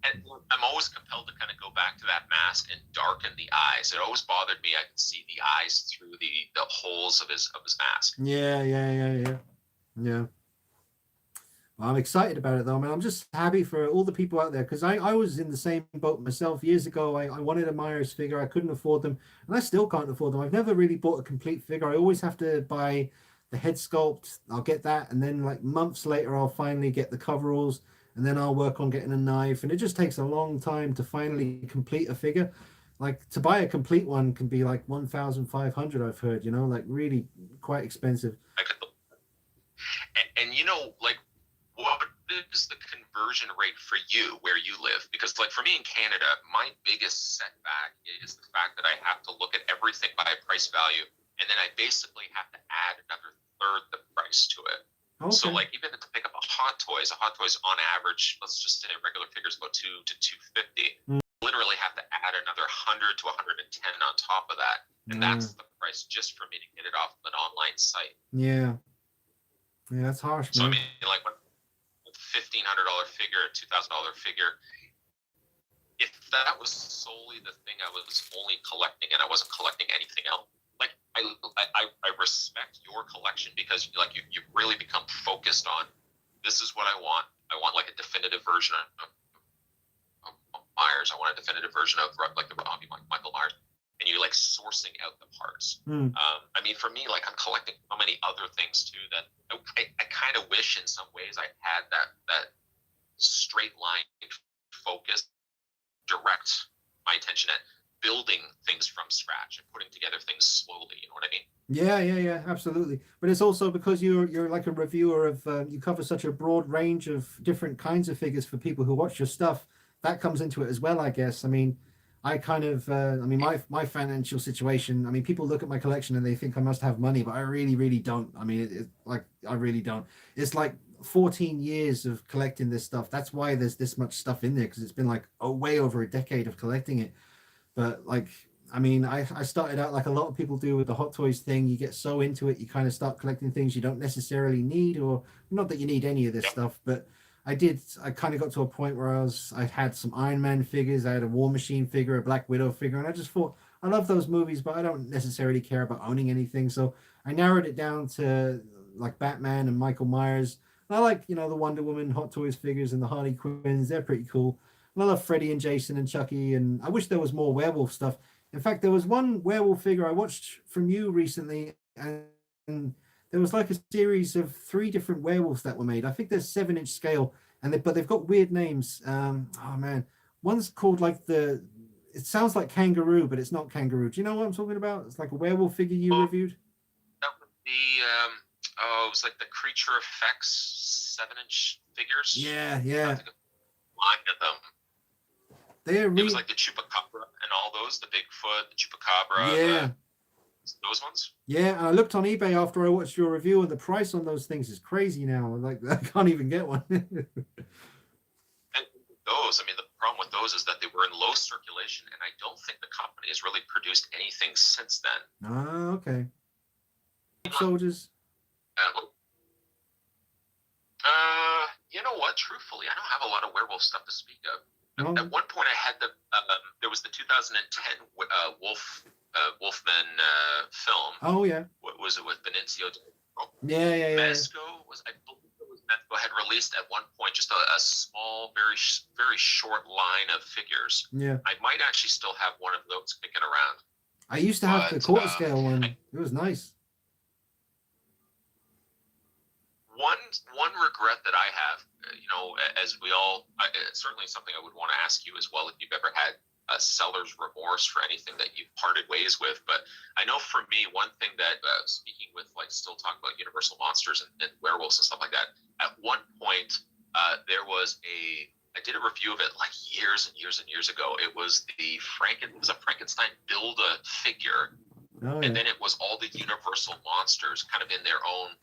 And I'm always compelled to kind of go back to that mask and darken the eyes. It always bothered me. I could see the eyes through the holes of his mask. Yeah. Well, I'm excited about it though, man. I'm just happy for all the people out there because I was in the same boat myself years ago. I wanted a Myers figure. I couldn't afford them, and I still can't afford them. I've never really bought a complete figure. I always have to buy the head sculpt. I'll get that, and then like months later, I'll finally get the coveralls, and then I'll work on getting a knife. And it just takes a long time to finally complete a figure. Like to buy a complete one can be like 1,500. I've heard, like really quite expensive. And like, what is the conversion rate for you where you live? Because like for me in Canada, my biggest setback is the fact that I have to look at everything by price value, and then I basically have to add another third the price to it. Okay. So like even to pick up a Hot Toys on average, let's just say regular figures about $200 to $250. Literally have to add another $100 to $110 on top of that, and that's the price just for me to get it off of an online site. Yeah, that's harsh, man. So I mean, like when $1,500 figure, $2,000 figure, if that was solely the thing I was only collecting and I wasn't collecting anything else, like I respect your collection because like you really become focused on this is what I want. I want like a definitive version of Myers. I want a definitive version of like the Robbie Michael Myers, and you're like sourcing out the parts. I mean, for me, like I'm collecting so many other things too that I kind of wish in some ways I had that straight line focus, direct my attention at building things from scratch and putting together things slowly. You know what I mean? Yeah, absolutely. But it's also because you're like a reviewer of you cover such a broad range of different kinds of figures for people who watch your stuff. That comes into it as well, I guess. I mean, I kind of, my financial situation, I mean, people look at my collection and they think I must have money, but I really, really don't. I mean, I really don't. It's like 14 years of collecting this stuff. That's why there's this much stuff in there, because it's been like way over a decade of collecting it. But like, I mean, I started out like a lot of people do with the Hot Toys thing. You get so into it, you kind of start collecting things you don't necessarily need, or not that you need any of this stuff, but I kind of got to a point where I had some Iron Man figures, I had a War Machine figure, a Black Widow figure, and I just thought, I love those movies, but I don't necessarily care about owning anything. So I narrowed it down to like Batman and Michael Myers. And I like, the Wonder Woman Hot Toys figures and the Harley Quinns. They're pretty cool. And I love Freddy and Jason and Chucky, and I wish there was more werewolf stuff. In fact, there was one werewolf figure I watched from you recently, and there was like a series of 3 different werewolves that were made. I think there's 7-inch scale, but they've got weird names. Oh man, one's called like it sounds like kangaroo, but it's not kangaroo. Do you know what I'm talking about? It's like a werewolf figure you reviewed. That would be it was like the Creature Effects 7-inch figures. Yeah. Line of them. It was like the Chupacabra and all those, the Bigfoot, the Chupacabra. Yeah. Those ones? Yeah, and I looked on eBay after I watched your review, and the price on those things is crazy now. Like, I can't even get one. And those, I mean, the problem with those is that they were in low circulation, and I don't think the company has really produced anything since then. Ah, okay. Soldiers. You know what? Truthfully, I don't have a lot of werewolf stuff to speak of. Oh. At one point, I had there was the 2010 Wolfman film. Oh yeah. What was it with Benicio? Yeah. Mesco I believe it was Mezco had released at one point just a small, very short line of figures. Yeah. I might actually still have one of those kicking around. I used to have the But, quarter scale one. It was nice. One regret that I have, as we all, it's certainly something I would want to ask you as well, if you've ever had a seller's remorse for anything that you've parted ways with. But I know for me, one thing that, speaking with, like, still talking about Universal Monsters and werewolves and stuff like that, at one point, there was I did a review of it like years and years and years ago. It was a Frankenstein Build-A-Figure. Oh, And yeah. then it was all the Universal monsters kind of in their own,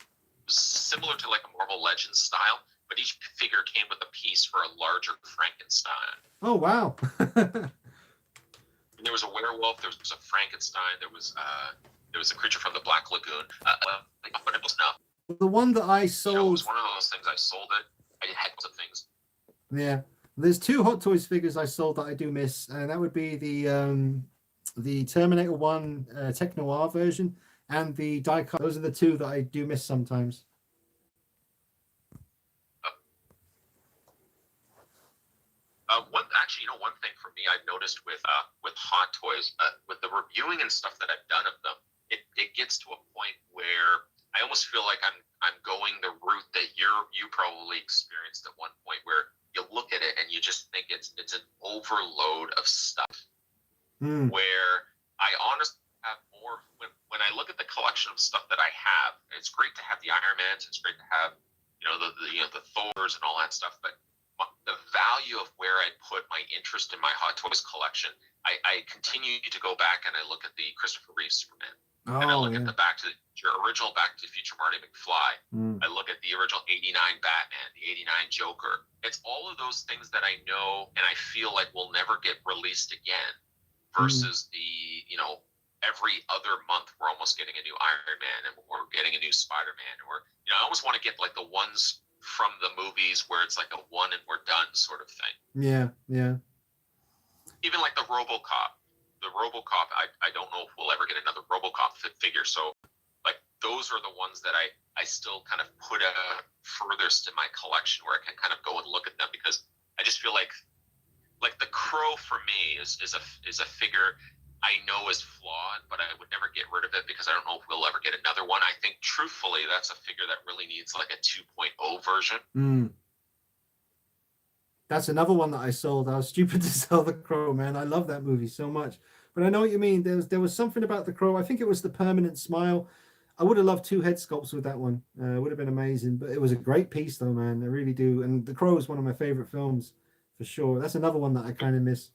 similar to like a Marvel Legends style, but each figure came with a piece for a larger Frankenstein. Oh, wow. And there was a werewolf, there was a Frankenstein, there was a creature from the Black Lagoon. But it was enough. The one that I It sold. was one of those things. I sold it. I had lots of things. Yeah. There's two Hot Toys figures I sold that I do miss, and that would be the Terminator 1 Tech Noir version and the die-cut. Those are the two that I do miss sometimes. One thing for me I've noticed with Hot Toys, with the reviewing and stuff that I've done of them, it gets to a point where I almost feel like I'm going the route that you probably experienced at one point, where you look at it and you just think it's an overload of stuff. Where I honestly have more, when I look at the collection of stuff that I have, it's great to have the Iron Mans, it's great to have the Thors and all that stuff, but the value of where I put my interest in my Hot Toys collection, I continue to go back and I look at the Christopher Reeve Superman. And I look at the original Back to the Future Marty McFly. I look at the original 89 Batman, the 89 Joker. It's all of those things that I know and I feel like will never get released again, versus every other month we're almost getting a new Iron Man and we're getting a new Spider-Man, or I almost want to get like the ones from the movies where it's like a one and we're done sort of thing. Yeah. Even like the RoboCop. I don't know if we'll ever get another RoboCop figure. So like those are the ones that I still kind of put furthest in my collection, where I can kind of go and look at them, because I just feel like the Crow for me is a figure I know is flawed, but I would never get rid of it because I don't know if we'll ever get another one. I think truthfully that's a figure that really needs like a 2.0 version. That's another one that I sold. I was stupid to sell the Crow, man. I love that movie so much. But I know what you mean. There was something about the Crow. I think it was the permanent smile. I would have loved two head sculpts with that one. It would have been amazing. But it was a great piece, though, man. I really do. And The Crow is one of my favorite films, for sure. That's another one that I kind of miss.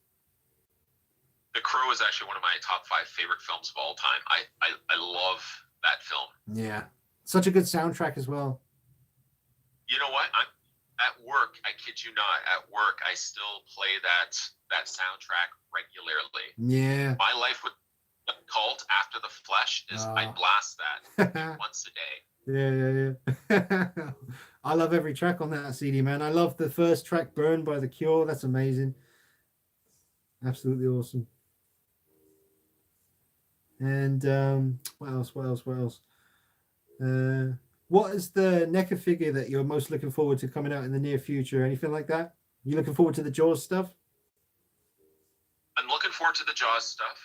The Crow is actually one of my top 5 favorite films of all time. I love that film. Yeah. Such a good soundtrack as well. You know what? I'm at work, I kid you not, at work, I still play that soundtrack regularly. Yeah. My life with the Cult After the Flesh is I blast that once a day. Yeah. I love every track on that CD, man. I love the first track, Burn by The Cure. That's amazing. Absolutely awesome. And what else? What is the NECA figure that you're most looking forward to coming out in the near future? Anything like that? You looking forward to the Jaws stuff? I'm looking forward to the Jaws stuff.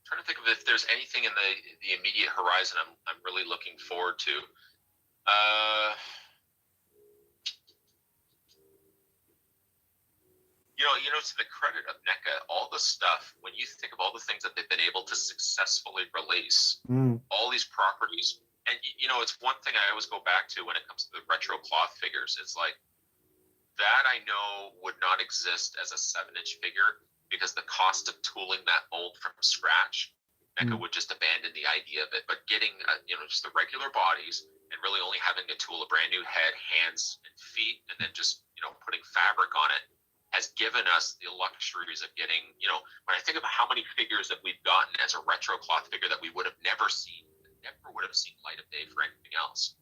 Trying to think of if there's anything in the immediate horizon I'm really looking forward to. To the credit of NECA, all the stuff, when you think of all the things that they've been able to successfully release, all these properties, and it's one thing I always go back to when it comes to the retro cloth figures. It's like that I know would not exist as a 7-inch figure, because the cost of tooling that mold from scratch, NECA would just abandon the idea of it. But getting just the regular bodies and really only having to tool a brand new head, hands, and feet, and then just putting fabric on it, has given us the luxuries of getting, when I think about how many figures that we've gotten as a retro cloth figure that we would have never seen light of day for anything else.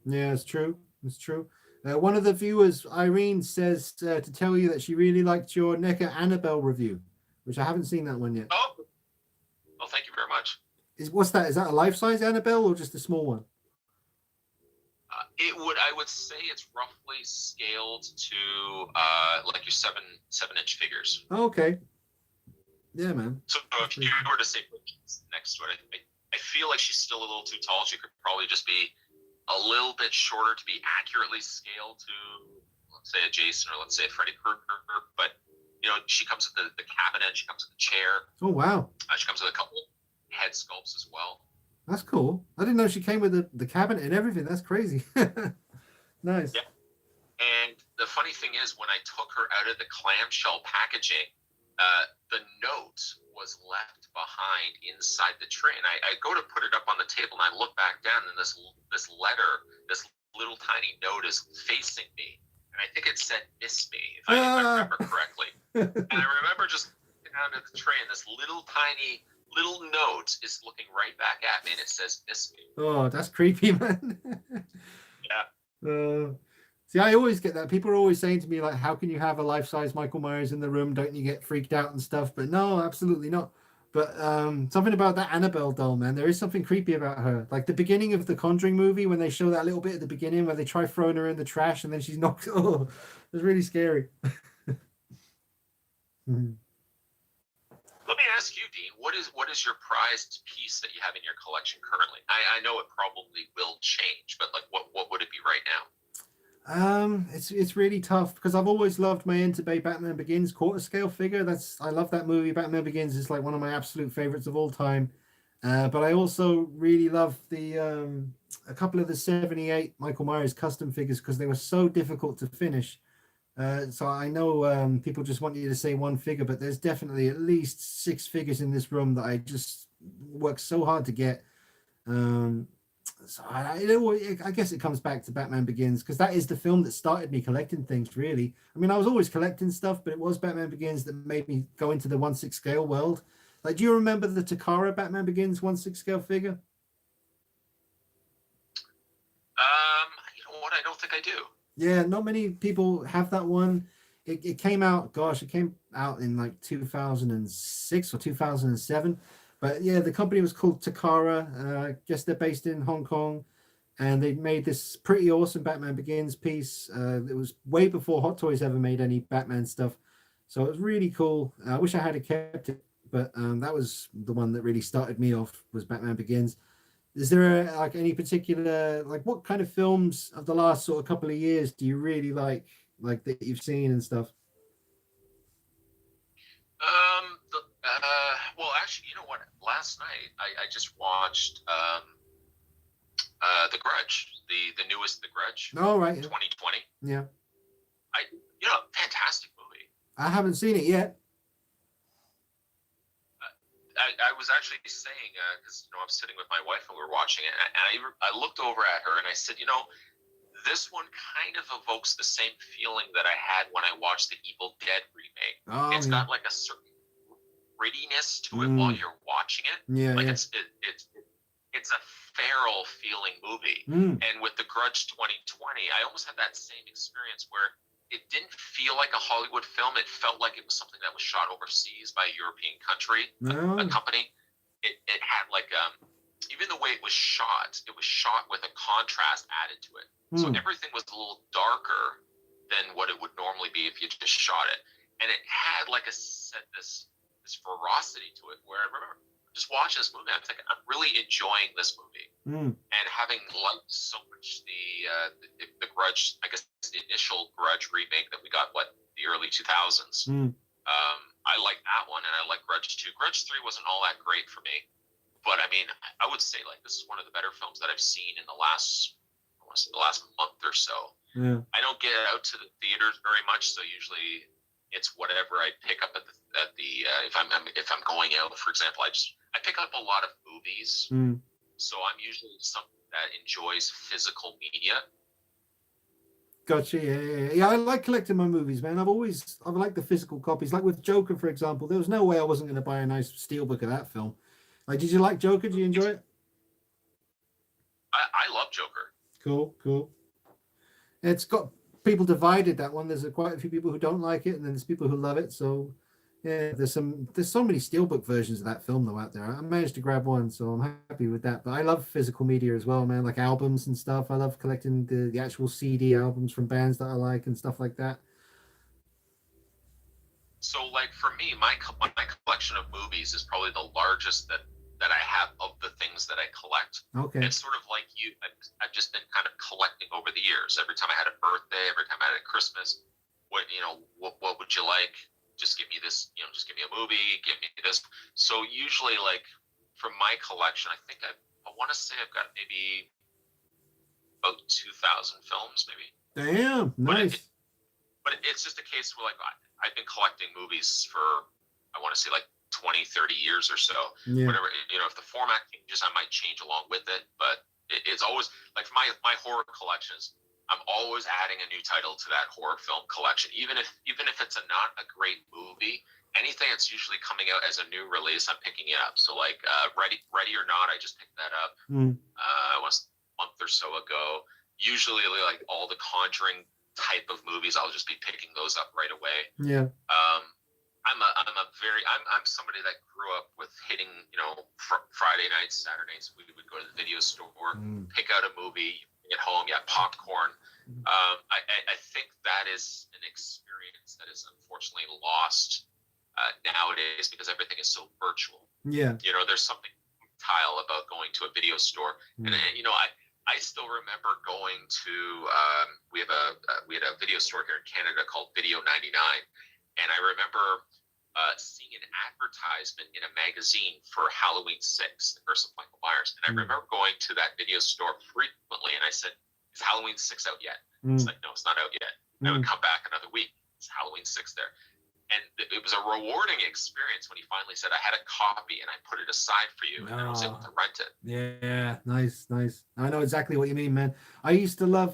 Yeah, it's true. It's true. One of the viewers, Irene, says to tell you that she really liked your NECA Annabelle review, which I haven't seen that one yet. Oh, thank you very much. What's that? Is that a life-size Annabelle or just a small one? It would. I would say it's roughly scaled to like your seven-inch figures. Okay. Yeah, man. So if you were to say next to it, I feel like she's still a little too tall. She could probably just be a little bit shorter to be accurately scaled to, let's say, a Jason or let's say a Freddy Krueger. But she comes with the cabinet. She comes with the chair. Oh wow. She comes with a couple head sculpts as well. That's cool. I didn't know she came with the cabinet and everything. That's crazy. Nice. Yeah. And the funny thing is, when I took her out of the clamshell packaging, the note was left behind inside the tray. And I go to put it up on the table, and I look back down, and this letter, this little tiny note is facing me. And I think it said, "Miss me," if I remember correctly. And I remember just looking down at the tray, and this little tiny little note is looking right back at me, and it says, "Miss me." Oh, that's creepy, man. Yeah. See, I always get that. People are always saying to me, like, how can you have a life-size Michael Myers in the room? Don't you get freaked out and stuff? But no, absolutely not. But something about that Annabelle doll, man, there is something creepy about her. Like the beginning of the Conjuring movie, when they show that little bit at the beginning where they try throwing her in the trash and then she's knocked. Oh, it's really scary. Let me ask you, Dean, what is your prized piece that you have in your collection currently? I know it probably will change, but like what would it be right now? It's really tough because I've always loved my Interbay Batman Begins quarter scale figure. I love that movie. Batman Begins is like one of my absolute favorites of all time. But I also really love the a couple of the 78 Michael Myers custom figures because they were so difficult to finish. So I know people just want you to say one figure, but there's definitely at least 6 figures in this room that I just worked so hard to get. So I guess it comes back to Batman Begins because that is the film that started me collecting things, really. I mean, I was always collecting stuff, but it was Batman Begins that made me go into the 1/6 scale world. Like, do you remember the Takara Batman Begins 1/6 scale figure? You know what? I don't think I do. Yeah, not many people have that one. It came out, it came out in like 2006 or 2007. But yeah, the company was called Takara. I guess they're based in Hong Kong. And they made this pretty awesome Batman Begins piece. It was way before Hot Toys ever made any Batman stuff. So it was really cool. I wish I had kept it. But that was the one that really started me off, was Batman Begins. Is there like any particular, like what kind of films of the last sort of couple of years do you really like that you've seen and stuff? Well, actually, you know what? Last night I just watched The Grudge, the newest The Grudge. Oh, right. 2020. Yeah. Fantastic movie. I haven't seen it yet. I was actually saying, because I was sitting with my wife and we were watching it, and I looked over at her and I said, this one kind of evokes the same feeling that I had when I watched the Evil Dead remake. Oh, It's got like a certain grittiness to it while you're watching it. Yeah, like yeah. It's a feral feeling movie. And with The Grudge 2020, I almost had that same experience where it didn't feel like a Hollywood film. It felt like it was something that was shot overseas by a European country, a company. It had like even the way it was shot with a contrast added to it. So everything was a little darker than what it would normally be if you just shot it. And it had like this ferocity to it where I remember just watching this movie, I'm thinking, I'm really enjoying this movie. And having liked so much the Grudge, I guess the initial Grudge remake that we got, the early 2000s. I like that one, and I like Grudge 2. Grudge 3 wasn't all that great for me. But, I mean, I would say, like, this is one of the better films that I've seen in the last month or so. Yeah. I don't get out to the theaters very much, so usually it's whatever I pick up at the if I'm going out, for example, I pick up a lot of movies. So I'm usually someone that enjoys physical media. Gotcha. Yeah. I like collecting my movies, man. I've liked the physical copies. Like with Joker, for example, there was no way I wasn't going to buy a nice steelbook of that film. Like, did you like Joker? Did you enjoy it? I love Joker. Cool. It's got people divided, that one. There's quite a few people who don't like it, and then there's people who love it. So Yeah, there's so many steelbook versions of that film though out there. I managed to grab one, so I'm happy with that. But I love physical media as well, man, like albums and stuff. I love collecting the actual CD albums from bands that I like and stuff like that. So, like for me, my collection of movies is probably the largest that I have of the things that I collect. Okay. It's sort of like you. I've just been kind of collecting over the years. Every time I had a birthday, every time I had a Christmas, what would you like? Just give me this. Just give me a movie. Give me this. So usually, like from my collection, I think I want to say I've got maybe about 2,000 films, maybe. Damn, nice. But it's just a case where like I've been collecting movies for I want to say like 20, 30 years or so. Yeah. Whatever, if the format changes, I might change along with it. But it's always like for my horror collections, I'm always adding a new title to that horror film collection, even if it's not a great movie. Anything that's usually coming out as a new release, I'm picking it up. So like Ready or Not, I just picked that up. Was a month or so ago. Usually like all the Conjuring type of movies, I'll just be picking those up right away. Yeah. I'm somebody that grew up with hitting, Friday nights, Saturdays. We would go to the video store, pick out a movie, get home, popcorn. I think that is an experience that is unfortunately lost nowadays because everything is so virtual. Yeah. There's something tactile about going to a video store, and I still remember going to we had a video store here in Canada called Video 99, and I remember seeing an advertisement in a magazine for Halloween 6, The Curse of Michael Myers, and I remember going to that video store frequently, and I said, "Is Halloween 6 out yet?" It's like, "No, it's not out yet." I would come back another week. It's Halloween 6 there. And it was a rewarding experience when he finally said, "I had a copy and I put it aside for you," and I was able to rent it. Yeah, nice. I know exactly what you mean, man. I used to go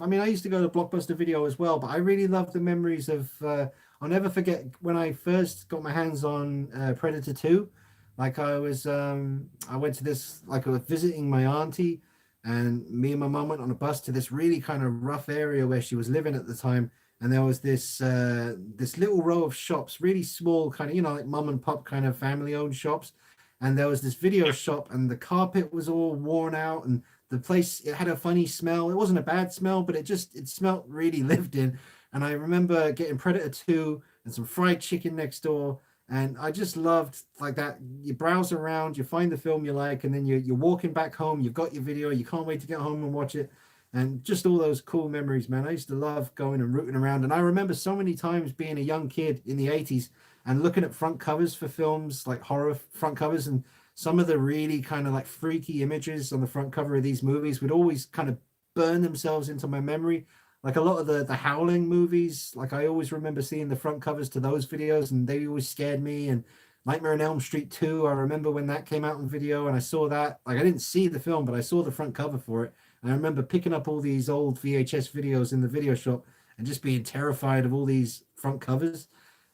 to Blockbuster Video as well, but I really love the memories of, I'll never forget when I first got my hands on Predator 2. Like I went to this, like I was visiting my auntie, and me and my mum went on a bus to this really kind of rough area where she was living at the time. And there was this little row of shops, really small, kind of, like mom and pop kind of family owned shops. And there was this video shop, and the carpet was all worn out, and the place, it had a funny smell. It wasn't a bad smell, but it smelled really lived in. And I remember getting Predator 2 and some fried chicken next door. And I just loved like that. You browse around, you find the film you like, and then you're walking back home. You've got your video. You can't wait to get home and watch it. And just all those cool memories, man. I used to love going and rooting around. And I remember so many times being a young kid in the 80s and looking at front covers for films, like horror front covers. And some of the really kind of like freaky images on the front cover of these movies would always kind of burn themselves into my memory. Like a lot of the Howling movies, like I always remember seeing the front covers to those videos, and they always scared me. And Nightmare on Elm Street 2, I remember when that came out on video and I saw that. Like I didn't see the film, but I saw the front cover for it. And I remember picking up all these old VHS videos in the video shop and just being terrified of all these front covers.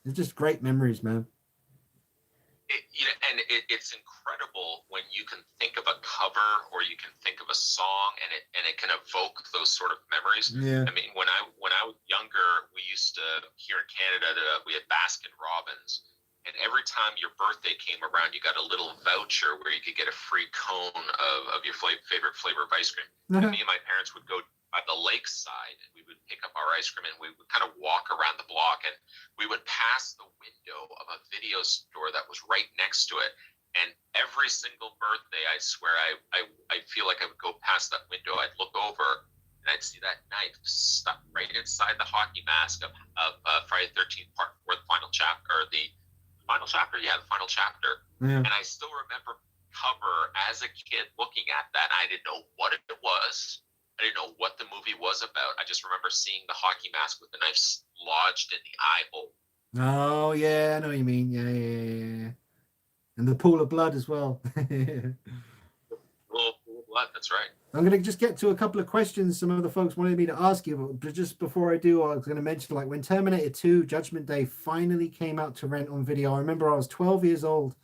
It's just great memories, man. It's incredible when you can think of a cover or you can think of a song and it can evoke those sort of memories. Yeah. I mean, when I was younger, we used to, here in Canada, we had Baskin Robbins. And every time your birthday came around, you got a little voucher where you could get a free cone of your favorite flavor of ice cream. And me and my parents would go at the lakeside, and we would pick up our ice cream, and we would kind of walk around the block, and we would pass the window of a video store that was right next to it. And every single birthday, I swear, I feel like I would go past that window. I'd look over, and I'd see that knife stuck right inside the hockey mask of Friday the 13th Part 4, the final chapter, or the final chapter? Yeah, the final chapter. Yeah. And I still remember cover as a kid looking at that. I didn't know what it was. I didn't know what the movie was about. I just remember seeing the hockey mask with the knife lodged in the eye hole. Oh, yeah, I know what you mean. Yeah. And the pool of blood as well. Pool of blood, that's right. I'm going to just get to a couple of questions some other folks wanted me to ask you, but just before I do, I was going to mention, like, when Terminator 2 Judgment Day finally came out to rent on video, I remember I was 12 years old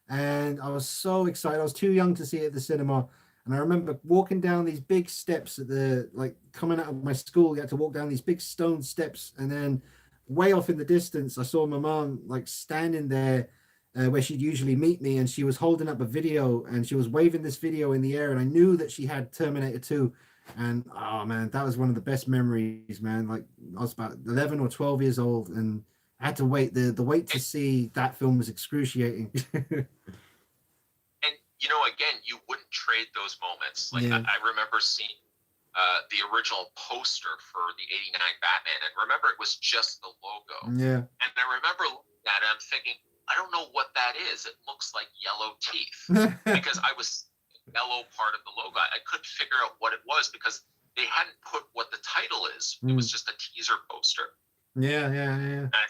and I was so excited. I was too young to see it at the cinema. And I remember walking down these big steps at like coming out of my school, you had to walk down these big stone steps. And then way off in the distance, I saw my mom like standing there where she'd usually meet me, and she was holding up a video and she was waving this video in the air, and I knew that she had Terminator 2. And oh man, that was one of the best memories, man. Like I was about 11 or 12 years old, and I had to wait. The wait to see that film was excruciating. And you know, again, you wouldn't trade those moments. Like Yeah. I remember seeing the original poster for the '89 Batman, and remember it was just the logo. Yeah. And I remember looking at it, I'm thinking, I don't know what that is. It looks like yellow teeth because I was yellow part of the logo. I couldn't figure out what it was because they hadn't put what the title is. It was just a teaser poster. Yeah. And I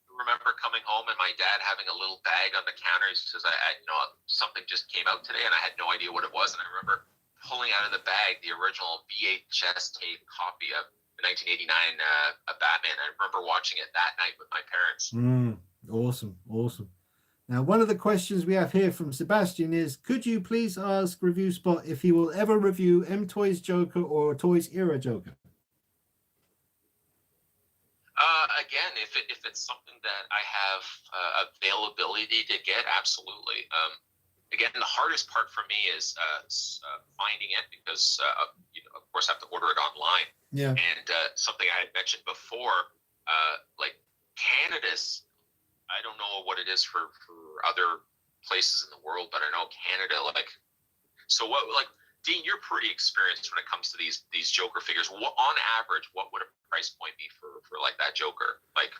remember coming home and my dad having a little bag on the counter. He says, I you know, something just came out today, and I had no idea what it was. And I remember pulling out of the bag the original VHS tape copy of the 1989 Batman. I remember watching it that night with my parents. Awesome. Now, one of the questions we have here from Sebastian is, could you please ask Review Spot if he will ever review M-Toys Joker or Toys Era Joker? Again, if it's something that I have availability to get, absolutely. Again, the hardest part for me is finding it because, you know, of course, I have to order it online. Yeah. And something I had mentioned before, like Canada's, I don't know what it is for other places in the world, but I know Canada, like, so what, like, Dean, you're pretty experienced when it comes to these Joker figures. What, on average, what would a price point be for like that Joker, like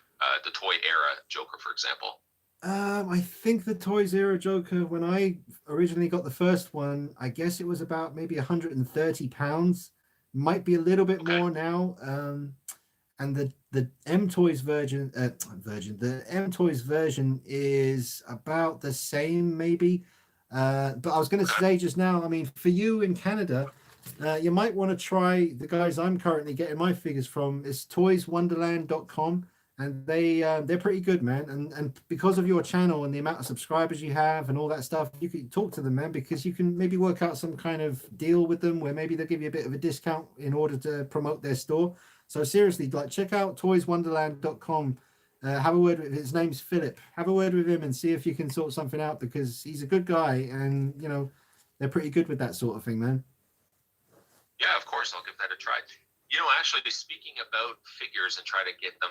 the Toy Era Joker, for example? I think the Toys Era Joker, when I originally got the first one, I guess it was about maybe £130. Might be a little bit more now. And the M-Toys the M-Toys version is about the same, maybe. But I was going to say just now, I mean, for you in Canada, you might want to try the guys I'm currently getting my figures from. It's toyswonderland.com, and they're pretty good, man. And because of your channel and the amount of subscribers you have and all that stuff, you can talk to them, man, because you can maybe work out some kind of deal with them where maybe they'll give you a bit of a discount in order to promote their store. So seriously, like, check out toyswonderland.com. Have a word with his name's Philip. Have a word with him and see if you can sort something out, because he's a good guy, and you know, they're pretty good with that sort of thing, man. Yeah, of course, I'll give that a try. You know, actually, speaking about figures and try to get them,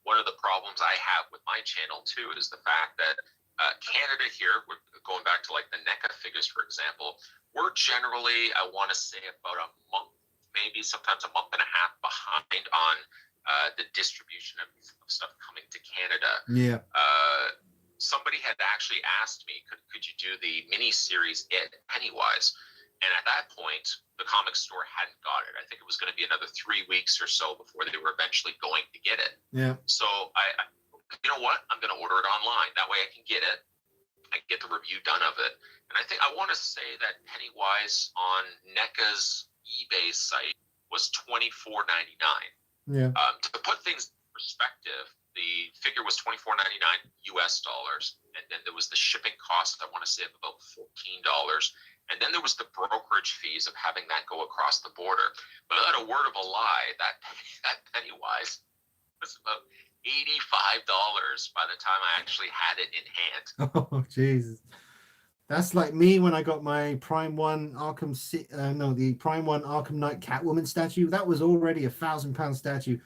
one of the problems I have with my channel too is the fact that Canada here, we're going back to like the NECA figures, for example, we're generally, I want to say, about a month, maybe sometimes a month and a half behind on the distribution of stuff coming to Canada. Yeah. Somebody had actually asked me, could you do the mini series Pennywise? And at that point, the comic store hadn't got it. I think it was going to be another 3 weeks or so before they were eventually going to get it. Yeah. So I you know what? I'm going to order it online. That way I can get it. I can get the review done of it. And I think I want to say that Pennywise on NECA's eBay site was $24.99. Yeah. To put things in perspective, the figure was $24.99 US dollars, and then there was the shipping cost, I want to say, of about $14. And then there was the brokerage fees of having that go across the border. But without a word of a lie, that Pennywise was about $85 by the time I actually had it in hand. Oh, Jesus. That's like me when I got my Prime 1 the Prime 1 Arkham Knight Catwoman statue. That was already £1,000 statue.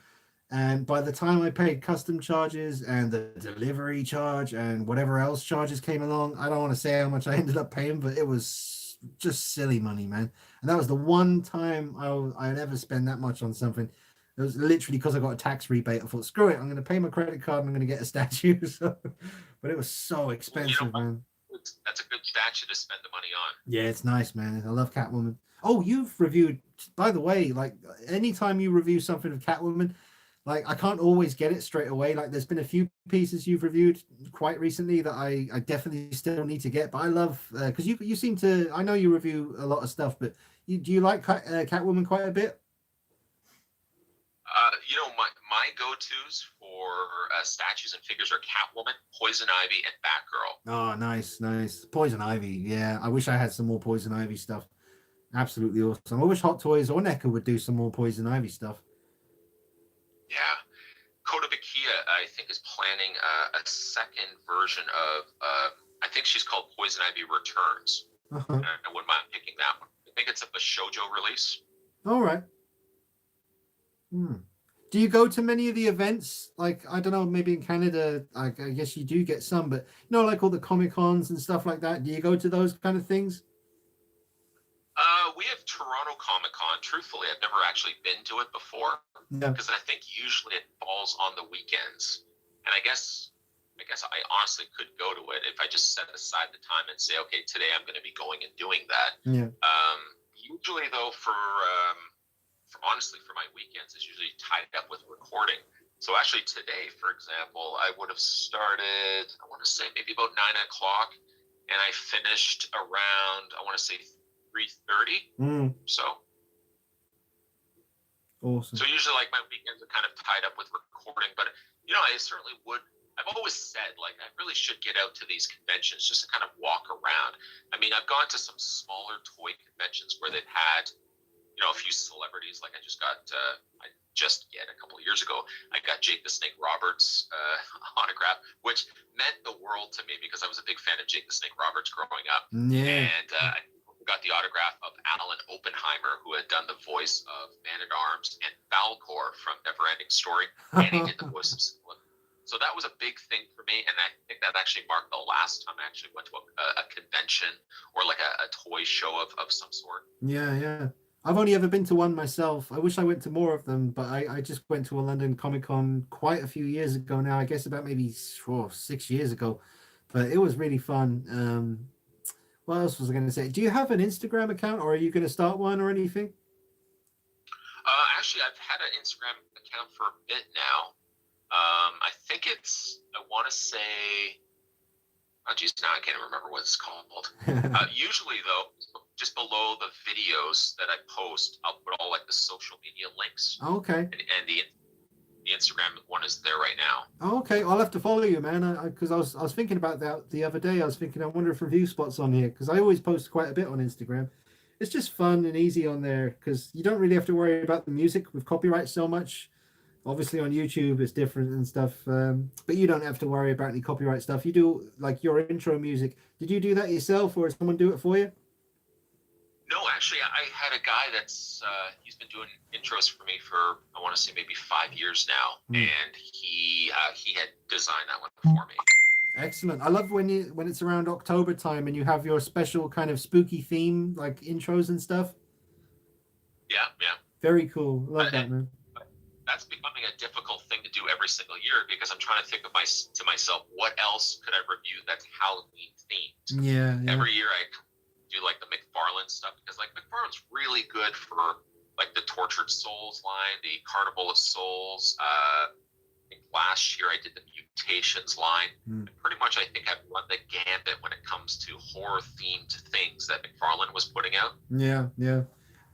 And by the time I paid custom charges and the delivery charge and whatever else charges came along, I don't want to say how much I ended up paying, but it was just silly money, man. And that was the one time I'd ever spend that much on something. It was literally because I got a tax rebate. I thought, screw it, I'm going to pay my credit card and I'm going to get a statue. So, but it was so expensive, man. That's a good statue to spend the money on. Yeah, it's nice, man. I love Catwoman. Oh, you've reviewed, by the way, like anytime you review something of Catwoman, like I can't always get it straight away. Like there's been a few pieces you've reviewed quite recently that I definitely still need to get. But I love, because you seem to, I know you review a lot of stuff, but do you like Catwoman quite a bit? You know, my go-tos for statues and figures are Catwoman, Poison Ivy, and Batgirl. Oh, nice. Poison Ivy. Yeah, I wish I had some more Poison Ivy stuff. Absolutely awesome. I wish Hot Toys or NECA would do some more Poison Ivy stuff. Yeah. Coda I think, is planning a second version of. I think she's called Poison Ivy Returns. Uh-huh. I wouldn't mind picking that one. I think it's a shoujo release. All right. Do you go to many of the events? Like, I don't know, maybe in Canada, I guess you do get some, but like all the Comic Cons and stuff like that. Do you go to those kind of things? We have Toronto Comic Con. Truthfully, I've never actually been to it before because I think usually it falls on the weekends. And I guess I honestly could go to it if I just set aside the time and say, okay, today I'm going to be going and doing that. Yeah. Usually, though, for my weekends, it's usually tied up with recording. So actually today, for example, I would have started, I want to say maybe about 9 o'clock, and I finished around, I want to say 3:30. So awesome. So usually, like, my weekends are kind of tied up with recording, but I certainly would. I've always said, like, I really should get out to these conventions just to kind of walk around. I mean, I've gone to some smaller toy conventions where they've had, a few celebrities. Like, I just a couple of years ago, I got Jake the Snake Roberts autograph, which meant the world to me because I was a big fan of Jake the Snake Roberts growing up. Yeah. And I got the autograph of Alan Oppenheimer, who had done the voice of Man-at-Arms and Falcor from Neverending Story, and he did the voice of Scylla. So that was a big thing for me, and I think that actually marked the last time I actually went to a convention or like a toy show of some sort. Yeah. I've only ever been to one myself. I wish I went to more of them, but I just went to a London Comic Con quite a few years ago now. I guess about maybe 6 years ago, but it was really fun. What else was I going to say? Do you have an Instagram account, or are you going to start one or anything? Actually, I've had an Instagram account for a bit now. I think I want to say, oh geez, now I can't remember what it's called. Usually, though, just below the videos that I post, I'll put all like the social media links. Okay. And the Instagram one is there right now. Okay, I'll have to follow you, man. Because I was thinking about that the other day. I was thinking, I wonder if Review Spot's on here, because I always post quite a bit on Instagram. It's just fun and easy on there because you don't really have to worry about the music with copyright so much. Obviously on YouTube it's different and stuff, but you don't have to worry about any copyright stuff. You do like your intro music. Did you do that yourself, or did someone do it for you? No, actually, I had a guy that's he's been doing intros for me for, I want to say, maybe 5 years now, and he had designed that one for me. Excellent. I love when it's around October time and you have your special kind of spooky theme, like intros and stuff. Yeah. Very cool. Love that, man. That's becoming a difficult thing to do every single year because I'm trying to think of to myself, what else could I review that's Halloween themed? Yeah. Every year I do like the McFarlane stuff because like McFarlane's really good for like the Tortured Souls line, the Carnival of Souls. I think last year I did the Mutations line. Pretty much I think I've run the gambit when it comes to horror themed things that McFarlane was putting out. Yeah.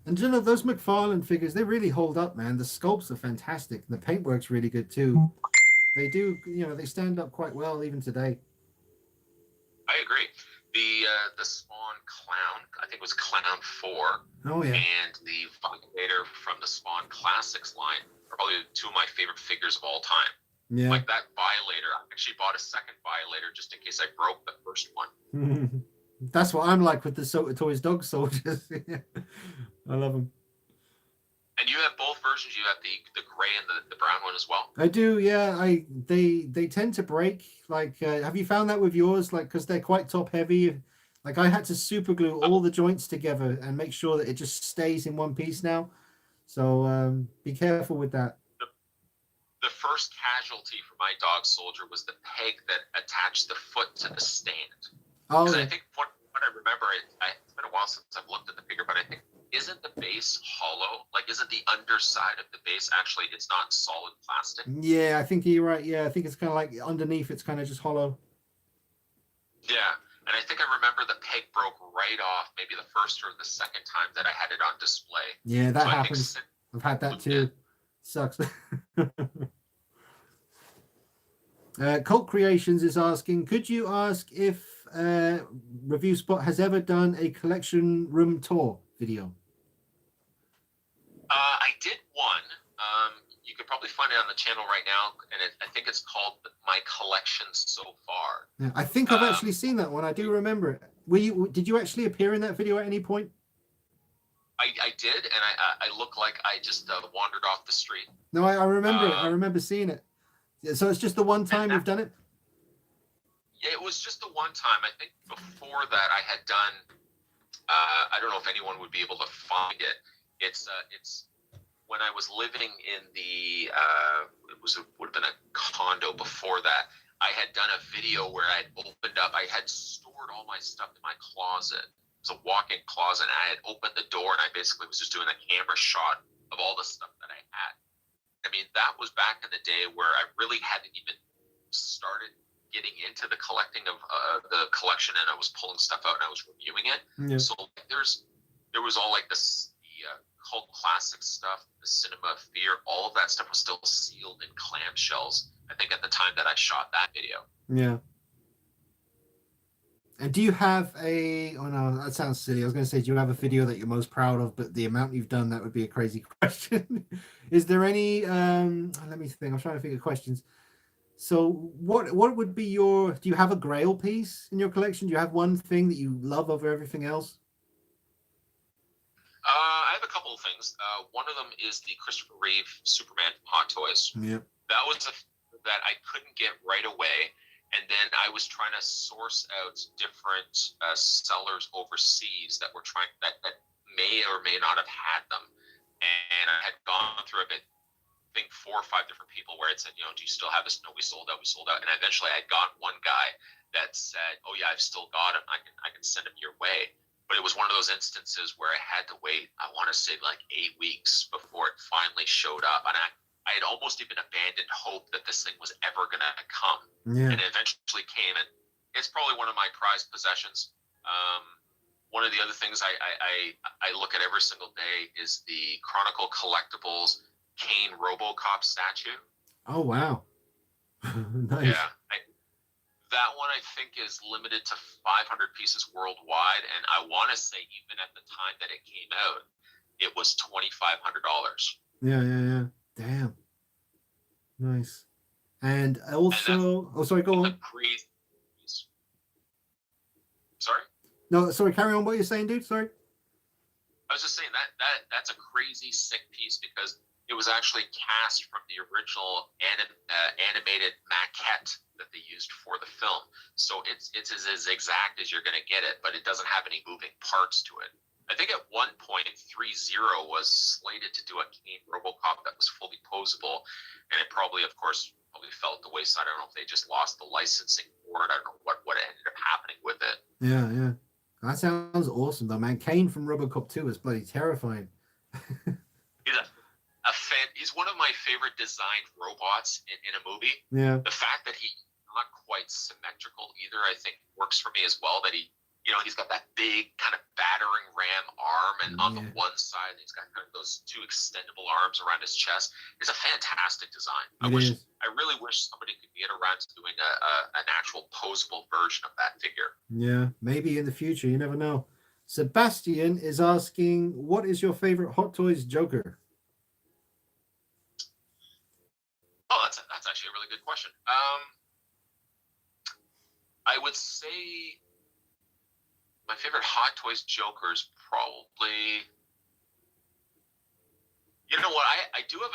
And those McFarlane figures, they really hold up, man. The sculpts are fantastic. The paintwork's really good too. They do, they stand up quite well even today. I agree. The Spawn Clown, I think it was Clown 4. Oh yeah. And the Violator from the Spawn Classics line are probably two of my favorite figures of all time. Yeah. Like that Violator, I actually bought a second Violator just in case I broke the first one. That's what I'm like with the Toys Dog Soldiers. I love them. And you have both versions. You have the gray and the brown one as well. I do, yeah. They tend to break. Like, have you found that with yours? Like, because they're quite top heavy. Like, I had to super glue all the joints together and make sure that it just stays in one piece now. So be careful with that. The first casualty for my Dog Soldier was the peg that attached the foot to the stand. Oh, because I think what I remember, it's been a while since I've looked at the figure, but I think, isn't the base hollow? Like, isn't the underside of the base actually, it's not solid plastic? Yeah, I think you're right. Yeah, I think it's kind of like underneath, it's kind of just hollow. Yeah, and I think I remember the peg broke right off maybe the first or the second time that I had it on display. Yeah, that happens. I've had that too. Sucks. Cult Creations is asking, could you ask if Review Spot has ever done a collection room tour video? I did one. You could probably find it on the channel right now, and I think it's called My Collection So Far. Yeah, I think I've actually seen that one. I do remember it. Did you actually appear in that video at any point? I did, and I look like I just wandered off the street. No, I remember it. I remember seeing it. Yeah, so it's just the one time you've done it? Yeah, it was just the one time. I think before that I had done, I don't know if anyone would be able to find it. It's when I was living in the, would have been a condo before that. I had done a video where I had stored all my stuff in my closet. It was a walk-in closet, and I had opened the door, and I basically was just doing a camera shot of all the stuff that I had. I mean, that was back in the day where I really hadn't even started getting into the collecting of the collection, and I was pulling stuff out and I was reviewing it. Yeah. So there was all like the cult classic stuff, the cinema fear, all of that stuff was still sealed in clamshells. I think at the time that I shot that video. Yeah. And do you have oh no, that sounds silly. I was going to say, do you have a video that you're most proud of, but the amount you've done, that would be a crazy question. Is there any, let me think, I'm trying to think of questions. So what would be do you have a grail piece in your collection? Do you have one thing that you love over everything else? I have a couple of things. One of them is the Christopher Reeve Superman Hot Toys. Yeah. That was that I couldn't get right away. And then I was trying to source out different sellers overseas that were that may or may not have had them. And I had gone through I think 4 or 5 different people where it said, do you still have this? No, we sold out. And eventually I got one guy that said, oh yeah, I've still got it. I can send it your way. But it was one of those instances where I had to wait, I want to say like 8 weeks before it finally showed up. And I had almost even abandoned hope that this thing was ever going to come. Yeah. And it eventually came, and it's probably one of my prized possessions. One of the other things I look at every single day is the Chronicle Collectibles Kane RoboCop statue. Oh, wow. Nice. Yeah. That one I think is limited to 500 pieces worldwide, and I want to say even at the time that it came out, it was $2,500. Yeah. Damn. Nice. And also, sorry, go on. Sorry? No, sorry, carry on what you're saying, dude. Sorry. I was just saying that's a crazy sick piece because it was actually cast from the original animated maquette that they used for the film. So it's as exact as you're going to get it, but it doesn't have any moving parts to it. I think at one point 3-0 was slated to do a Kane RoboCop that was fully posable, and it probably fell at the wayside. I don't know if they just lost the licensing for it. I don't know what ended up happening with it. Yeah. That sounds awesome, though, man. Kane from RoboCop 2 is bloody terrifying. He's one of my favorite designed robots in a movie. Yeah. The fact that he's not quite symmetrical either, I think, works for me as well. That he's got that big kind of battering ram arm, and on the one side he's got kind of those 2 extendable arms around his chest. It's a fantastic design. I really wish somebody could get around to doing an actual posable version of that figure. Yeah, maybe in the future. You never know. Sebastian is asking, what is your favorite Hot Toys Joker? Oh, that's actually a really good question. I would say my favorite Hot Toys Joker is probably, you know what, I do have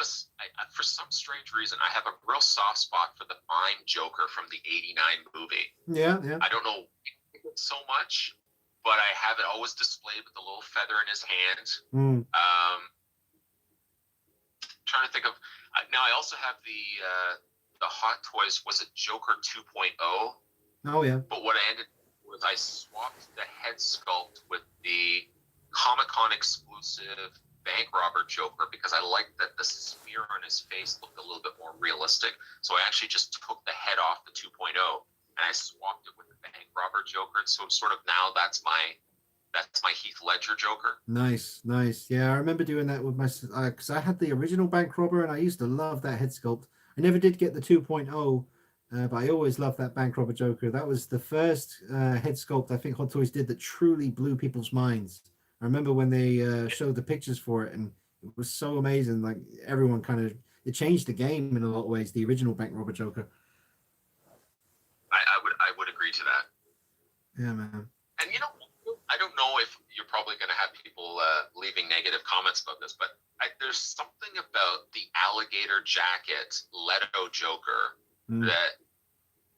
for some strange reason, I have a real soft spot for the Mime Joker from the '89 movie. Yeah. I don't know so much, but I have it always displayed with the little feather in his hand. Trying to think of, now I also have the Hot Toys, was it Joker 2.0? Oh, yeah. But what I ended with, I swapped the head sculpt with the Comic-Con exclusive bank robber Joker because I liked that the smear on his face looked a little bit more realistic. So I actually just took the head off the 2.0 and I swapped it with the bank robber Joker. So sort of now that's my Heath Ledger Joker. Nice. Yeah, I remember doing that with my, because I had the original bank robber and I used to love that head sculpt. I never did get the 2.0. But I always loved that bank robber Joker. That was the first head sculpt I think Hot Toys did that truly blew people's minds. I remember when they showed the pictures for it, and it was so amazing. Like everyone kind of, it changed the game in a lot of ways. The original bank robber Joker. I would agree to that. Yeah, man. And I don't know if you're probably going to have people leaving negative comments about this, but there's something about the alligator jacket Leto Joker that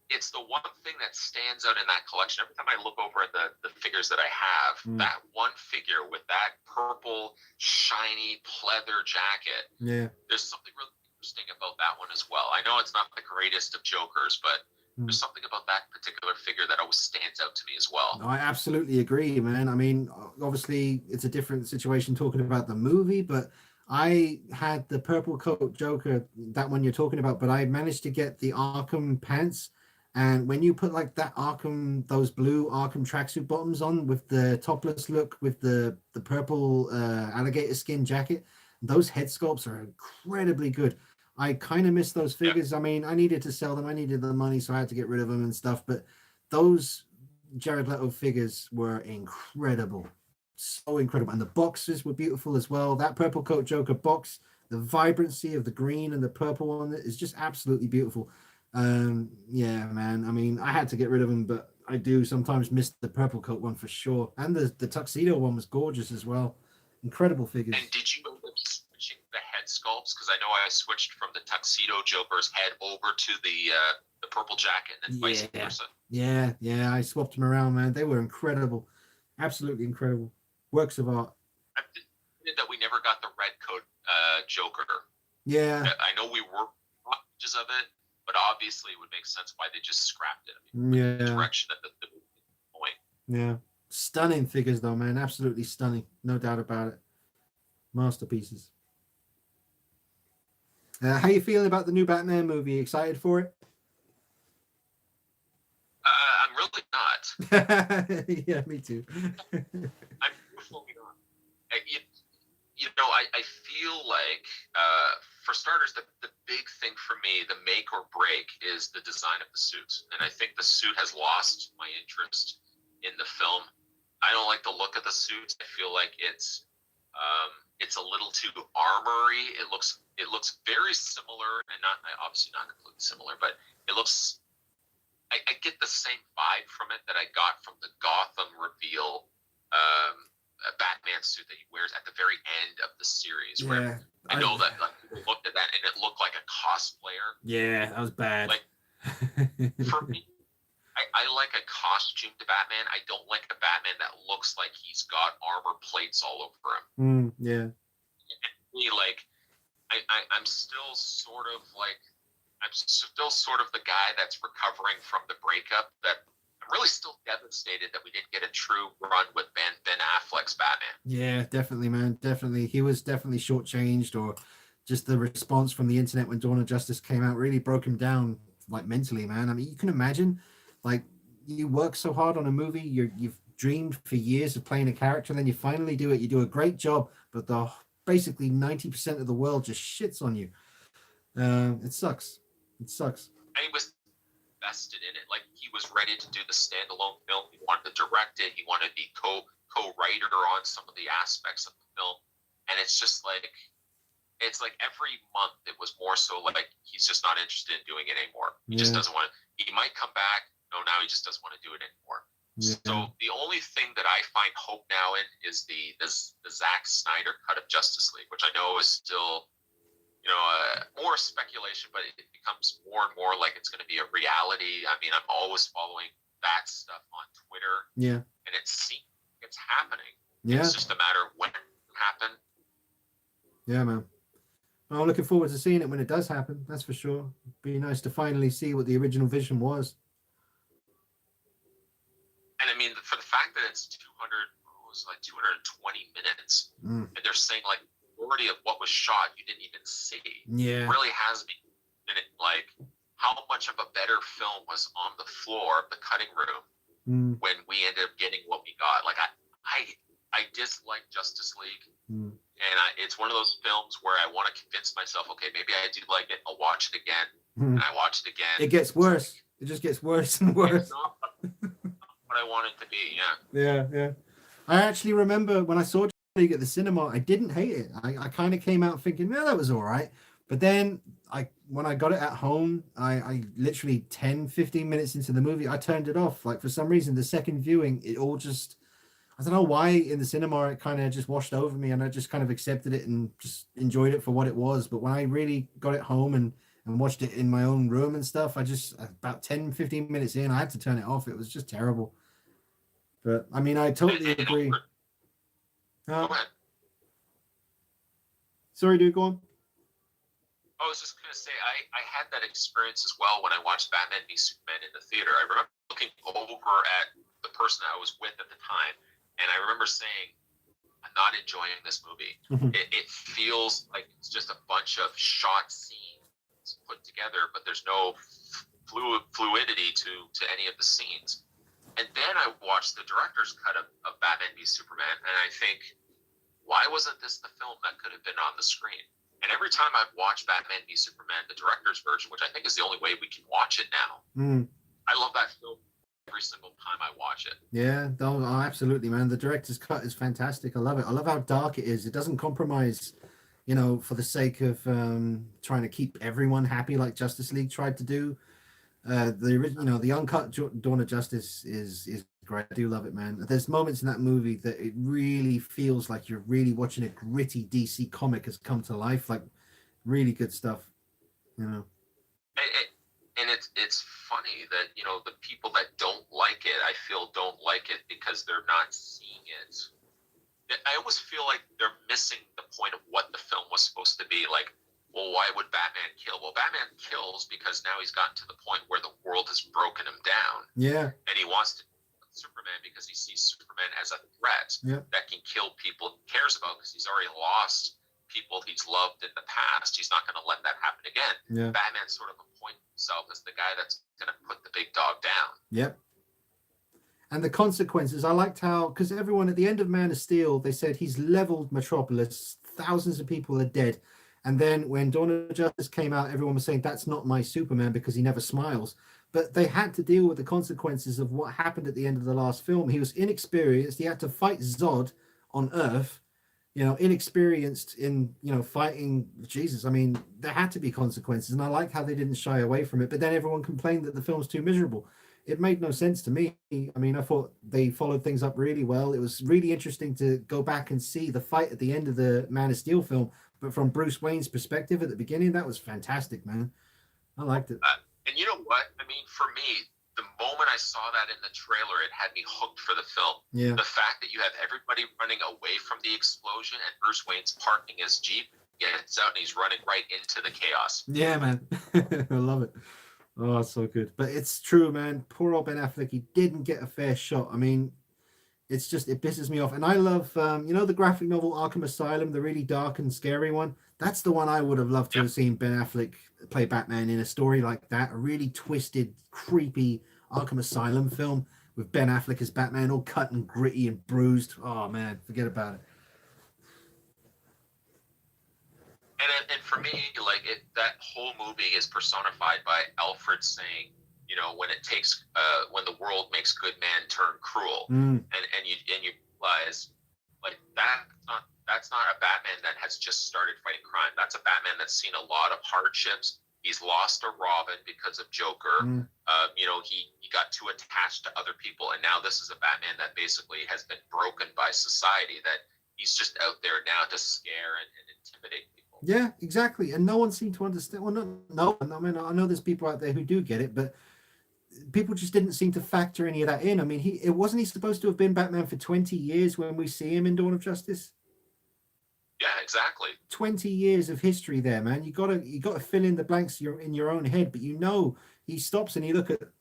it's the one thing that stands out in that collection. Every time I look over at the figures that I have, that one figure with that purple, shiny pleather jacket, there's something really interesting about that one as well. I know it's not the greatest of Jokers, but there's something about that particular figure that always stands out to me as well. I absolutely agree, man. I mean, obviously, it's a different situation talking about the movie, but I had the purple coat Joker, that one you're talking about, but I managed to get the Arkham pants. And when you put like that Arkham, those blue Arkham tracksuit bottoms on with the topless look with the purple alligator skin jacket, those head sculpts are incredibly good. I kind of miss those figures. I mean, I needed to sell them. I needed the money, so I had to get rid of them and stuff. But those Jared Leto figures were incredible. So incredible. And the boxes were beautiful as well. That purple coat Joker box, the vibrancy of the green and the purple on it is just absolutely beautiful. Yeah, man. I mean, I had to get rid of them, but I do sometimes miss the purple coat one for sure. And the tuxedo one was gorgeous as well. Incredible figures. And did you end up switching the head sculpts? Because I know I switched from the tuxedo Joker's head over to the purple jacket and then vice versa. Yeah. I swapped them around, man. They were incredible. Absolutely incredible. Works of art. I'm disappointed that we never got the red coat Joker. Yeah. I know we were images of it, but obviously it would make sense why they just scrapped it. I mean, the direction that the point. Yeah. Stunning figures though, man. Absolutely stunning. No doubt about it. Masterpieces. How you feeling about the new Batman movie? Excited for it? I'm really not. Yeah, me too. I'm really not. I feel like, for starters, the big thing for me, the make or break, is the design of the suit. And I think the suit has lost my interest in the film. I don't like the look of the suit. I feel like it's a little too armory. It looks very similar, and obviously not completely similar, but it looks. I get the same vibe from it that I got from the Gotham reveal Batman suit that he wears at the very end of the series. Yeah, where I know that people looked at that and it looked like a cosplayer. Yeah, that was bad. Like for me, I like a costumed Batman. I don't like a Batman that looks like he's got armor plates all over him. Yeah. And me, like, I'm still sort of the guy that's recovering from the breakup. That I'm really still devastated that we didn't get a true run with Ben Affleck's Batman. Yeah, definitely, man. Definitely. He was definitely shortchanged, or just the response from the internet when Dawn of Justice came out really broke him down, like, mentally, man. I mean, you can imagine, like, you work so hard on a movie, you've dreamed for years of playing a character, and then you finally do it. You do a great job, but basically 90% of the world just shits on you. It sucks. It sucks. And he was invested in it. Like, he was ready to do the standalone film. He wanted to direct it. He wanted to be co-writer on some of the aspects of the film. And it's just like, it's like every month it was more so like he's just not interested in doing it anymore. He just doesn't want to. He might come back. No, now he just doesn't want to do it anymore. Yeah. So the only thing that I find hope now in is the Zack Snyder cut of Justice League, which I know is still, more speculation, but it becomes more and more like it's going to be a reality. I mean, I'm always following that stuff on Twitter. Yeah. And it seems it's happening. Yeah. It's just a matter of when it can happen. Yeah, man. Well, I'm looking forward to seeing it when it does happen. That's for sure. It'd be nice to finally see what the original vision was. And I mean, for the fact that it's 220 minutes, and they're saying like majority of what was shot you didn't even see. Yeah. It really has me. And it, like, how much of a better film was on the floor of the cutting room when we ended up getting what we got? Like, I dislike Justice League, and it's one of those films where I want to convince myself, okay, maybe I do like it. I'll watch it again, and I watch it again. It gets worse. It just gets worse and worse. It's not what I want it to be. Yeah. I actually remember when I saw Justice League at the cinema, I didn't hate it. I kind of came out thinking, no, that was all right. But then when I got it at home, I literally 10, 15 minutes into the movie, I turned it off. Like for some reason, the second viewing, it all just, I don't know why in the cinema it kind of just washed over me and I just kind of accepted it and just enjoyed it for what it was. But when I really got it home and watched it in my own room and stuff, I just about 10, 15 minutes in, I had to turn it off. It was just terrible. But I mean, I totally agree. Go ahead. Sorry, dude, go on. I was just going to say, I had that experience as well when I watched Batman v Superman in the theater. I remember looking over at the person I was with at the time, and I remember saying, I'm not enjoying this movie. It feels like it's just a bunch of shot scenes put together, but there's no fluidity to any of the scenes. And then I watched the director's cut of Batman v Superman, and I think, why wasn't this the film that could have been on the screen? And every time I've watched Batman v Superman, the director's version, which I think is the only way we can watch it now, I love that film every single time I watch it. Yeah, no, absolutely, man. The director's cut is fantastic. I love it. I love how dark it is. It doesn't compromise, for the sake of trying to keep everyone happy like Justice League tried to do. The uncut Dawn of Justice is great. I do love it, man. There's moments in that movie that it really feels like you're really watching a gritty DC comic has come to life. Like, really good stuff, And it's funny that the people that don't like it, I feel don't like it because they're not seeing it. I always feel like they're missing the point of what the film was supposed to be. Like, well, why would Batman kill? Well, Batman kills because now he's gotten to the point where the world has broken him down. Yeah. And he wants to kill Superman because he sees Superman as a threat that can kill people he cares about because he's already lost people he's loved in the past. He's not going to let that happen again. Yeah. Batman sort of appoints himself as the guy that's going to put the big dog down. Yep. And the consequences, I liked how, because everyone at the end of Man of Steel, they said he's leveled Metropolis, thousands of people are dead. And then when Dawn of Justice came out, everyone was saying, that's not my Superman because he never smiles. But they had to deal with the consequences of what happened at the end of the last film. He was inexperienced. He had to fight Zod on Earth, inexperienced in, fighting Jesus. I mean, there had to be consequences. And I like how they didn't shy away from it. But then everyone complained that the film's too miserable. It made no sense to me. I mean, I thought they followed things up really well. It was really interesting to go back and see the fight at the end of the Man of Steel film. But from Bruce Wayne's perspective at the beginning, that was fantastic, man. I liked it. And you know what? I mean, for me, the moment I saw that in the trailer, it had me hooked for the film. Yeah. The fact that you have everybody running away from the explosion and Bruce Wayne's parking his Jeep, gets out and he's running right into the chaos. Yeah, man. I love it. Oh, it's so good. But it's true, man. Poor old Ben Affleck, he didn't get a fair shot. I mean, it pisses me off. And I love, the graphic novel Arkham Asylum, the really dark and scary one. That's the one I would have loved to have seen Ben Affleck play Batman in, a story like that. A really twisted, creepy Arkham Asylum film with Ben Affleck as Batman, all cut and gritty and bruised. Oh, man, forget about it. And for me, that whole movie is personified by Alfred saying, when the world makes good man turn cruel, and you realize like that's not a Batman that has just started fighting crime. That's a Batman that's seen a lot of hardships. He's lost a Robin because of Joker. He got too attached to other people, and now this is a Batman that basically has been broken by society. That he's just out there now to scare and intimidate people. Yeah, exactly. And no one seemed to understand. Well, no. I mean, I know there's people out there who do get it, but people just didn't seem to factor any of that in. I mean, he supposed to have been Batman for 20 years when we see him in Dawn of Justice? Yeah, exactly. 20 years of history there, man. You gotta fill in the blanks in your own head, but he stops and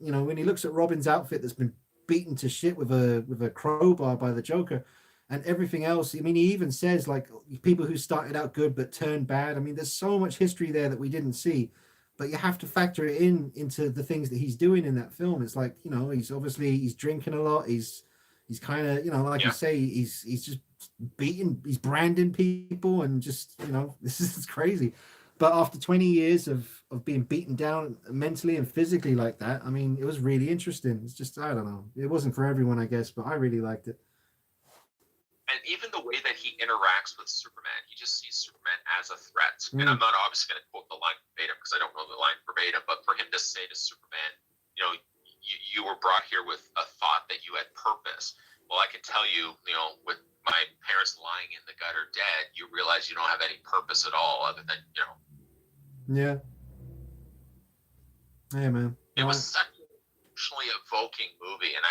when he looks at Robin's outfit that's been beaten to shit with a crowbar by the Joker and everything else. I mean, he even says like people who started out good but turned bad. I mean, there's so much history there that we didn't see. But you have to factor it into the things that he's doing in that film. It's like, he's drinking a lot. He's kind of, you say, he's just he's branding people and just, this is crazy. But after 20 years of being beaten down mentally and physically like that, I mean, it was really interesting. It's just, I don't know. It wasn't for everyone, I guess, but I really liked it. And even the way that he interacts with Superman, he just sees Superman as a threat. And I'm not obviously going to quote the line verbatim because I don't know the line verbatim, but for him to say to Superman, you know, you were brought here with a thought that you had purpose. Well, I can tell you, you know, with my parents lying in the gutter dead, you realize you don't have any purpose at all other than, you know. Yeah. Hey, man. It was such an emotionally evoking movie. And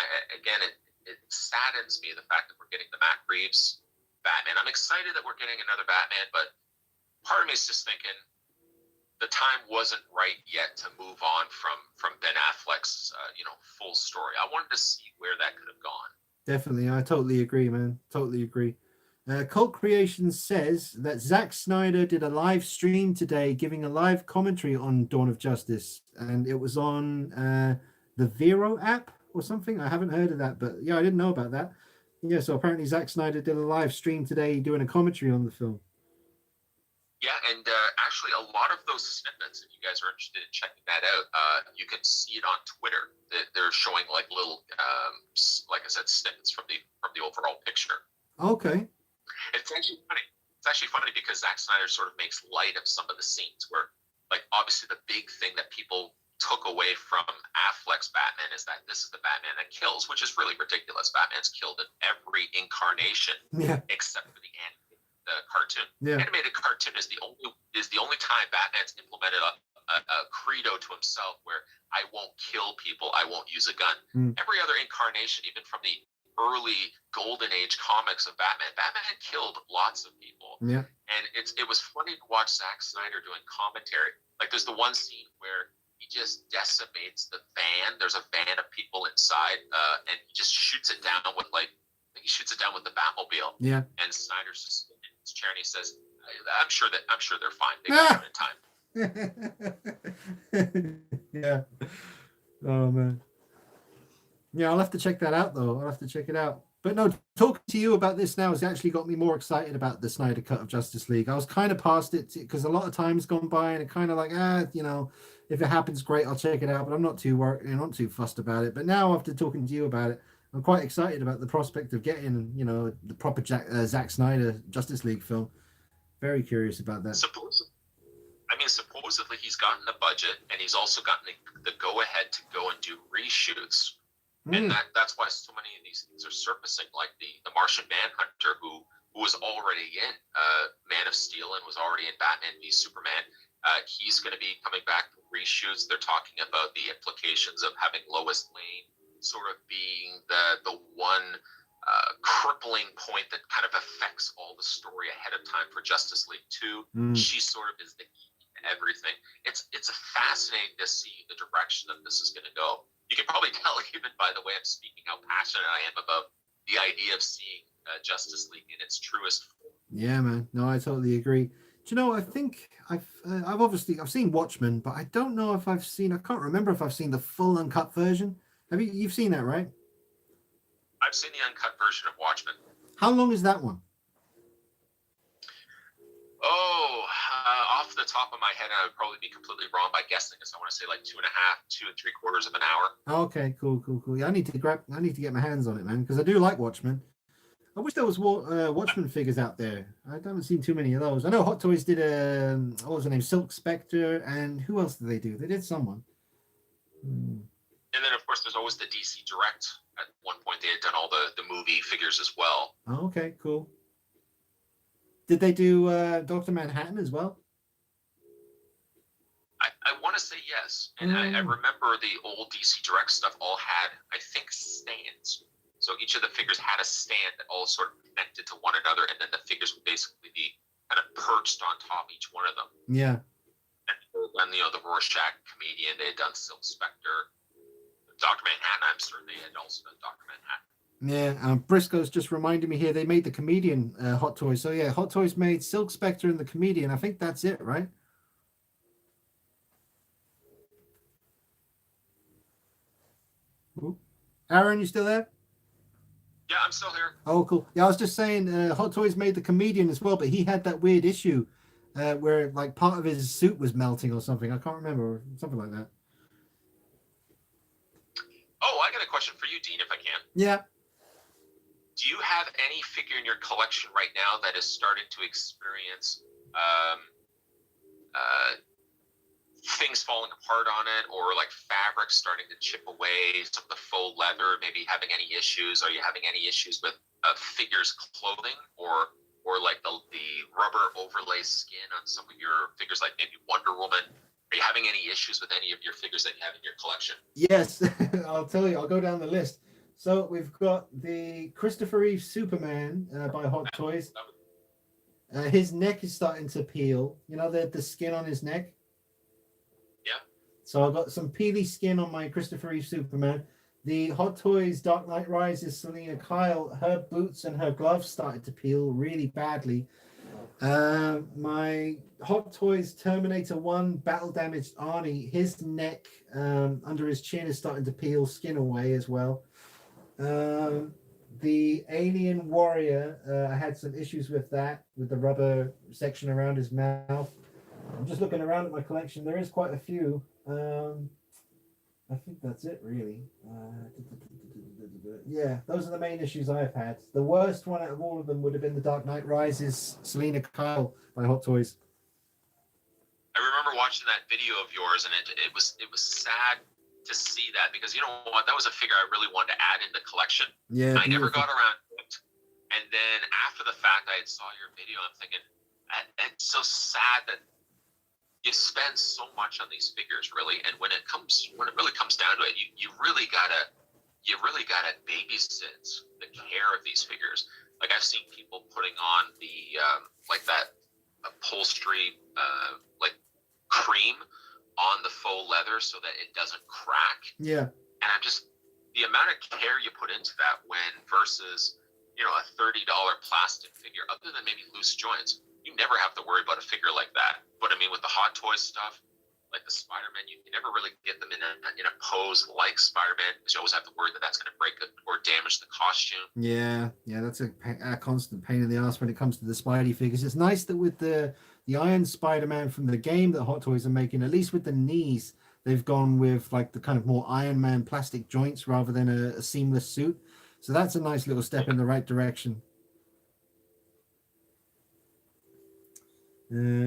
it saddens me the fact that we're getting the Matt Reeves Batman. I'm excited that we're getting another Batman, but part of me is just thinking the time wasn't right yet to move on from Ben Affleck's full story. I wanted to see where that could have gone. Definitely, I totally agree, man. Totally agree. Cult Creation says that Zack Snyder did a live stream today, giving a live commentary on Dawn of Justice, and it was on the Vero app or something. I haven't heard of that, but yeah, I didn't know about that. Yeah, so apparently Zack Snyder did a live stream today doing a commentary on the film. Yeah, and actually a lot of those snippets, if you guys are interested in checking that out, you can see it on Twitter. They're showing like little, like I said, snippets from the overall picture. Okay. It's actually funny. It's actually funny because Zack Snyder sort of makes light of some of the scenes where, like, obviously the big thing that people took away from Affleck's Batman is that this is the Batman that kills, which is really ridiculous. Batman's killed in every incarnation except for the cartoon. Yeah. Animated cartoon is the only time Batman's implemented a credo to himself where I won't kill people, I won't use a gun. Every other incarnation, even from the early golden age comics of Batman killed lots of people. Yeah. And it was funny to watch Zack Snyder doing commentary. Like there's the one scene where he just decimates the van. There's a van of people inside, and he just shoots it down with the Batmobile. Yeah. And Snyder's just in his chair and he says, I'm sure they're fine. They got it in time. Yeah. Oh man. Yeah, I'll have to check that out though. I'll have to check it out. But no, talking to you about this now has actually got me more excited about the Snyder Cut of Justice League. I was kind of past it because a lot of time's gone by and it kind of like, if it happens, great, I'll check it out. But I'm not too not too fussed about it. But now after talking to you about it, I'm quite excited about the prospect of getting, the proper Zack Snyder Justice League film. Very curious about that. Supposedly he's gotten the budget and he's also gotten the go-ahead to go and do reshoots. And that's why so many of these things are surfacing, like the Martian Manhunter, who was already in Man of Steel and was already in Batman v Superman. He's going to be coming back for reshoots. They're talking about the implications of having Lois Lane sort of being the one crippling point that kind of affects all the story ahead of time for Justice League 2. She sort of is the key to everything. It's fascinating to see the direction that this is going to go. You can probably tell even by the way I'm speaking how passionate I am about the idea of seeing Justice League in its truest form. Yeah, man. No, I totally agree. Do you know? I think I've seen Watchmen, but I don't know if I can't remember if I've seen the full uncut version. You've seen that, right? I've seen the uncut version of Watchmen. How long is that one? Off the top of my head, I would probably be completely wrong by guessing this. I want to say like 2.5, 2 3/4 of an hour. Okay, cool. Yeah, I need to get my hands on it, man, because I do like Watchmen. I wish there was Watchmen figures out there. I haven't seen too many of those. I know Hot Toys did what was her name, Silk Spectre, and who else did they do? They did someone. And then of course there's always the DC Direct. At one point they had done all the movie figures as well. Oh, okay, cool. Did they do Dr. Manhattan as well? I want to say yes. And I remember the old DC Direct stuff all had, I think, stands. So each of the figures had a stand that all sort of connected to one another, and then the figures would basically be kind of perched on top of each one of them. Yeah. And then, the Rorschach comedian, they had done Silk Spectre. Dr. Manhattan, I'm certain they had also done Dr. Manhattan. Yeah, Briscoe's just reminded me here, they made the Comedian Hot Toys. So yeah, Hot Toys made Silk Spectre and the Comedian. I think that's it, right? Ooh. Aaron, you still there? Yeah, I'm still here. Oh, cool. Yeah, I was just saying, Hot Toys made the Comedian as well, but he had that weird issue where like part of his suit was melting or something. I can't remember, something like that. Oh, I got a question for you, Dean, if I can. Yeah. do you have any figure in your collection right now that is starting to experience things falling apart on it, or like fabric starting to chip away, some of the faux leather maybe having any issues? Are you having any issues with figures clothing, or like the rubber overlay skin on some of your figures, like maybe Wonder Woman? Are you having any issues with any of your figures that you have in your collection? Yes, I'll tell you. I'll go down the list. So we've got the Christopher Reeve Superman by Hot Toys. His neck is starting to peel. You know, the skin on his neck. Yeah. So I've got some peely skin on my Christopher Reeve Superman. The Hot Toys Dark Knight Rises Selina Kyle, her boots and her gloves started to peel really badly. My Hot Toys Terminator 1 battle damaged Arnie, his neck under his chin is starting to peel skin away as well. The Alien Warrior, I had some issues with that, with the rubber section around his mouth. I'm just looking around at my collection. There is quite a few. I think that's it, really. Yeah, those are the main issues I've had. The worst one out of all of them would have been the Dark Knight Rises Selina Kyle by Hot Toys. I remember watching that video of yours, and it was sad to see that, because you know what, that was a figure I really wanted to add in the collection. Yeah, I never got around to it. And then after the fact, I saw your video. I'm thinking, it's so sad that you spend so much on these figures, really. And when it really comes down to it, you really gotta babysit the care of these figures. Like, I've seen people putting on the like that upholstery like cream on the faux leather so that it doesn't crack. Yeah. And I'm just, the amount of care you put into that versus, you know, a $30 plastic figure, other than maybe loose joints, you never have to worry about a figure like that. But I mean, with the Hot Toys stuff, like the Spider-Man, you never really get them in a pose like Spider-Man, because you always have to worry that that's going to break or damage the costume. Yeah, that's a constant pain in the ass when it comes to the Spidey figures. It's nice that with the Iron Spider-Man from the game that Hot Toys are making, at least with the knees, they've gone with like the kind of more Iron Man plastic joints rather than a seamless suit. So that's a nice little step in the right direction.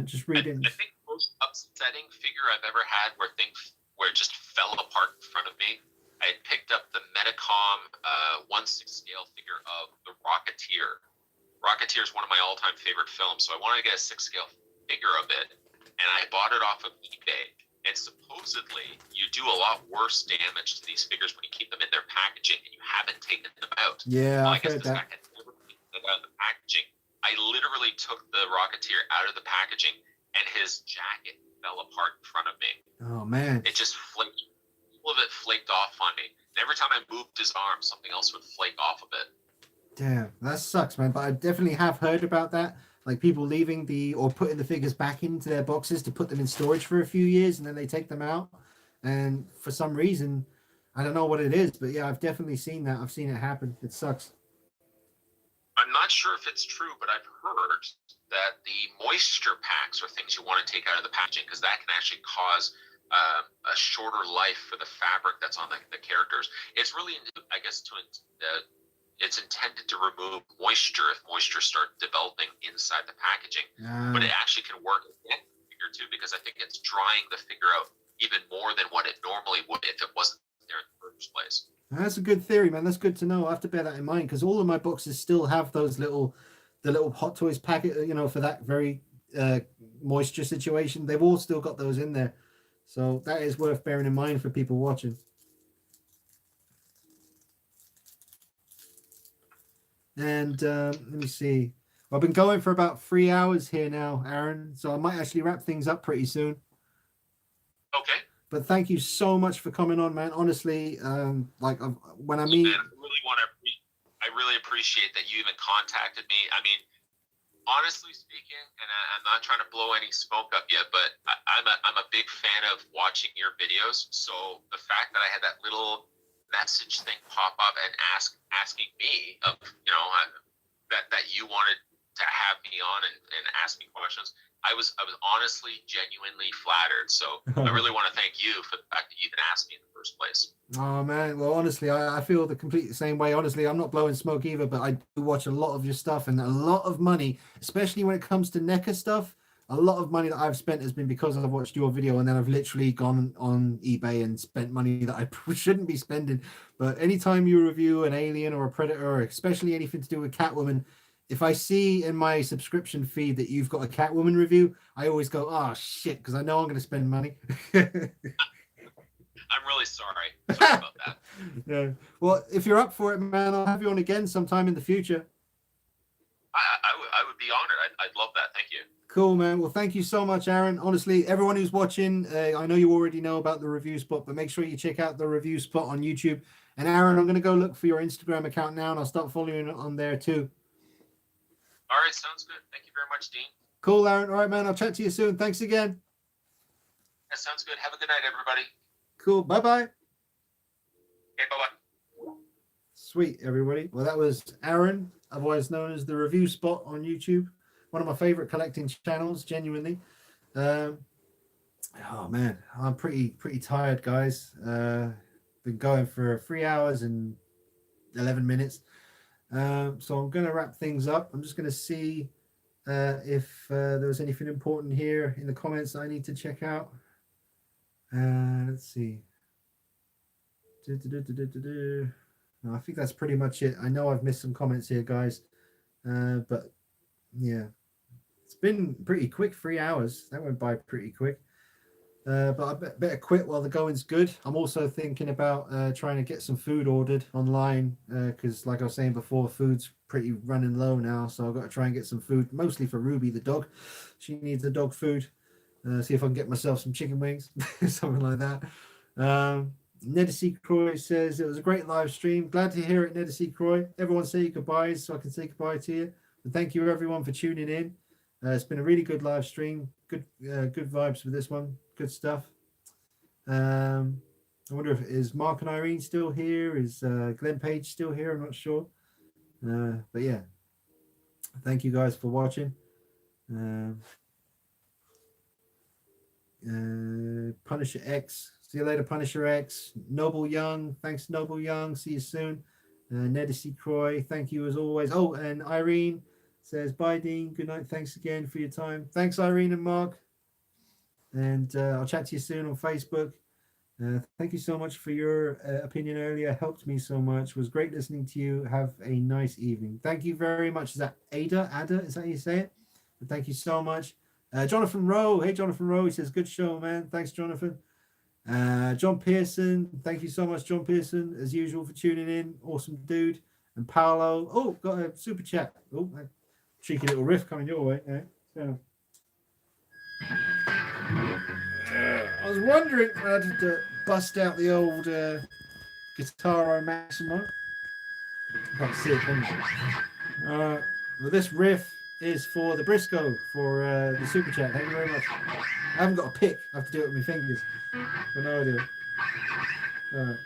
Just reading. I think the most upsetting figure I've ever had where it just fell apart in front of me, I had picked up the Medicom 1/6 scale figure of the Rocketeer. Rocketeer is one of my all-time favorite films, so I wanted to get a 6 scale figure of it, and I bought it off of eBay. And supposedly, you do a lot worse damage to these figures when you keep them in their packaging and you haven't taken them out. Yeah, well, I I've guess heard this that. guy had never taken them out of the packaging. I literally took the Rocketeer out of the packaging, and his jacket fell apart in front of me. Oh man. It just flaked. All of it flaked off on me. And every time I moved his arm, something else would flake off of it. Damn, that sucks, man. But I definitely have heard about that. Like people leaving or putting the figures back into their boxes to put them in storage for a few years, and then they take them out. And for some reason, I don't know what it is, but yeah, I've definitely seen that. I've seen it happen. It sucks. I'm not sure if it's true, but I've heard that the moisture packs are things you want to take out of the packaging, because that can actually cause a shorter life for the fabric that's on the characters. It's really, I guess, it's intended to remove moisture if moisture starts developing inside the packaging. But it actually can work against the figure too, because I think it's drying the figure out even more than what it normally would if it wasn't there in the first place. That's a good theory, man. That's good to know. I have to bear that in mind, because all of my boxes still have the little Hot Toys packet, you know, for that very moisture situation. They've all still got those in there. So that is worth bearing in mind for people watching. And let me see. I've been going for about 3 hours here now, Aaron. So I might actually wrap things up pretty soon. Okay. But thank you so much for coming on, man. Honestly, when I meet, Man, I really appreciate that you even contacted me. I mean, honestly speaking, and I'm not trying to blow any smoke up yet, but I'm a big fan of watching your videos. So the fact that I had that little message thing pop up and asking me of, you know, that you wanted to have me on and ask me questions, I was honestly, genuinely flattered. So I really want to thank you for the fact that you even asked me in the first place. Oh man, well honestly, I feel the complete same way. Honestly, I'm not blowing smoke either, but I do watch a lot of your stuff, and a lot of money, especially when it comes to NECA stuff. A lot of money that I've spent has been because I've watched your video, and then I've literally gone on eBay and spent money that I shouldn't be spending. But anytime you review an Alien or a Predator, or especially anything to do with Catwoman, if I see in my subscription feed that you've got a Catwoman review, I always go, oh shit, because I know I'm going to spend money. I'm really sorry. Sorry about that. Yeah. Well, if you're up for it, man, I'll have you on again sometime in the future. I would be honored. I'd love that. Thank you. Cool, man. Well, thank you so much, Aaron. Honestly, everyone who's watching, I know you already know about the review spot, but make sure you check out the review spot on YouTube. And Aaron, I'm going to go look for your Instagram account now, and I'll start following it on there too. All right, sounds good. Thank you very much, Dean. Cool, Aaron. All right, man. I'll chat to you soon. Thanks again. That sounds good. Have a good night, everybody. Cool. Bye-bye. Okay, bye-bye. Sweet, everybody. Well, that was Aaron, otherwise known as the Review Spot on YouTube. One of my favorite collecting channels, genuinely. Oh man, I'm pretty tired, guys. Been going for 3 hours and 11 minutes. So I'm going to wrap things up. I'm just going to see if there was anything important here in the comments that I need to check out. Let's see. No, I think that's pretty much it. I know I've missed some comments here, guys. But yeah, it's been pretty quick. 3 hours. That went by pretty quick. But I better quit while the going's good. I'm also thinking about trying to get some food ordered online because, like I was saying before, food's pretty running low now. So I've got to try and get some food, mostly for Ruby, the dog. She needs the dog food. See if I can get myself some chicken wings, something like that. Nedesy Croy says, it was a great live stream. Glad to hear it, Nedesy Croy. Everyone say your goodbyes so I can say goodbye to you. And thank you, everyone, for tuning in. It's been a really good live stream. Good vibes with this one. Good stuff. I wonder if is Mark and Irene still here? Is Glenn Page still here? I'm not sure. But yeah, thank you guys for watching. Punisher X. See you later, Punisher X. Noble Young. Thanks, Noble Young. See you soon. Nedesy Croy. Thank you as always. Oh, and Irene says, bye, Dean. Good night. Thanks again for your time. Thanks, Irene and Mark. And I'll chat to you soon on Facebook. Thank you so much for your opinion earlier. Helped me so much. It was great listening to you. Have a nice evening. Thank you very much. Is that Ada? Is that how you say it? But thank you so much. Jonathan Rowe. Hey, Jonathan Rowe. He says, good show, man. Thanks, Jonathan. John Pearson. Thank you so much, John Pearson, as usual, for tuning in. Awesome dude. And Paolo. Oh, got a super chat. Oh, a cheeky little riff coming your way. So. I was wondering if I had to bust out the old Guitarro Maximo. I can't see it, can you? Well, this riff is for the Briscoe for the super chat. Thank you very much. I haven't got a pick. I have to do it with my fingers. But no idea. All right.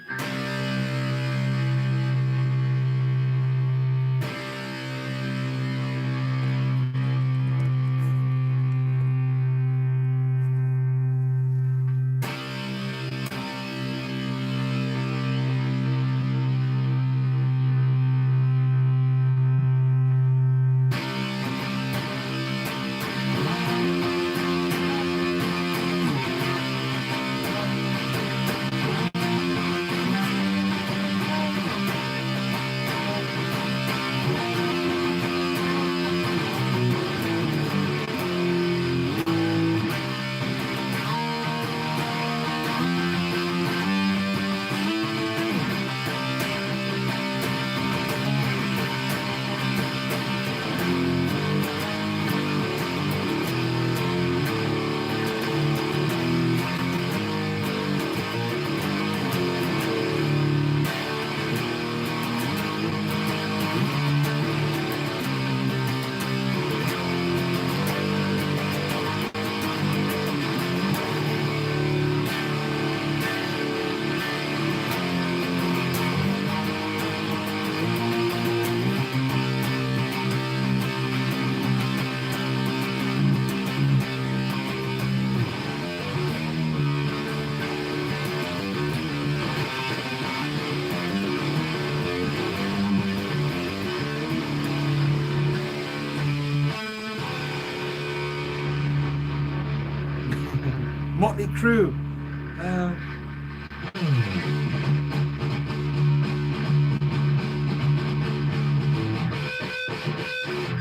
motley crew.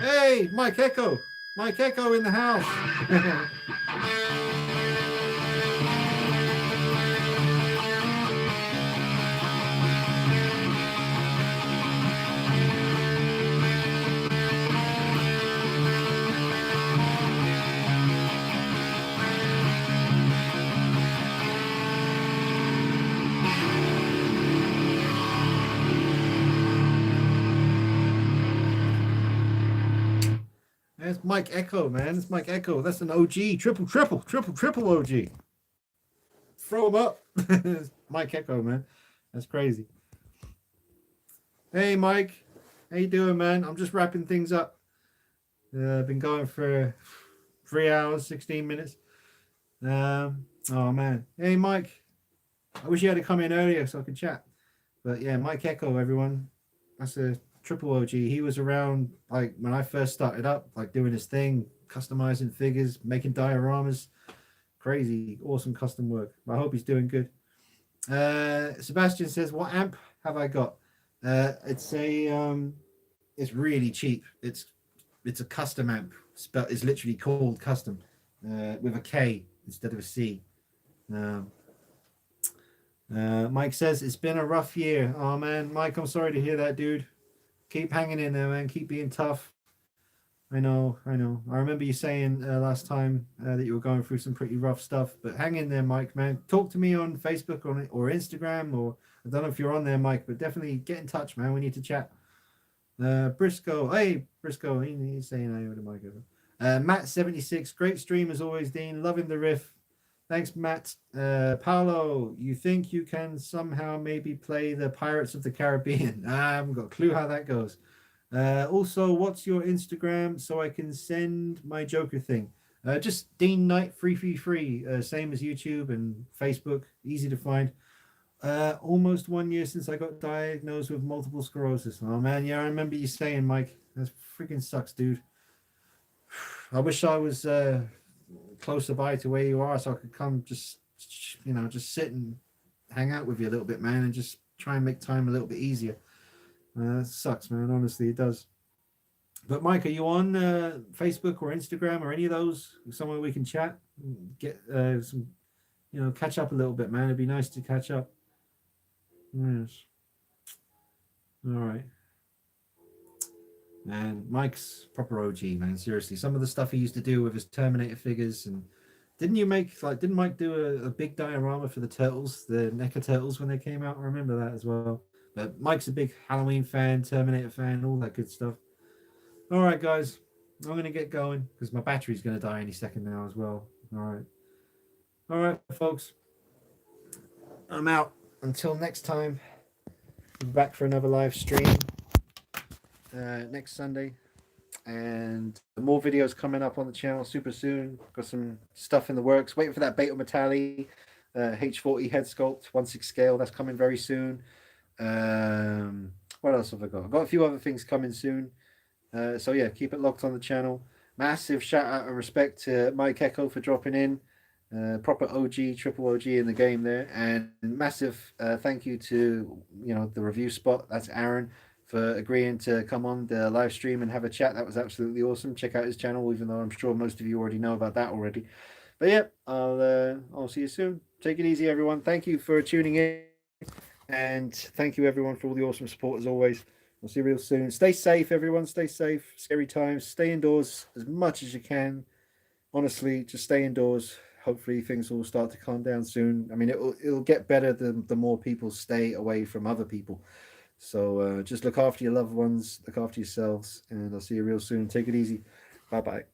Hey, Mike Echo in the house. That's Mike Echo, man. It's Mike Echo. That's an OG. Triple OG. Throw him up. Mike Echo, man. That's crazy. Hey, Mike. How you doing, man? I'm just wrapping things up. I've been going for 3 hours, 16 minutes. Oh, man. Hey, Mike. I wish you had to come in earlier so I could chat. But, yeah, Mike Echo, everyone. That's a triple OG. He was around like when I first started up, like doing his thing, customizing figures, making dioramas. Crazy, awesome custom work. I hope he's doing good. Sebastian says, "What amp have I got?" It's really cheap. It's a custom amp. It's literally called custom, with a K instead of a C. Mike says it's been a rough year. Oh man, Mike, I'm sorry to hear that, dude. Keep hanging in there, man. Keep being tough. I know. I remember you saying last time that you were going through some pretty rough stuff, but hang in there, Mike, man. Talk to me on Facebook or Instagram, or I don't know if you're on there, Mike, but definitely get in touch, man. We need to chat. Briscoe. Hey, Briscoe. He's saying hey to Mike. Matt76. Great stream as always, Dean. Loving the riff. Thanks, Matt. Paolo, you think you can somehow maybe play the Pirates of the Caribbean? I haven't got a clue how that goes. Also, what's your Instagram so I can send my Joker thing? Just Dean Knight 333, same as YouTube and Facebook, easy to find. Almost 1 year since I got diagnosed with multiple sclerosis. Oh man, yeah, I remember you saying, Mike. That freaking sucks, dude. I wish I was closer by to where you are so I could come just sit and hang out with you a little bit, man, and just try and make time a little bit easier. That sucks, man. Honestly, it does. But Mike, are you on Facebook or Instagram or any of those? Somewhere we can chat, get some, catch up a little bit, man. It'd be nice to catch up. Yes. All right. Man, Mike's proper OG, man. Seriously, some of the stuff he used to do with his Terminator figures, and didn't Mike do a big diorama for the Turtles, the NECA Turtles when they came out? I remember that as well. But Mike's a big Halloween fan, Terminator fan, all that good stuff. All right, guys, I'm gonna get going because my battery's gonna die any second now as well. All right, folks, I'm out. Until next time, we'll be back for another live stream next Sunday, and more videos coming up on the channel super soon. Got some stuff in the works. Waiting for that Beta Metalli H40 head sculpt 1/6 scale. That's coming very soon. What else have I got? I've got a few other things coming soon. So yeah, keep it locked on the channel. Massive shout out and respect to Mike Echo for dropping in. Proper OG, triple OG in the game there. And massive thank you to the review spot. That's Aaron, for agreeing to come on the live stream and have a chat. That was absolutely awesome. Check out his channel, even though I'm sure most of you already know about that already. But yeah, I'll see you soon. Take it easy, everyone. Thank you for tuning in, and thank you everyone for all the awesome support as always. I'll see you real soon. Stay safe, everyone. Stay safe. Scary times. Stay indoors as much as you can. Honestly, just stay indoors. Hopefully things will start to calm down soon. I mean, it'll get better the more people stay away from other people. So just look after your loved ones, look after yourselves, and I'll see you real soon. Take it easy. Bye-bye.